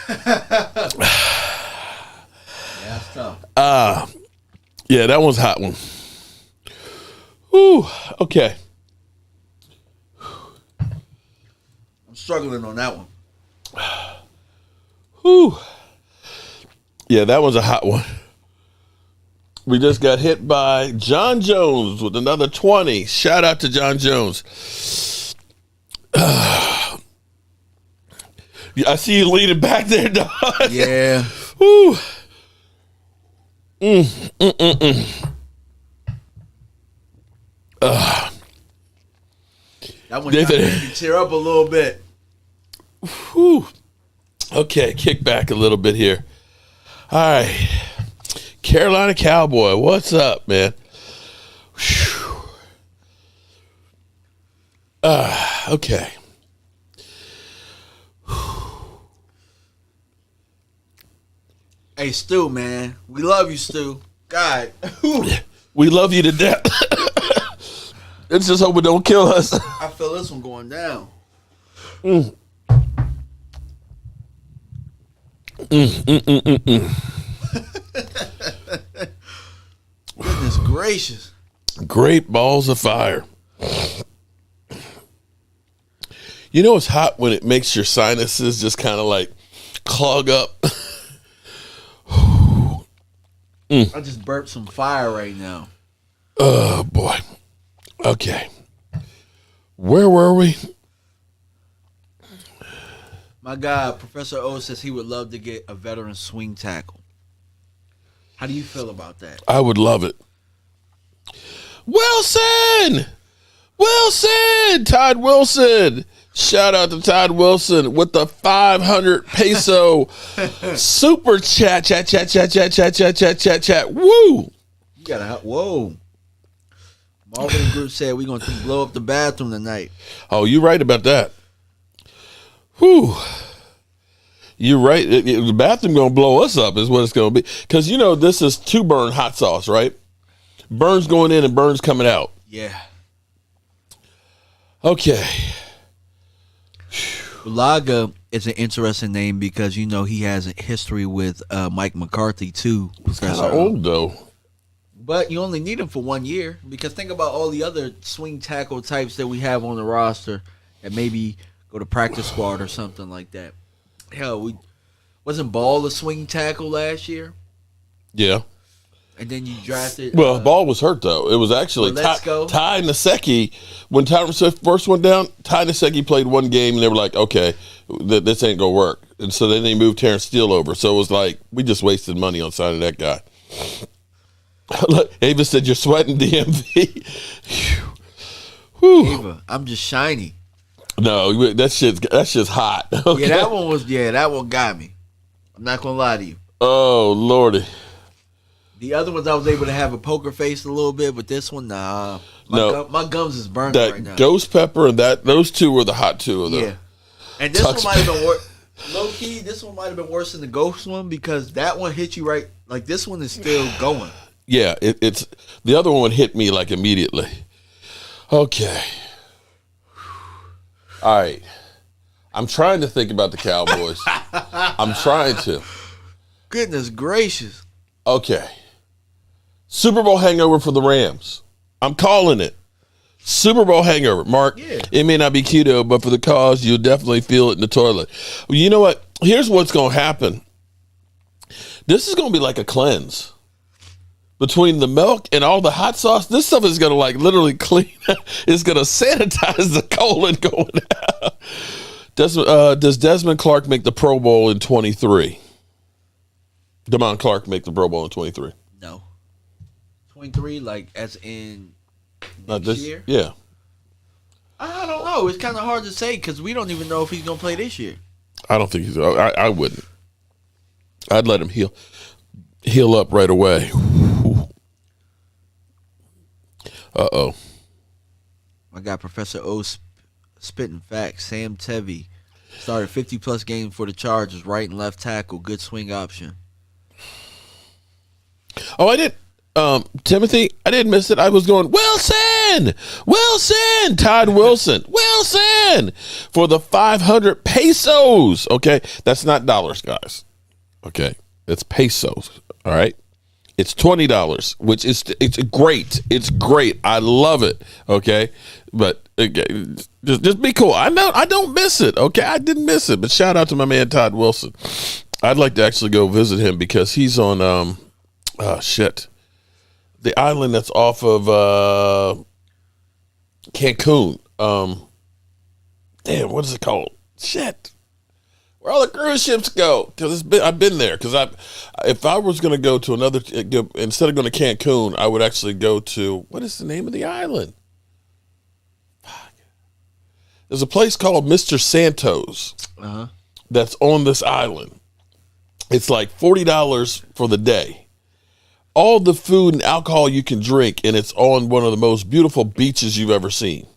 That's tough. Yeah, that one's a hot one. Whew. Okay. I'm struggling on that one. Whew. Yeah, that was a hot one. We just got hit by John Jones with another 20. Shout out to John Jones. I see you leaning back there, dog. Yeah. Whew. That one made me tear up a little bit. Whew. Okay, kick back a little bit here. All right. Carolina Cowboy, what's up, man? Okay. Hey, Stu, man. We love you, Stu. God. We love you to death. Let's just hope it don't kill us. I feel this one going down. Goodness gracious. Great balls of fire. You know it's hot when it makes your sinuses just kind of like clog up. I just burped some fire right now. Oh, boy. Okay. Where were we? My guy, Professor O, says he would love to get a veteran swing tackle. How do you feel about that? I would love it. Wilson! Wilson! Todd Wilson! Shout out to Todd Wilson with the 500 peso super chat. Woo! You got a whoa. Marvin Group said we're going to blow up the bathroom tonight. Oh, you're right about that. Whew. You're right. The bathroom going to blow us up is what it's going to be. Because, you know, this is 2 burn hot sauce, right? Burns going in and Burns coming out. Yeah. Okay. Bulaga is an interesting name because, you know, he has a history with Mike McCarthy, too. He's kind of old, though. But you only need him for 1 year because think about all the other swing tackle types that we have on the roster that maybe go to practice squad or something like that. Hell, wasn't Ball a swing tackle last year? Yeah. And then you drafted. Well, Ball was hurt, though. It was actually Ty Nsekhe. When Ty first went down, Ty Nsekhe played 1 game, and they were like, okay, this ain't going to work. And so then they moved Terrence Steele over. So it was like, we just wasted money on signing that guy. Ava said, you're sweating, DMV. Ava, I'm just shiny. No, that shit's hot. Okay? Yeah, that one got me. I'm not going to lie to you. Oh, Lordy. The other ones I was able to have a poker face a little bit, but this one, nah. My gums is burning right now. Ghost pepper and those 2 were the hot 2 of them. Yeah. And this one might have been worse. Low key, this one might have been worse than the ghost one because that one hit you right. Like this one is still going. Yeah, it's the other one hit me like immediately. Okay. All right. I'm trying to think about the Cowboys. I'm trying to. Goodness gracious. Okay. Super Bowl hangover for the Rams. I'm calling it. Super Bowl hangover. Mark, It may not be keto, but for the cause, you'll definitely feel it in the toilet. Well, you know what? Here's what's going to happen. This is going to be like a cleanse. Between the milk and all the hot sauce, this stuff is going to like literally clean. It's going to sanitize the colon going out. Does Desmond Clark make the Pro Bowl in 23? Damon Clark make the Pro Bowl in 23? No. 23, like as in next year? Yeah. I don't know. It's kind of hard to say because we don't even know if he's going to play this year. I don't think he's. I wouldn't. I'd let him heal up right away. Uh-oh. I got Professor O spitting facts. Sam Tevy started 50-plus games for the Chargers, right and left tackle, good swing option. Oh, I did. Timothy, I didn't miss it. I was going, Wilson! Todd Wilson! Wilson! For the 500 pesos. Okay? That's not dollars, guys. Okay? It's pesos. All right? It's $20, which it's great. It's great. I love it. Okay, but just be cool. I don't miss it. Okay, I didn't miss it. But shout out to my man Todd Wilson. I'd like to actually go visit him because he's on the island that's off of Cancun. Damn, what is it called? Shit. Where all the cruise ships go? Because I've been there. Because if I was going to go to instead of going to Cancun, I would actually go to, what is the name of the island? There's a place called Mr. Santos that's on this island. It's like $40 for the day. All the food and alcohol you can drink, and it's on one of the most beautiful beaches you've ever seen.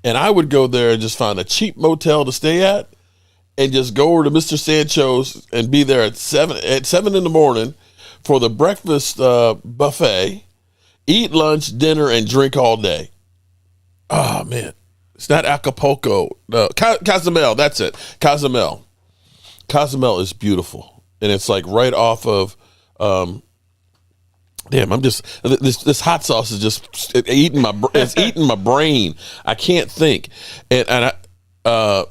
And I would go there and just find a cheap motel to stay at and just go over to Mr. Sancho's and be there at 7 in the morning for the breakfast buffet, eat lunch, dinner, and drink all day. Oh, man. It's not Acapulco. No, Cozumel. That's it. Cozumel. Cozumel is beautiful. And it's like right off of, I'm just, this hot sauce is just eating my brain. I can't think. And I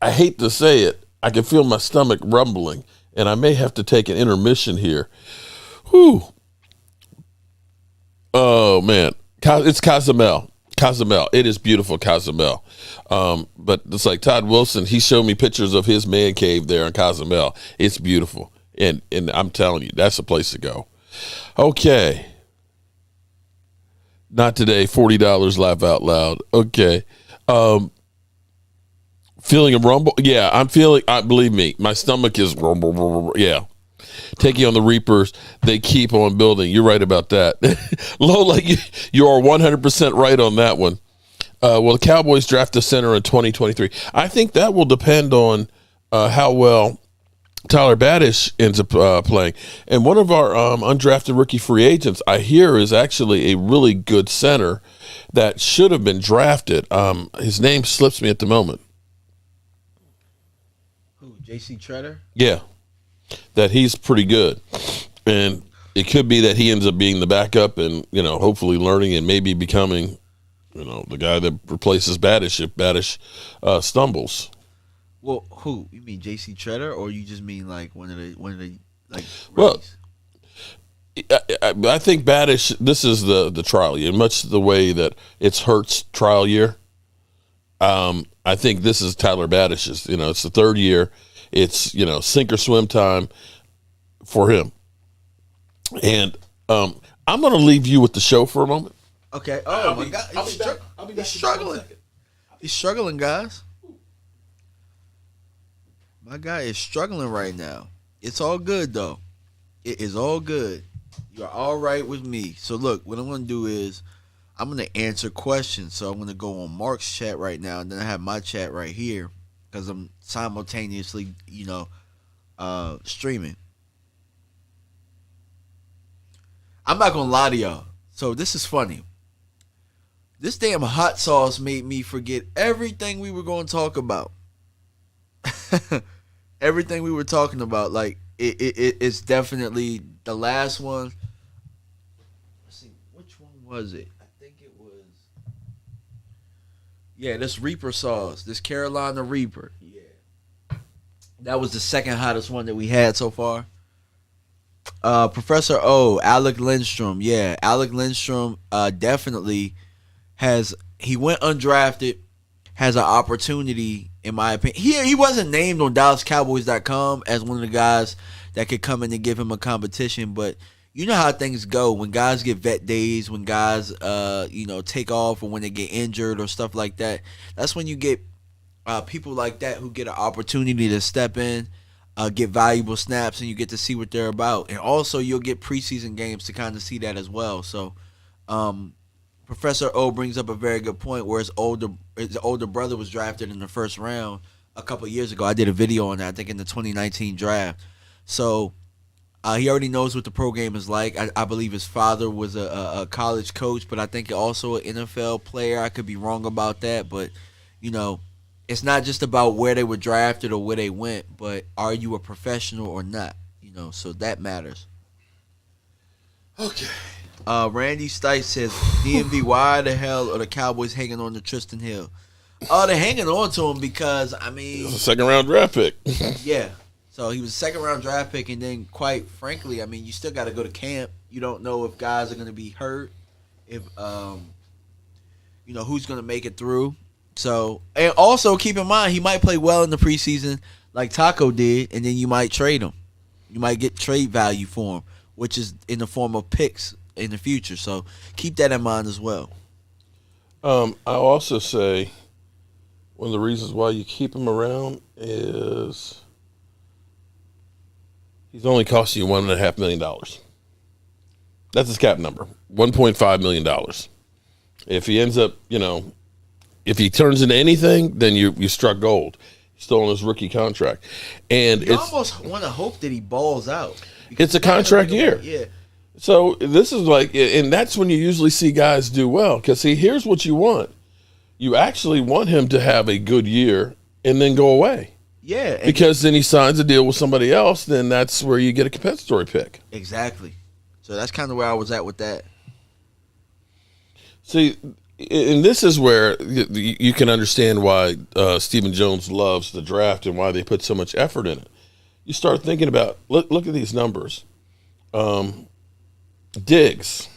hate to say it. I can feel my stomach rumbling, and I may have to take an intermission here. Whew. Oh, man. It's Cozumel. Cozumel. It is beautiful, Cozumel. But it's like Todd Wilson, he showed me pictures of his man cave there in Cozumel. It's beautiful. And I'm telling you, that's a place to go. Okay. Not today. $40, laugh out loud. Okay. Feeling a rumble? Yeah, I'm feeling, believe me, my stomach is rumble. Yeah. Taking on the Reapers, they keep on building. You're right about that. Lola, you are 100% right on that one. Will the Cowboys draft a center in 2023? I think that will depend on how well Tyler Badish ends up playing. And one of our undrafted rookie free agents, I hear, is actually a really good center that should have been drafted. His name slips me at the moment. Who, J.C. Treader? Yeah, that he's pretty good. And it could be that he ends up being the backup and, hopefully learning and maybe becoming, the guy that replaces Badish if Badish stumbles. Well, who? You mean J.C. Treader, or you just mean like one of the like? Well, I think Badish. This is the trial year, much the way that it's Hurt's trial year. I think this is Tyler Badish's. It's the third year. It's sink or swim time for him. And I'm going to leave you with the show for a moment. Okay. Oh my God, he's struggling. He's struggling, guys. My guy is struggling right now. It's all good, though. It is all good. You're all right with me. So, look, what I'm going to do is I'm going to answer questions. So, I'm going to go on Mark's chat right now, and then I have my chat right here because I'm simultaneously, streaming. I'm not going to lie to y'all. So, this is funny. This damn hot sauce made me forget everything we were going to talk about. Everything we were talking about, like it's definitely the last one. Let's see, which one was it? I think it was, this Reaper sauce, this Carolina Reaper. Yeah, that was the second hottest one that we had so far. Professor O, Alec Lindstrom. Yeah, Alec Lindstrom definitely he went undrafted, has an opportunity. In my opinion, he wasn't named on DallasCowboys.com as one of the guys that could come in and give him a competition. But you know how things go when guys get vet days, when guys, take off, or when they get injured or stuff like that. That's when you get people like that who get an opportunity to step in, get valuable snaps, and you get to see what they're about. And also, you'll get preseason games to kind of see that as well. So, Professor O brings up a very good point where his older brother was drafted in the first round a couple of years ago. I did a video on that, I think in the 2019 draft. So he already knows what the pro game is like. I believe his father was a college coach, but I think also an NFL player. I could be wrong about that, but it's not just about where they were drafted or where they went, but are you a professional or not? So that matters. Okay. Randy Stice says, DMV, why the hell are the Cowboys hanging on to Tristan Hill? They're hanging on to him because, it's a second-round draft pick. Yeah. So he was a second-round draft pick, and then, quite frankly, you still got to go to camp. You don't know if guys are going to be hurt, if, who's going to make it through. So, and also keep in mind, he might play well in the preseason like Taco did, and then you might trade him. You might get trade value for him, which is in the form of picks in the future. So keep that in mind as well. I'll also say One of the reasons why you keep him around is he's only costing you $1.5 million. That's his cap number, $1.5 million. If he ends up, if he turns into anything, then you struck gold. He's still on his rookie contract. And you almost want to hope that he balls out. It's a contract year. Yeah. So this is and that's when you usually see guys do well. Because, see, here's what you want. You actually want him to have a good year and then go away. Yeah. Because then he signs a deal with somebody else, then that's where you get a compensatory pick. Exactly. So that's kind of where I was at with that. See, and this is where you can understand why Stephen Jones loves the draft and why they put so much effort in it. You start thinking about, look at these numbers. Diggs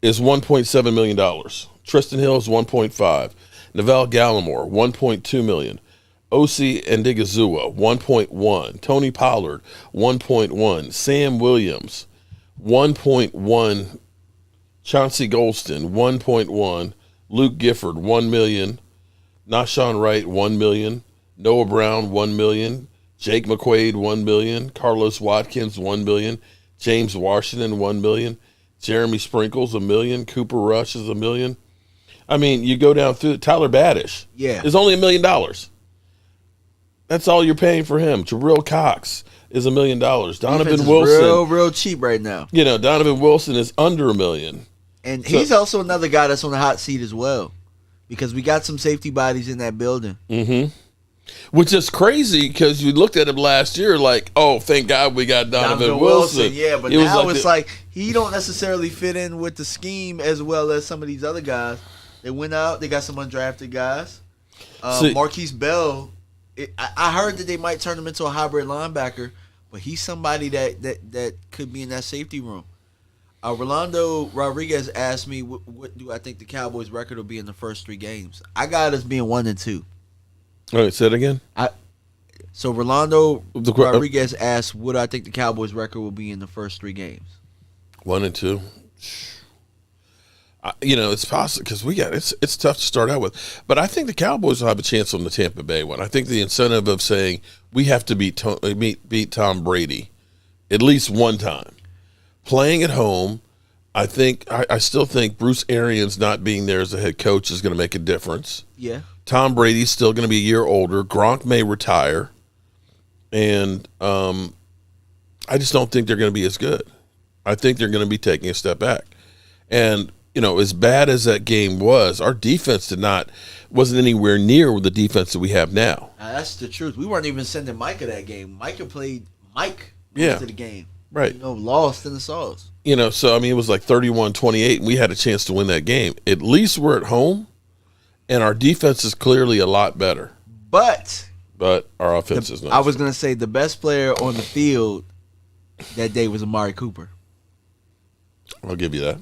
is $1.7 million. Tristan Hill is 1.5. Neville Gallimore, 1.2 million. Osi Ndigizua, 1.1. Tony Pollard, 1.1. Sam Williams, 1.1. Chauncey Golston, 1.1. Luke Gifford, 1 million. Nashawn Wright, 1 million. Noah Brown, 1 million. Jake McQuaid, 1 million. Carlos Watkins, 1 million. James Washington, 1 million. Jeremy Sprinkles, 1 million. Cooper Rush is 1 million. I mean, you go down through Tyler Baddish. Yeah. Is only $1 million. That's all you're paying for him. Jabril Cox is $1 million. Donovan Wilson, real cheap right now. Donovan Wilson is under $1 million. And he's also another guy that's on the hot seat as well, because we got some safety bodies in that building. Mm-hmm. Which is crazy because you looked at him last year like, oh, thank God we got Donovan Wilson. Yeah, but now it's like he don't necessarily fit in with the scheme as well as some of these other guys. They went out. They got some undrafted guys. Marquise Bell. I heard that they might turn him into a hybrid linebacker, but he's somebody that could be in that safety room. Rolando Rodriguez asked me, what do I think the Cowboys' record will be in the first 3 games? I got us being 1-2. All right, say it again. So Rolando Rodriguez asked, what do I think the Cowboys' record will be in the first 3 games? 1-2. It's possible because it's tough to start out with, but I think the Cowboys will have a chance on the Tampa Bay one. I think the incentive of saying we have to beat Tom Brady at least one time, playing at home. I still think Bruce Arians not being there as a head coach is going to make a difference. Yeah. Tom Brady's still going to be a year older. Gronk may retire, and I just don't think they're going to be as good. I think they're going to be taking a step back, and. As bad as that game was, our defense wasn't anywhere near the defense that we have now. That's the truth. We weren't even sending Micah that game. Micah played most of the game. Right. Lost in the sauce. So, it was like 31-28, and we had a chance to win that game. At least we're at home, and our defense is clearly a lot better. But our offense is not. I was going to say the best player on the field that day was Amari Cooper. I'll give you that.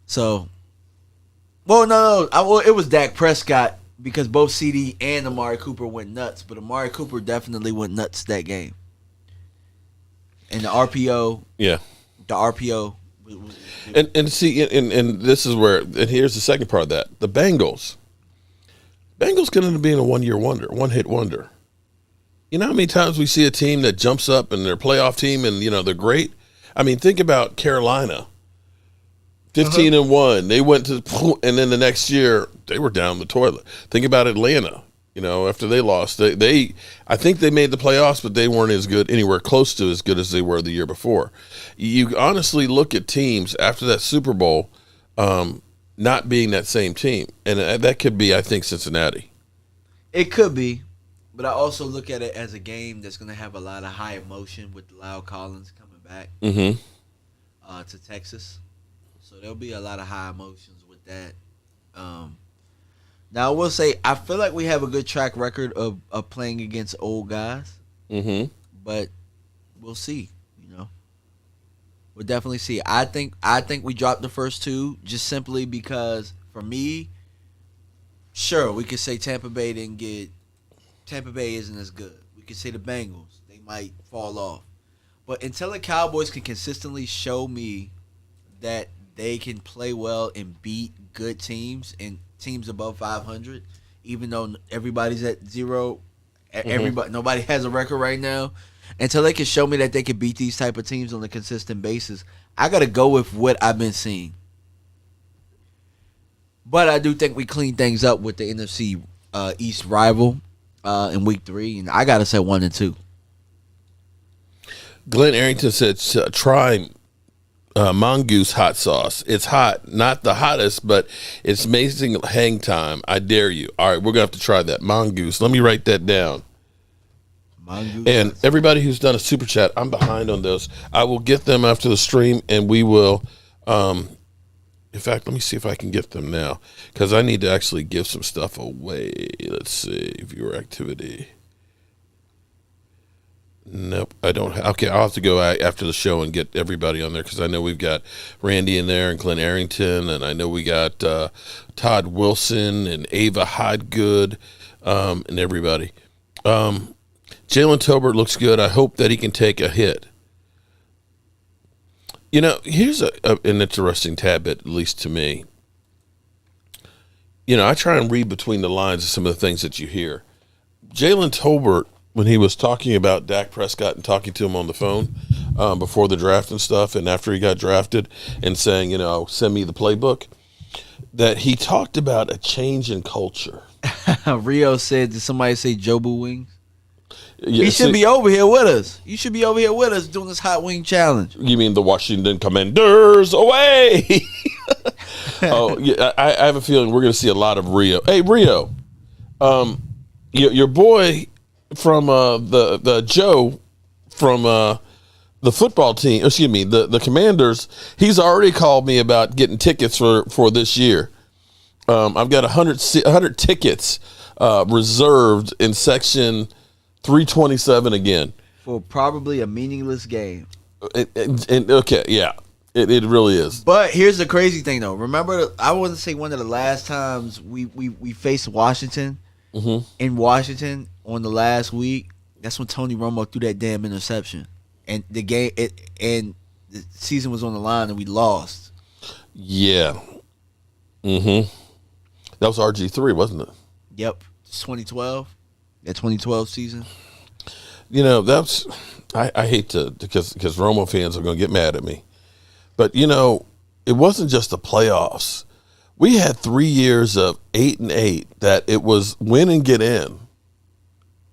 So, no. It was Dak Prescott because both CD and Amari Cooper went nuts, but Amari Cooper definitely went nuts that game. And the RPO, yeah, the RPO, and see, and this is where, and here's the second part of that: the Bengals could end up being a one-hit wonder. You know how many times we see a team that jumps up and they're a playoff team and they're great. Think about Carolina. 15-1. They went to, and then the next year they were down the toilet. Think about Atlanta. After they lost, I think they made the playoffs, but they weren't as good, anywhere close to as good as they were the year before. You honestly look at teams after that Super Bowl, not being that same team, and that could be, I think, Cincinnati. It could be, but I also look at it as a game that's going to have a lot of high emotion with Lyle Collins coming back to Texas. So there'll be a lot of high emotions with that. Now I will say I feel like we have a good track record of playing against old guys. But we'll see. We'll definitely see. I think we dropped the first 2 just simply because for me, sure, we could say Tampa Bay isn't as good. We could say the Bengals, they might fall off. But until the Cowboys can consistently show me that they can play well and beat good teams and teams above 500, even though everybody's at 0. Nobody has a record right now. Until they can show me that they can beat these type of teams on a consistent basis, I got to go with what I've been seeing. But I do think we clean things up with the NFC East rival in Week 3, and I got to say 1-2. Glenn Arrington said, try mongoose hot sauce. It's hot, not the hottest, but it's amazing hang time. I dare you. All right, we're going to have to try that. Mongoose. Let me write that down. Mongoose. And everybody who's done a super chat, I'm behind on those. I will get them after the stream, and we will, in fact, let me see if I can get them now, because I need to actually give some stuff away. Let's see, viewer activity. Nope, I don't. Okay, I'll have to go after the show and get everybody on there, because I know we've got Randy in there and Glenn Arrington, and I know we got Todd Wilson and Ava Hodgood and everybody. Jalen Tolbert looks good. I hope that he can take a hit. You know, here's an interesting tad bit, at least to me. You know, I try and read between the lines of some of the things that you hear. Jalen Tolbert, when he was talking about Dak Prescott and talking to him on the phone before the draft and stuff, and after he got drafted, and saying, you know, send me the playbook, that he talked about a change in culture. Rio said, did somebody say Jobu Wings? Yeah, he should be over here with us. You should be over here with us doing this hot wing challenge. You mean the Washington Commanders away? Oh, yeah, I have a feeling we're going to see a lot of Rio. Hey, Rio, your boy from the Joe from the football team, excuse me, the Commanders, he's already called me about getting tickets for this year. I've got 100 tickets reserved in section 327 again. For probably a meaningless game. And okay, yeah, it really is. But here's the crazy thing, though. Remember, I want to say one of the last times we faced Washington in Washington on the last week. That's when Tony Romo threw that damn interception, and the game and the season was on the line, and we lost. Yeah. That was RG3, wasn't it? Yep, 2012. That 2012 season. You know, that's I hate to because Romo fans are going to get mad at me, but you know, it wasn't just the playoffs. We had 3 years of 8-8 that it was win and get in.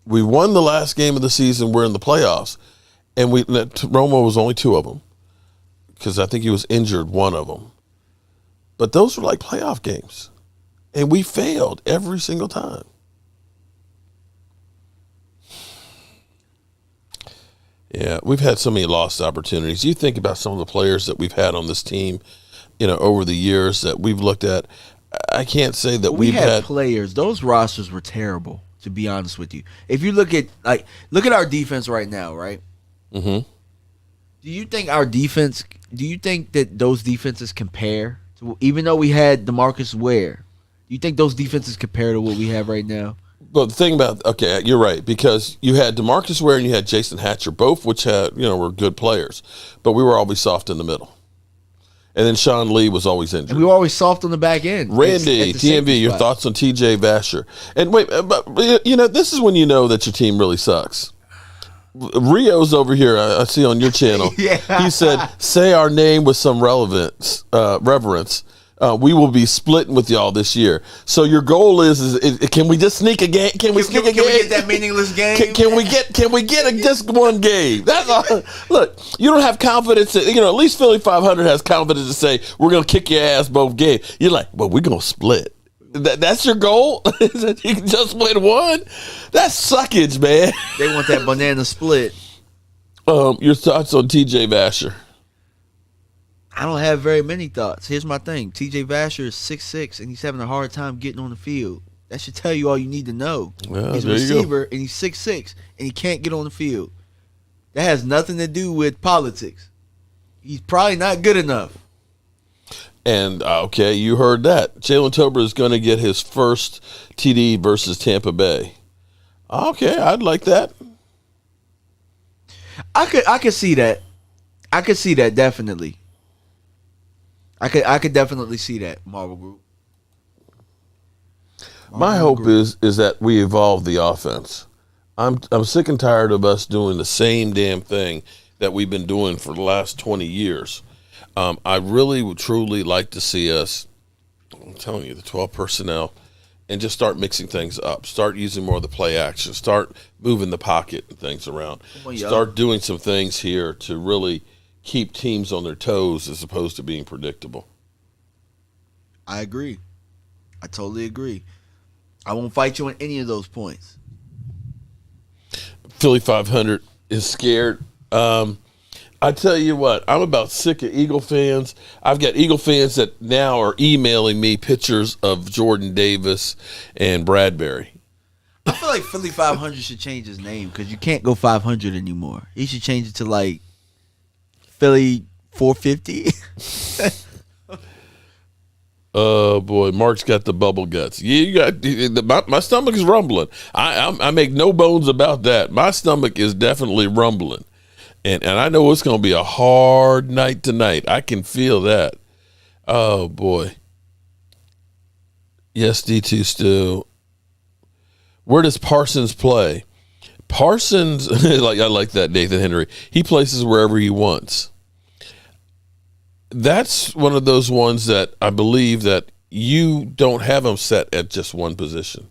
We won the last game of the season. We're in the playoffs, and Romo was only 2 of them because I think he was injured 1 of them. But those were like playoff games, and we failed every single time. Yeah, we've had so many lost opportunities. You think about some of the players that we've had on this team, you know, over the years that we've looked at. I can't say that we had players. Those rosters were terrible, to be honest with you. If you look at our defense right now, right? Mm-hmm. Do you think that those defenses compare to, even though we had DeMarcus Ware? Do you think those defenses compare to what we have right now? But the thing about, okay, you're right, because you had DeMarcus Ware and you had Jason Hatcher, both which had, you know, were good players, but we were always soft in the middle. And then Sean Lee was always injured. And we were always soft on the back end. Randy, TMV, your thoughts on TJ Vasher? And wait, but you know, this is when you know that your team really sucks. Rio's over here, I see on your channel. Yeah. He said, say our name with some reverence. We will be splitting with y'all this year. So your goal is can we just sneak a game? Can we sneak a game? Can we get that meaningless game? Can we get just one game? That's all. Look, you don't have confidence. You know, at least Philly 500 has confidence to say we're gonna kick your ass both games. You're like, well, we're gonna split. That's your goal? Is that you can just win one? That's suckage, man. They want that banana split. Your thoughts on TJ Vasher? I don't have very many thoughts. Here's my thing. TJ Vasher is 6'6", and he's having a hard time getting on the field. That should tell you all you need to know. Well, he's a receiver, and he's 6'6", and he can't get on the field. That has nothing to do with politics. He's probably not good enough. And, okay, you heard that. Jalen Tolbert is going to get his first TD versus Tampa Bay. Okay, I'd like that. I could see that. I could see that, definitely. I could definitely see that, Marvel Group. My hope is that we evolve the offense. I'm sick and tired of us doing the same damn thing that we've been doing for the last 20 years. I really would truly like to see us, I'm telling you, the 12 personnel, and just start mixing things up. Start using more of the play action. Start moving the pocket and things around. Start doing some things here to really keep teams on their toes as opposed to being predictable. I agree. I totally agree. I won't fight you on any of those points. Philly 500 is scared. I tell you what, I'm about sick of Eagle fans. I've got Eagle fans that now are emailing me pictures of Jordan Davis and Bradbury. I feel like Philly 500 should change his name because you can't go 500 anymore. He should change it to like Philly 450. Oh boy, Mark's got the bubble guts. Yeah, you got my stomach is rumbling. I make no bones about that. My stomach is definitely rumbling, and I know it's going to be a hard night tonight. I can feel that. Oh boy. Yes, D2 still. Where does Parsons play? Parsons, I like that, Nathan Henry. He places wherever he wants. That's one of those ones that I believe that you don't have them set at just one position.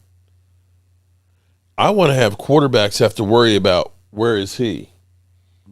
I want to have quarterbacks have to worry about where is he.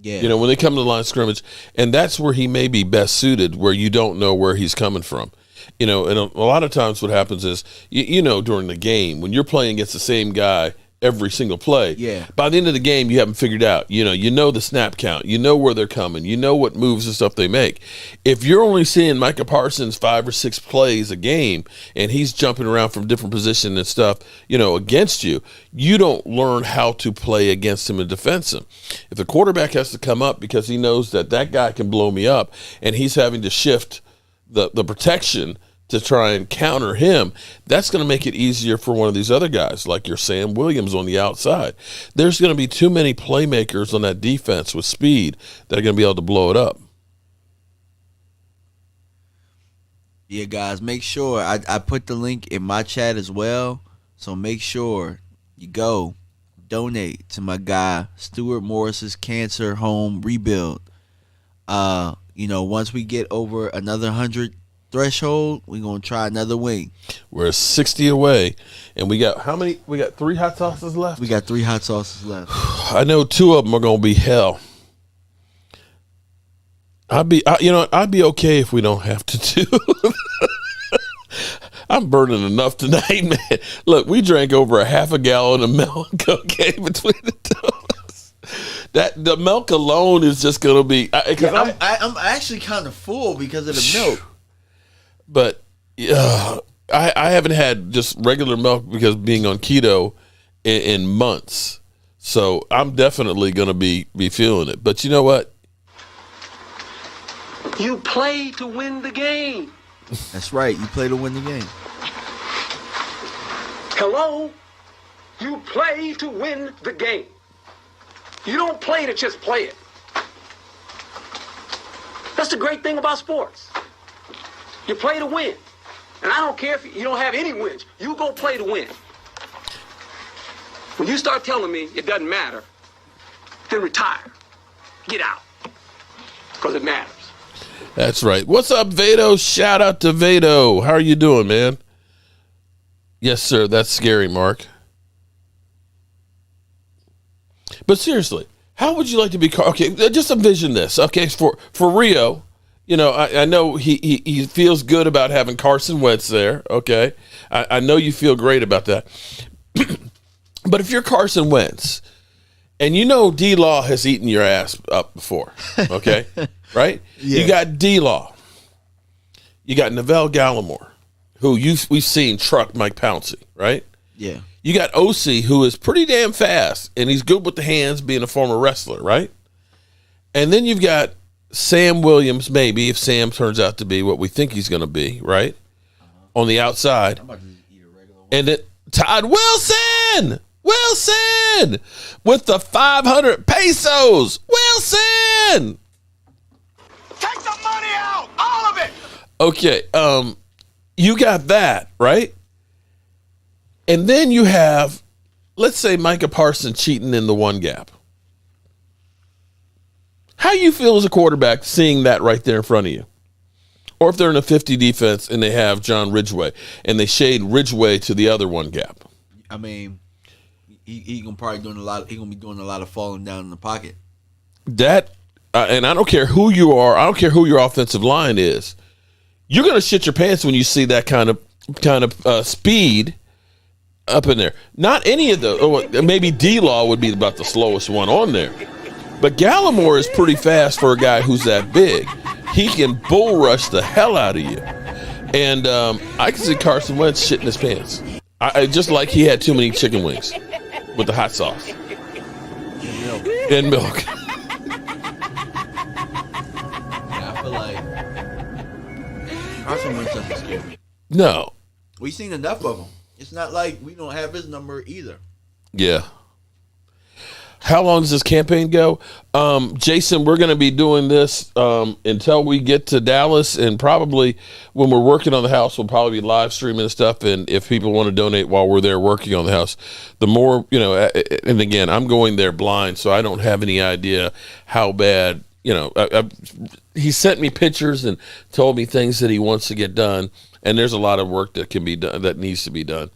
Yeah. You know, when they come to the line of scrimmage, and that's where he may be best suited, where you don't know where he's coming from. You know, and a lot of times what happens is, you know, during the game, when you're playing against the same guy every single play, by the end of the game, you haven't figured out, you know the snap count, you know where they're coming, you know what moves and stuff they make. If you're only seeing Micah Parsons 5 or 6 plays a game and he's jumping around from different positions and stuff, you know, against you, you don't learn how to play against him and defense him. If the quarterback has to come up because he knows that guy can blow me up and he's having to shift the protection to try and counter him, that's going to make it easier for one of these other guys, like your Sam Williams on the outside. There's going to be too many playmakers on that defense with speed that are going to be able to blow it up. Yeah, guys, make sure, I put the link in my chat as well, so make sure you go donate to my guy, Stuart Morris's Cancer Home Rebuild. You know, once we get over another 100 threshold, we're going to try another wing. We're 60 away, and we got how many? We got 3 hot sauces left? We got 3 hot sauces left. I know 2 of them are going to be hell. I'd be okay if we don't have to do. I'm burning enough tonight, man. Look, we drank over a half a gallon of milk, okay, between the two of us. The milk alone is just going to be. I'm actually kind of full because of the milk. But I haven't had just regular milk because being on keto in months. So I'm definitely going to be feeling it. But you know what? You play to win the game. That's right. You play to win the game. Hello? You play to win the game. You don't play to just play it. That's the great thing about sports. You play to win. And I don't care if you don't have any wins. You go play to win. When you start telling me it doesn't matter, then retire. Get out. Because it matters. That's right. What's up, Vado? Shout out to Vado. How are you doing, man? Yes, sir. That's scary, Mark. But seriously, how would you like to be? Okay, just envision this. Okay, for Rio, you know, I know he feels good about having Carson Wentz there. Okay, I know you feel great about that. But if you're Carson Wentz, and you know D-Law has eaten your ass up before, okay, right? Yeah. You got D-Law. You got Neville Gallimore, who we've seen truck Mike Pouncey, right? Yeah. You got OC, who is pretty damn fast, and he's good with the hands, being a former wrestler, right? And then you've got Sam Williams, maybe, if Sam turns out to be what we think he's going to be, right? On the outside. I'm about to eat a regular one. And then Todd Wilson with the 500 pesos. Wilson! Take the money out! All of it! Okay, you got that, right? And then you have, let's say, Micah Parsons cheating in the one gap. How you feel as a quarterback seeing that right there in front of you? Or if they're in a 50 defense and they have John Ridgeway and they shade Ridgeway to the other one gap. I mean, he gonna probably doing a lot. He gonna be doing a lot of falling down in the pocket. That and I don't care who you are. I don't care who your offensive line is. You're gonna shit your pants when you see that kind of speed up in there. Not any of the. Maybe D-Law would be about the slowest one on there. But Gallimore is pretty fast for a guy who's that big. He can bull rush the hell out of you. And I can see Carson Wentz shitting his pants. I just like he had too many chicken wings with the hot sauce. And milk. Yeah, I feel like Carson Wentz doesn't scare me. No. We've seen enough of him. It's not like we don't have his number either. Yeah. How long does this campaign go? Jason, we're going to be doing this until we get to Dallas, and probably when we're working on the house, we'll probably be live streaming and stuff. And if people want to donate while we're there working on the house, the more, and again, I'm going there blind, so I don't have any idea how bad, he sent me pictures and told me things that he wants to get done. And there's a lot of work that can be done, that needs to be done.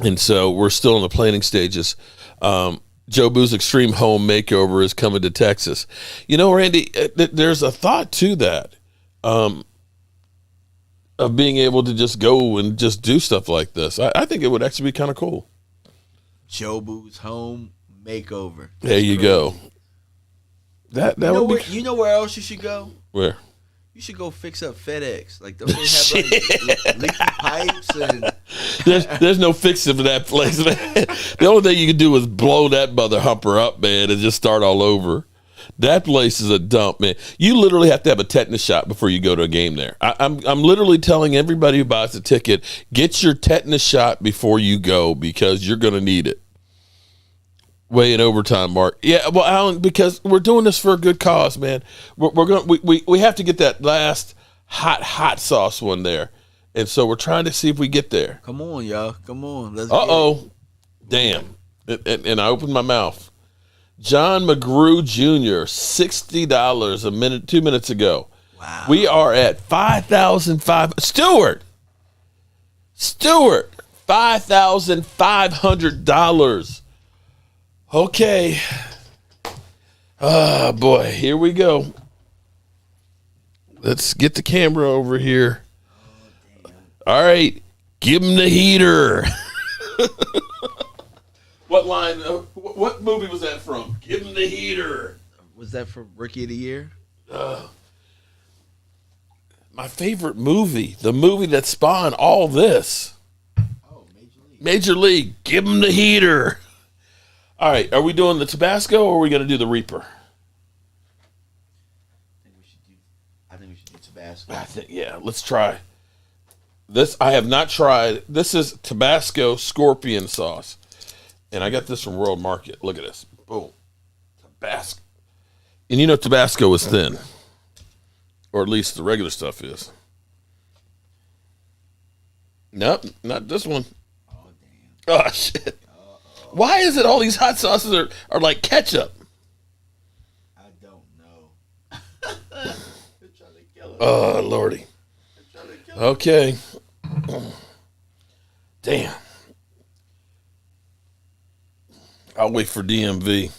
And so we're still in the planning stages. Jobu's Extreme Home Makeover is coming to Texas. Randy, there's a thought to that, of being able to just go and just do stuff like this. I think it would actually be kind of cool. Jobu's Home Makeover. There you go. That would be. You know where else you should go? Where? You should go fix up FedEx. Like, don't they have leaky pipes and? There's no fixing for that place, man. The only thing you can do is blow that mother humper up, man, and just start all over. That place is a dump, man. You literally have to have a tetanus shot before you go to a game there. I'm literally telling everybody who buys a ticket, get your tetanus shot before you go, because you're going to need it. Way in overtime, Mark. Yeah, well, Alan, because we're doing this for a good cause, man. We have to get that last hot sauce one there, and so we're trying to see if we get there. Come on, y'all. Come on. Let's Damn. And I opened my mouth. John McGrew Jr., $60 a minute, 2 minutes ago. Wow. We are at $5,500. Stewart, $5,500. Okay. Oh, boy. Here we go. Let's get the camera over here. All right. Give him the heater. What line? What movie was that from? Give him the heater. Was that for Rookie of the Year? My favorite movie. The movie that spawned all this. Oh, Major League. Major League. Give him the heater. All right, are we doing the Tabasco or are we going to do the Reaper? I think we should do Tabasco. Yeah, let's try. This I have not tried. This is Tabasco scorpion sauce. And I got this from World Market. Look at this. Boom. Tabasco. And Tabasco is thin. Or at least the regular stuff is. Nope, not this one. Oh, damn. Oh, shit. Why is it all these hot sauces are like ketchup? I don't know. They're trying to kill us. Oh, Lordy. Okay. Damn. I'll wait for DMV.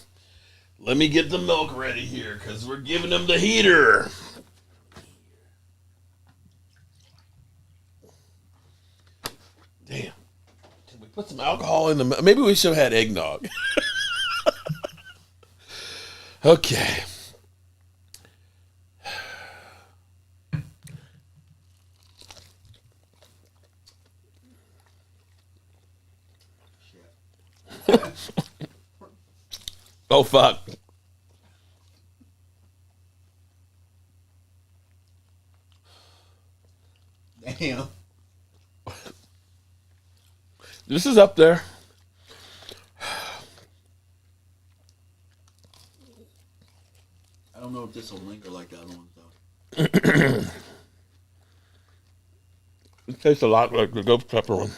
Let me get the milk ready here because we're giving them the heater. Damn. Put some alcohol in the. Maybe we should have had eggnog. Okay. Oh, fuck. Damn. This is up there. I don't know if this will linger like that one, though. It tastes a lot like the ghost pepper one.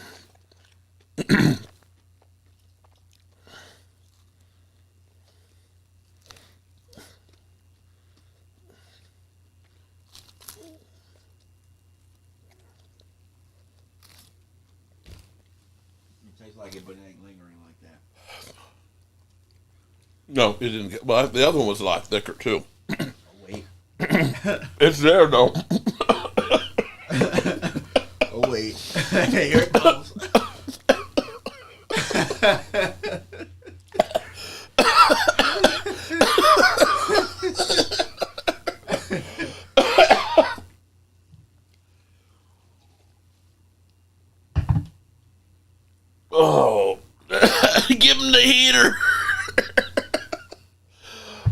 It tastes like it, but it ain't lingering like that. No, it didn't get. Well, the other one was a lot thicker too. Oh, wait. It's there though. Oh wait. Here it comes. Oh, give him the heater.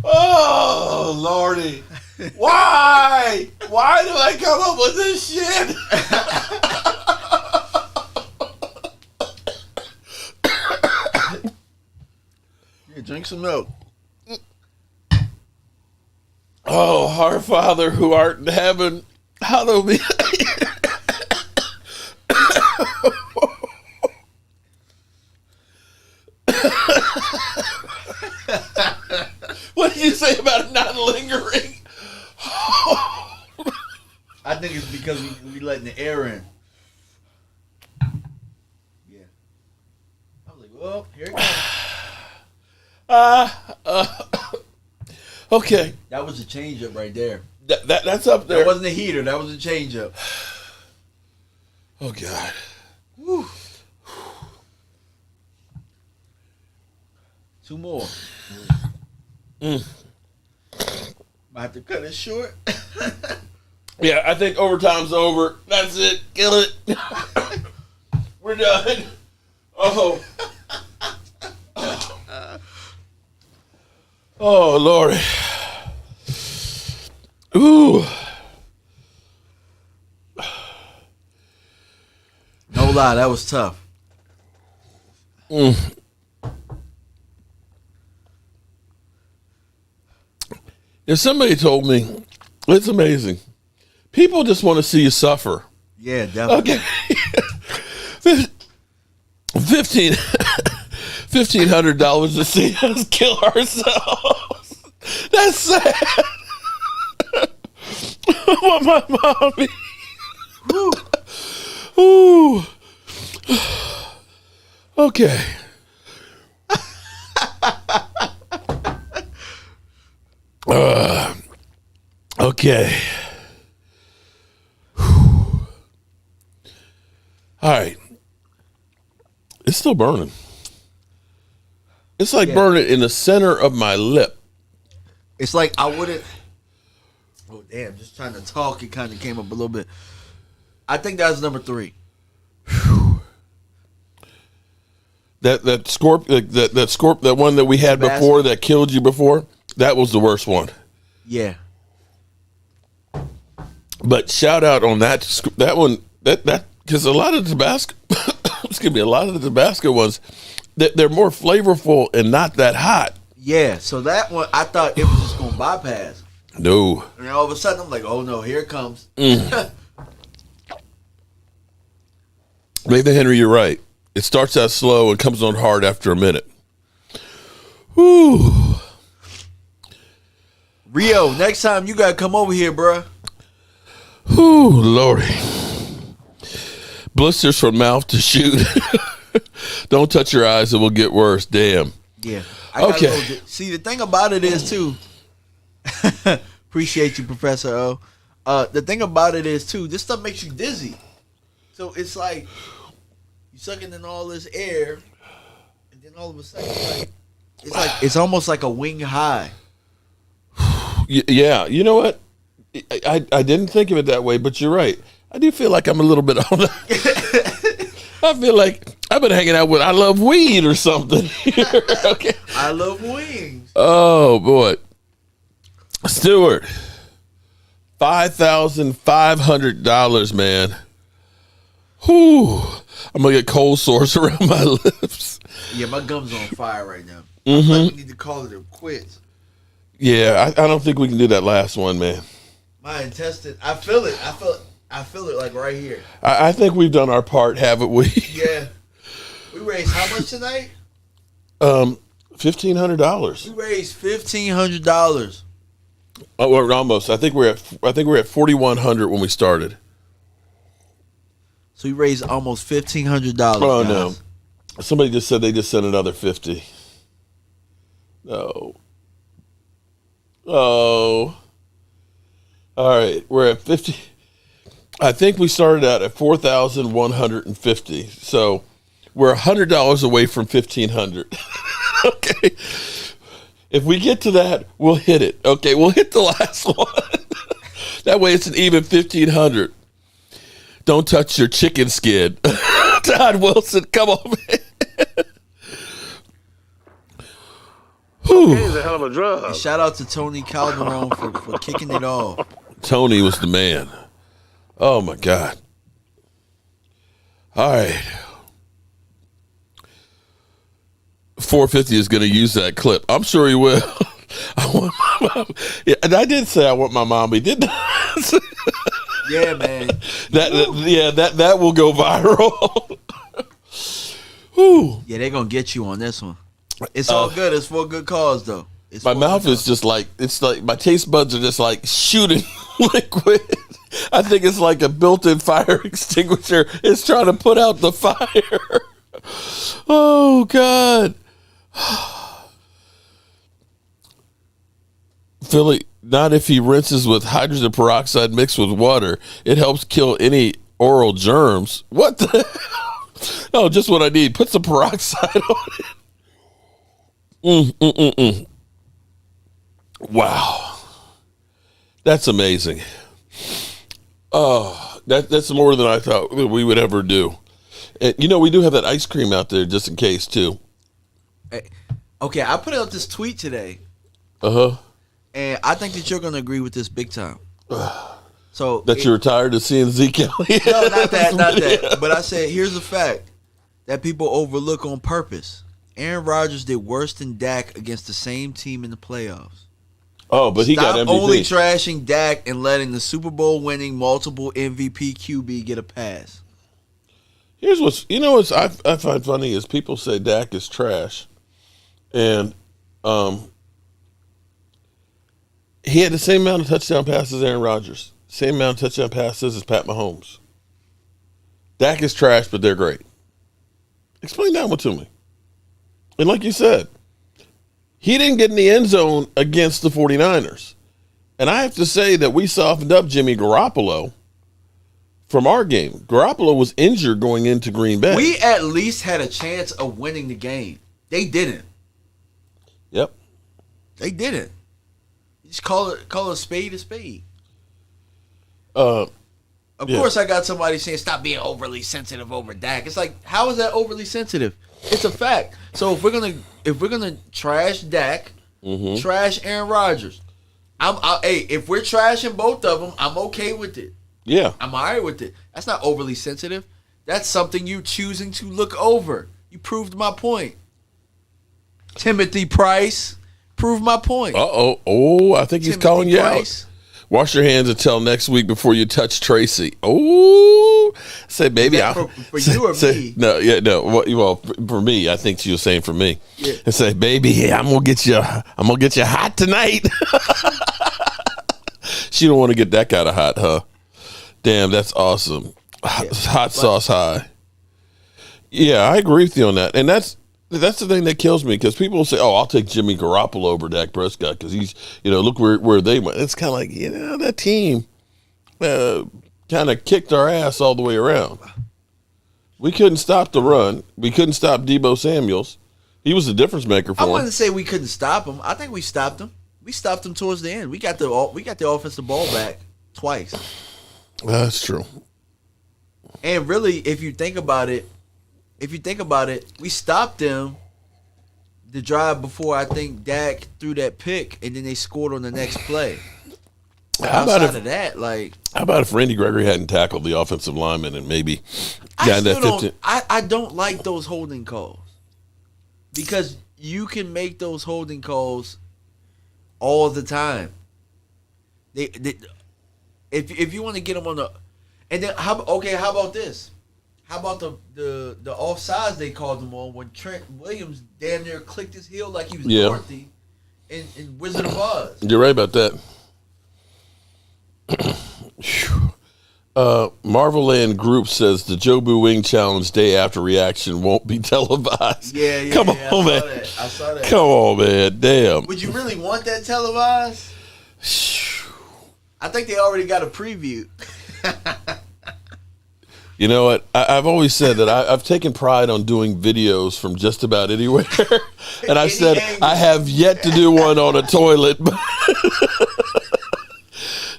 Oh, Lordy. Why? Why do I come up with this shit? Here, drink some milk. Oh, our Father who art in heaven, hallowed be. What did you say about it not lingering? I think it's because we letting the air in. Yeah. I was like, well, here it goes. Okay. That was a change-up right there. That's up there. That wasn't a heater. That was a change-up. Oh, God. Whew. 2 more. Might have to cut it short. Yeah, I think overtime's over. That's it. Kill it. We're done. Oh. Oh, Lordy. Ooh. No lie, that was tough. If somebody told me, it's amazing. People just want to see you suffer. Yeah, definitely. Okay. $1,500 to see us kill ourselves. That's sad. I want my mommy. Ooh. Okay. Okay. All right. It's still burning. It's like burning in the center of my lip. It's like I wouldn't. Oh damn! Just trying to talk, it kind of came up a little bit. I think that was number 3. That that one that we had before that killed you before. That was the worst one. Yeah. But shout out on that one that because a lot of the Tabasco, excuse me, a lot of the Tabasco ones, they're more flavorful and not that hot. Yeah. So that one, I thought it was just gonna bypass. No. And all of a sudden, I'm like, oh no, here it comes. Nathan Henry, you're right. It starts out slow and comes on hard after a minute. Whew. Rio, next time you gotta come over here, bruh. Whew, Lordy. Blisters from mouth to shoot. Don't touch your eyes, it will get worse. Damn. Yeah. Okay. See, the thing about it is, too. Appreciate you, Professor O. The thing about it is, too, this stuff makes you dizzy. So it's like you sucking in all this air, and then all of a sudden, it's almost like a wing high. Yeah, you know what? I didn't think of it that way, but you're right. I do feel like I'm a little bit on that. I feel like I've been hanging out with I love weed or something. Okay. I love wings. Oh boy. Stewart. $5,500, man. Whew. I'm gonna get cold sores around my lips. Yeah, my gums on fire right now. I feel like we need to call it a quits. Yeah, I don't think we can do that last one, man. My intestine, I feel it. I feel it like right here. I think we've done our part, haven't we? Yeah. We raised how much tonight? $1,500. We raised $1,500. Oh, we're almost. I think we're at 4,100 when we started. So we raised almost $1,500. Oh guys. no. Somebody just said they just sent another 50. No. Oh. All right. We're at 50. I think we started out at 4,150. So we're $100 away from 1,500. Okay. If we get to that, we'll hit it. Okay. We'll hit the last one. That way it's an even 1,500. Don't touch your chicken skin. Todd Wilson, come on, man. Cocaine's a hell of a drug. And shout out to Tony Calderon for kicking it off. Tony was the man. Oh, my God. All right. 450 is going to use that clip. I'm sure he will. I want my mom. Yeah, and I did say I want my mommy, didn't I? Yeah, man. That will go viral. Whew. Yeah, they're going to get you on this one. It's all good. It's for a good cause, though. My mouth is just like, it's like my taste buds are just like shooting liquid. I think it's like a built-in fire extinguisher. It's trying to put out the fire. Oh, God. Philly, not if he rinses with hydrogen peroxide mixed with water. It helps kill any oral germs. What the hell? No, just what I need. Put some peroxide on it. Wow. That's amazing. Oh, that's more than I thought we would ever do. And, we do have that ice cream out there just in case, too. Okay, I put out this tweet today. Uh-huh. And I think that you're going to agree with this big time. So that you're tired of seeing Zeke Elliott? No, not that. But I said, here's a fact that people overlook on purpose. Aaron Rodgers did worse than Dak against the same team in the playoffs. Oh, but he got MVP. Stop only trashing Dak and letting the Super Bowl winning multiple MVP QB get a pass. Here's what's I find funny is people say Dak is trash, and he had the same amount of touchdown passes as Aaron Rodgers, same amount of touchdown passes as Pat Mahomes. Dak is trash, but they're great. Explain that one to me. And like you said, he didn't get in the end zone against the 49ers. And I have to say that we softened up Jimmy Garoppolo from our game. Garoppolo was injured going into Green Bay. We at least had a chance of winning the game. They didn't. Yep. They didn't. Just call a spade a spade. Of course, I got somebody saying, stop being overly sensitive over Dak. It's like, how is that overly sensitive? It's a fact. So if we're gonna trash Dak, trash Aaron Rodgers, if we're trashing both of them, I'm okay with it. Yeah, I'm all right with it. That's not overly sensitive. That's something you choosing to look over. You proved my point. Timothy Price proved my point. Oh, I think he's calling you out. Wash your hands until next week before you touch Tracy. Oh, say, baby, for you or me? No. Well, for me, I think she was saying for me. Yeah. And say, baby, I'm gonna get you hot tonight. She don't want to get that kind of hot, huh? Damn, that's awesome. Hot sauce high. Yeah, I agree with you on that, and that's the thing that kills me because people say, "Oh, I'll take Jimmy Garoppolo over Dak Prescott because he's, look where they went." It's kind of like that team kind of kicked our ass all the way around. We couldn't stop the run. We couldn't stop Deebo Samuels. He was the difference maker for I him. wouldn't say we couldn't stop him. I think we stopped him. We stopped him towards the end. We got the offensive ball back twice. That's true. And really, if you think about it, we stopped them the drive before I think Dak threw that pick, and then they scored on the next play. How about if Randy Gregory hadn't tackled the offensive lineman and maybe got that 15? I don't like those holding calls because you can make those holding calls all the time. If you want to get them on the, and then how about this? How about the offsides they called him on when Trent Williams damn near clicked his heel like he was Dorothy in Wizard of Oz? You're right about that. Marvel Land Group says the Jobu Wing Challenge day after reaction won't be televised. Yeah. Come I on, man. I saw that. Come on, man. Damn. Would you really want that televised? I think they already got a preview. You know what? I've always said that I've taken pride on doing videos from just about anywhere. And I said angle. I have yet to do one on a toilet.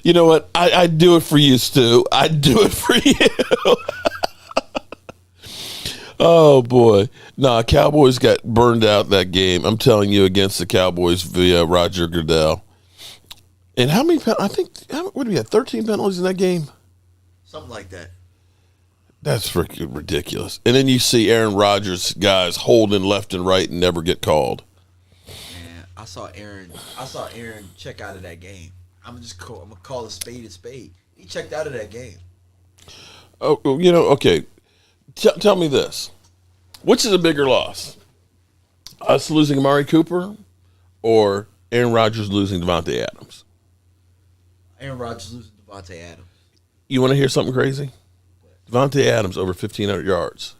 You know what? I'd do it for you, Stu. I'd do it for you. Oh, boy. Nah, Cowboys got burned out that game. I'm telling you, against the Cowboys via Roger Goodell. And how many, I think, what do we have, 13 penalties in that game? Something like that. That's freaking ridiculous. And then you see Aaron Rodgers guys holding left and right and never get called. Man, I saw Aaron check out of that game. I'm gonna call a spade a spade. He checked out of that game. Oh, you know, okay. Tell me this: which is a bigger loss, us losing Amari Cooper, or Aaron Rodgers losing Devontae Adams? Aaron Rodgers losing Devontae Adams. You want to hear something crazy? Devontae Adams over 1,500 yards.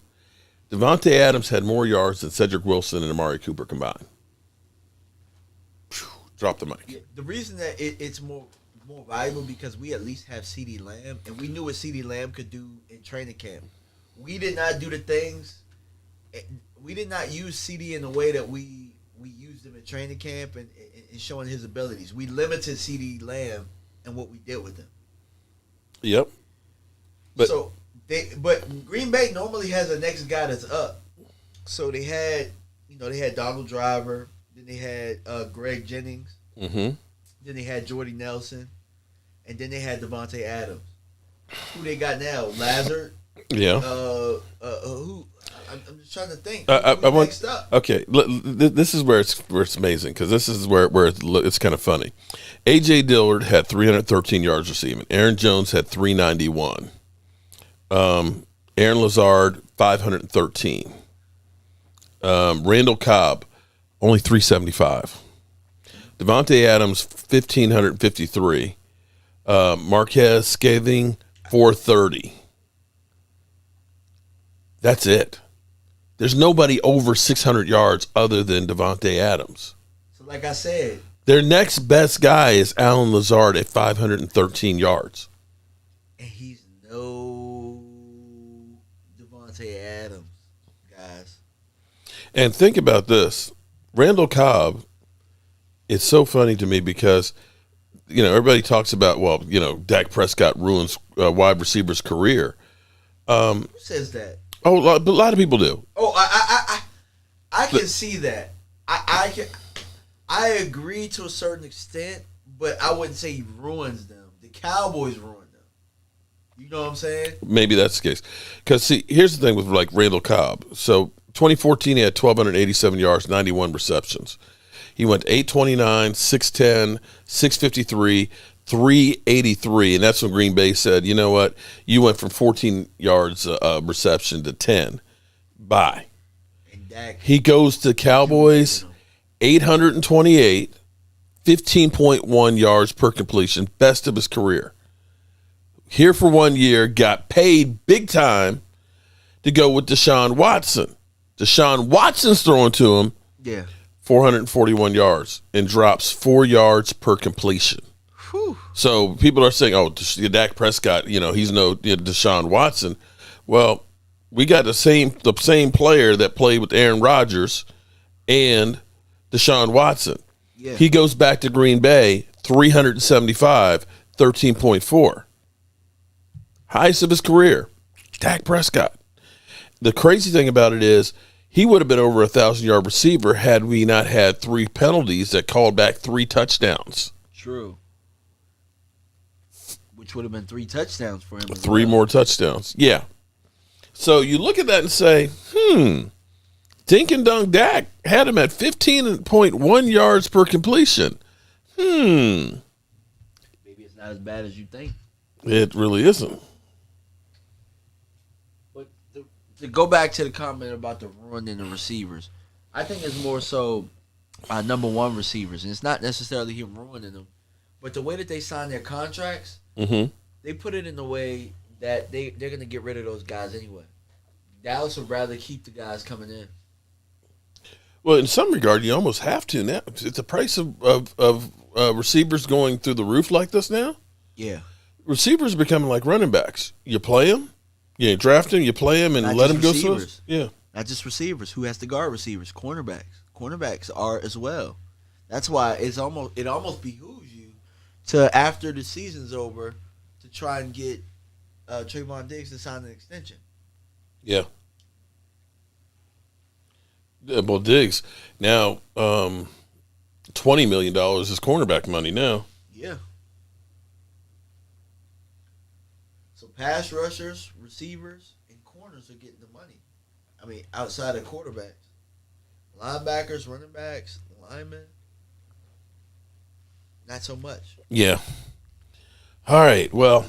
Devontae Adams had more yards than Cedric Wilson and Amari Cooper combined. Drop the mic. Yeah, the reason that it's more valuable because we at least have CeeDee Lamb, and we knew what CeeDee Lamb could do in training camp. We did not do the things. We did not use CeeDee in the way that we used him in training camp and showing his abilities. We limited CeeDee Lamb and what we did with him. Yep. But Green Bay normally has the next guy that's up. So they had Donald Driver. Then they had Greg Jennings. Mm-hmm. Then they had Jordy Nelson. And then they had Devontae Adams. Who they got now? Lazard? Yeah. Who? I'm just trying to think. Next up? Okay, this is where it's amazing because this is where it's kind of funny. A.J. Dillard had 313 yards receiving. Aaron Jones had 391. Aaron Lazard, 513. Randall Cobb, only 375. Devontae Adams, 1,553. Marquez Scathing, 430. That's it. There's nobody over 600 yards other than Devontae Adams. So like I said. Their next best guy is Alan Lazard at 513 yards. And he's no Devontae Adams, guys. And think about this. Randall Cobb, it's so funny to me because, everybody talks about, Dak Prescott ruins wide receiver's career. Who says that? Oh, a lot of people do. Oh, I can see that. I agree to a certain extent, but I wouldn't say he ruins them. The Cowboys ruined them. You know what I'm saying? Maybe that's the case. Because, see, here's the thing with, Randall Cobb. So, 2014, he had 1,287 yards, 91 receptions. He went 829, 610, 653, 383, and that's when Green Bay said, you know what, you went from 14 yards reception to 10. Bye. He goes to Cowboys, 828, 15.1 yards per completion, best of his career. Here for 1 year, got paid big time to go with Deshaun Watson. Deshaun Watson's throwing to him 441 yards and drops 4 yards per completion. Whew. So people are saying, oh, Dak Prescott, he's no Deshaun Watson. Well, we got the same player that played with Aaron Rodgers and Deshaun Watson. Yeah. He goes back to Green Bay, 375, 13.4. Highest of his career, Dak Prescott. The crazy thing about it is he would have been over 1,000-yard receiver had we not had 3 penalties that called back 3 touchdowns. True. Which would have been 3 touchdowns for him. 3 more touchdowns. Yeah. So you look at that and say, Dink and Dunk Dak had him at 15.1 yards per completion. Maybe it's not as bad as you think. It really isn't. But to go back to the comment about the ruining the receivers, I think it's more so number one receivers. And it's not necessarily him ruining them, but the way that they sign their contracts, they put it in a way that they're going to get rid of those guys anyway. Dallas would rather keep the guys coming in. Well, in some regard, you almost have to now. It's the price of receivers going through the roof like this now. Yeah. Receivers are becoming like running backs. You play them, you draft them, you play them, and Not let just them go through. receivers. Yeah. Not just receivers. Who has to guard receivers? Cornerbacks. Cornerbacks are as well. That's why it almost behooves you to, after the season's over, to try and get Trayvon Diggs to sign an extension. Yeah. Well, Diggs now $20 million is cornerback money now. Yeah. So pass rushers, receivers, and corners are getting the money. I mean, outside of quarterbacks. Linebackers, running backs, linemen, not so much. Yeah. All right. Well,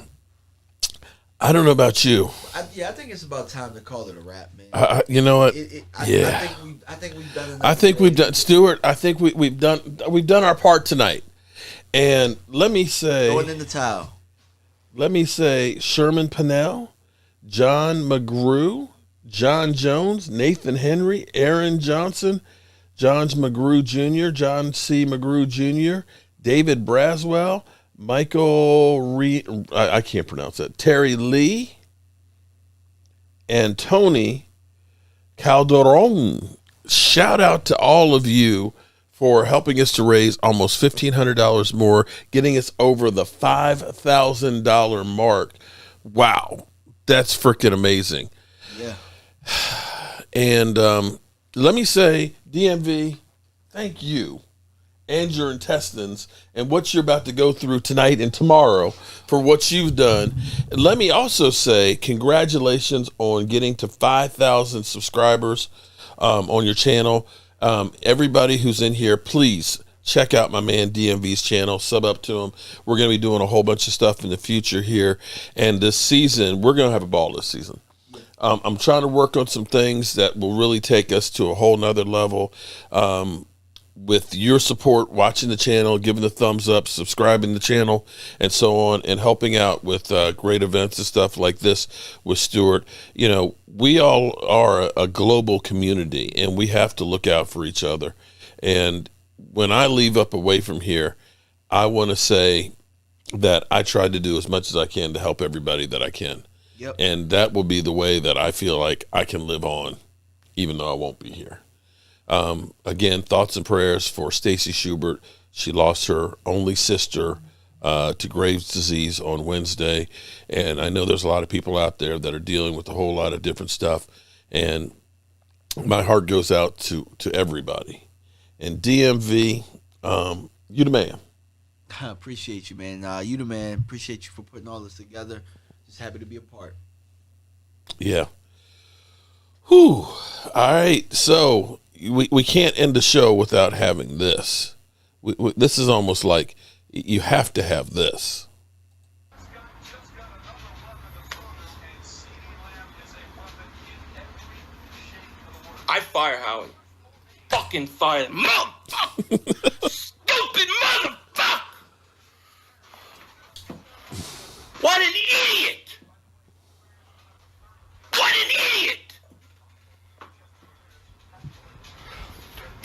I don't know about you. I think it's about time to call it a wrap, man. You know what? I think we've done enough. I think we've done, Stuart. I think we've done our part tonight. And let me say, going in the towel. Let me say, Sherman Pennell, John McGrew, John Jones, Nathan Henry, Aaron Johnson, John McGrew Jr., John C. McGrew Jr., David Braswell, Michael I can't pronounce that, Terry Lee, and Tony Calderon. Shout out to all of you for helping us to raise almost $1,500 more, getting us over the $5,000 mark. Wow, that's freaking amazing. Yeah. And let me say, DMV, thank you and your intestines and what you're about to go through tonight and tomorrow for what you've done. And let me also say congratulations on getting to 5,000 subscribers on your channel. Everybody who's in here, please check out my man DMV's channel, sub up to him. We're going to be doing a whole bunch of stuff in the future here. And this season, we're going to have a ball this season. I'm trying to work on some things that will really take us to a whole nother level. With your support, watching the channel, giving the thumbs up, subscribing to the channel, and so on, and helping out with great events and stuff like this with Stuart. You know, we all are a global community, and we have to look out for each other. And when I leave up away from here, I want to say that I try to do as much as I can to help everybody that I can. Yep. And that will be the way that I feel like I can live on, even though I won't be here. Again, thoughts and prayers for Stacy Schubert. She lost her only sister to Graves' disease on Wednesday. And I know there's a lot of people out there that are dealing with a whole lot of different stuff. And my heart goes out to everybody. And DMV, you the man. I appreciate you, man. You the man. Appreciate you for putting all this together. Just happy to be a part. Yeah. Whew. All right. So we can't end the show without having this. This is almost like you have to have this. I fire Howard. Fucking fire him. Motherfucker! Stupid motherfucker! What an idiot! What an idiot!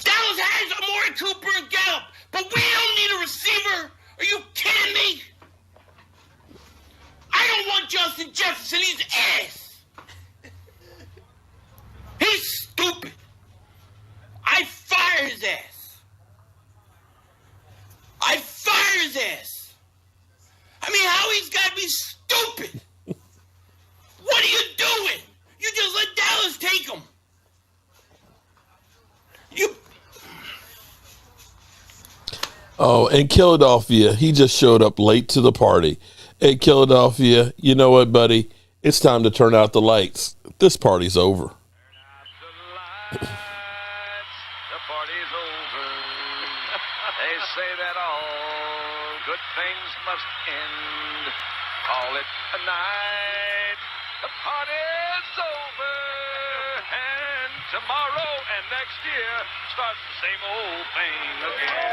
Dallas has Amari Cooper and Gallup, but we don't need a receiver. Are you kidding me? I don't want Justin Jefferson. He's ass. He's stupid. I fire his ass. I fire his ass. I mean, Howie's got to be stupid. What are you doing? You just let Dallas take him. Oh, and Philadelphia, he just showed up late to the party. Hey, Philadelphia, you know what, buddy? It's time to turn out the lights. This party's over. The party's over. They say that all good things must end. Call it a night. The party's over. And tomorrow and next year starts the same old thing again.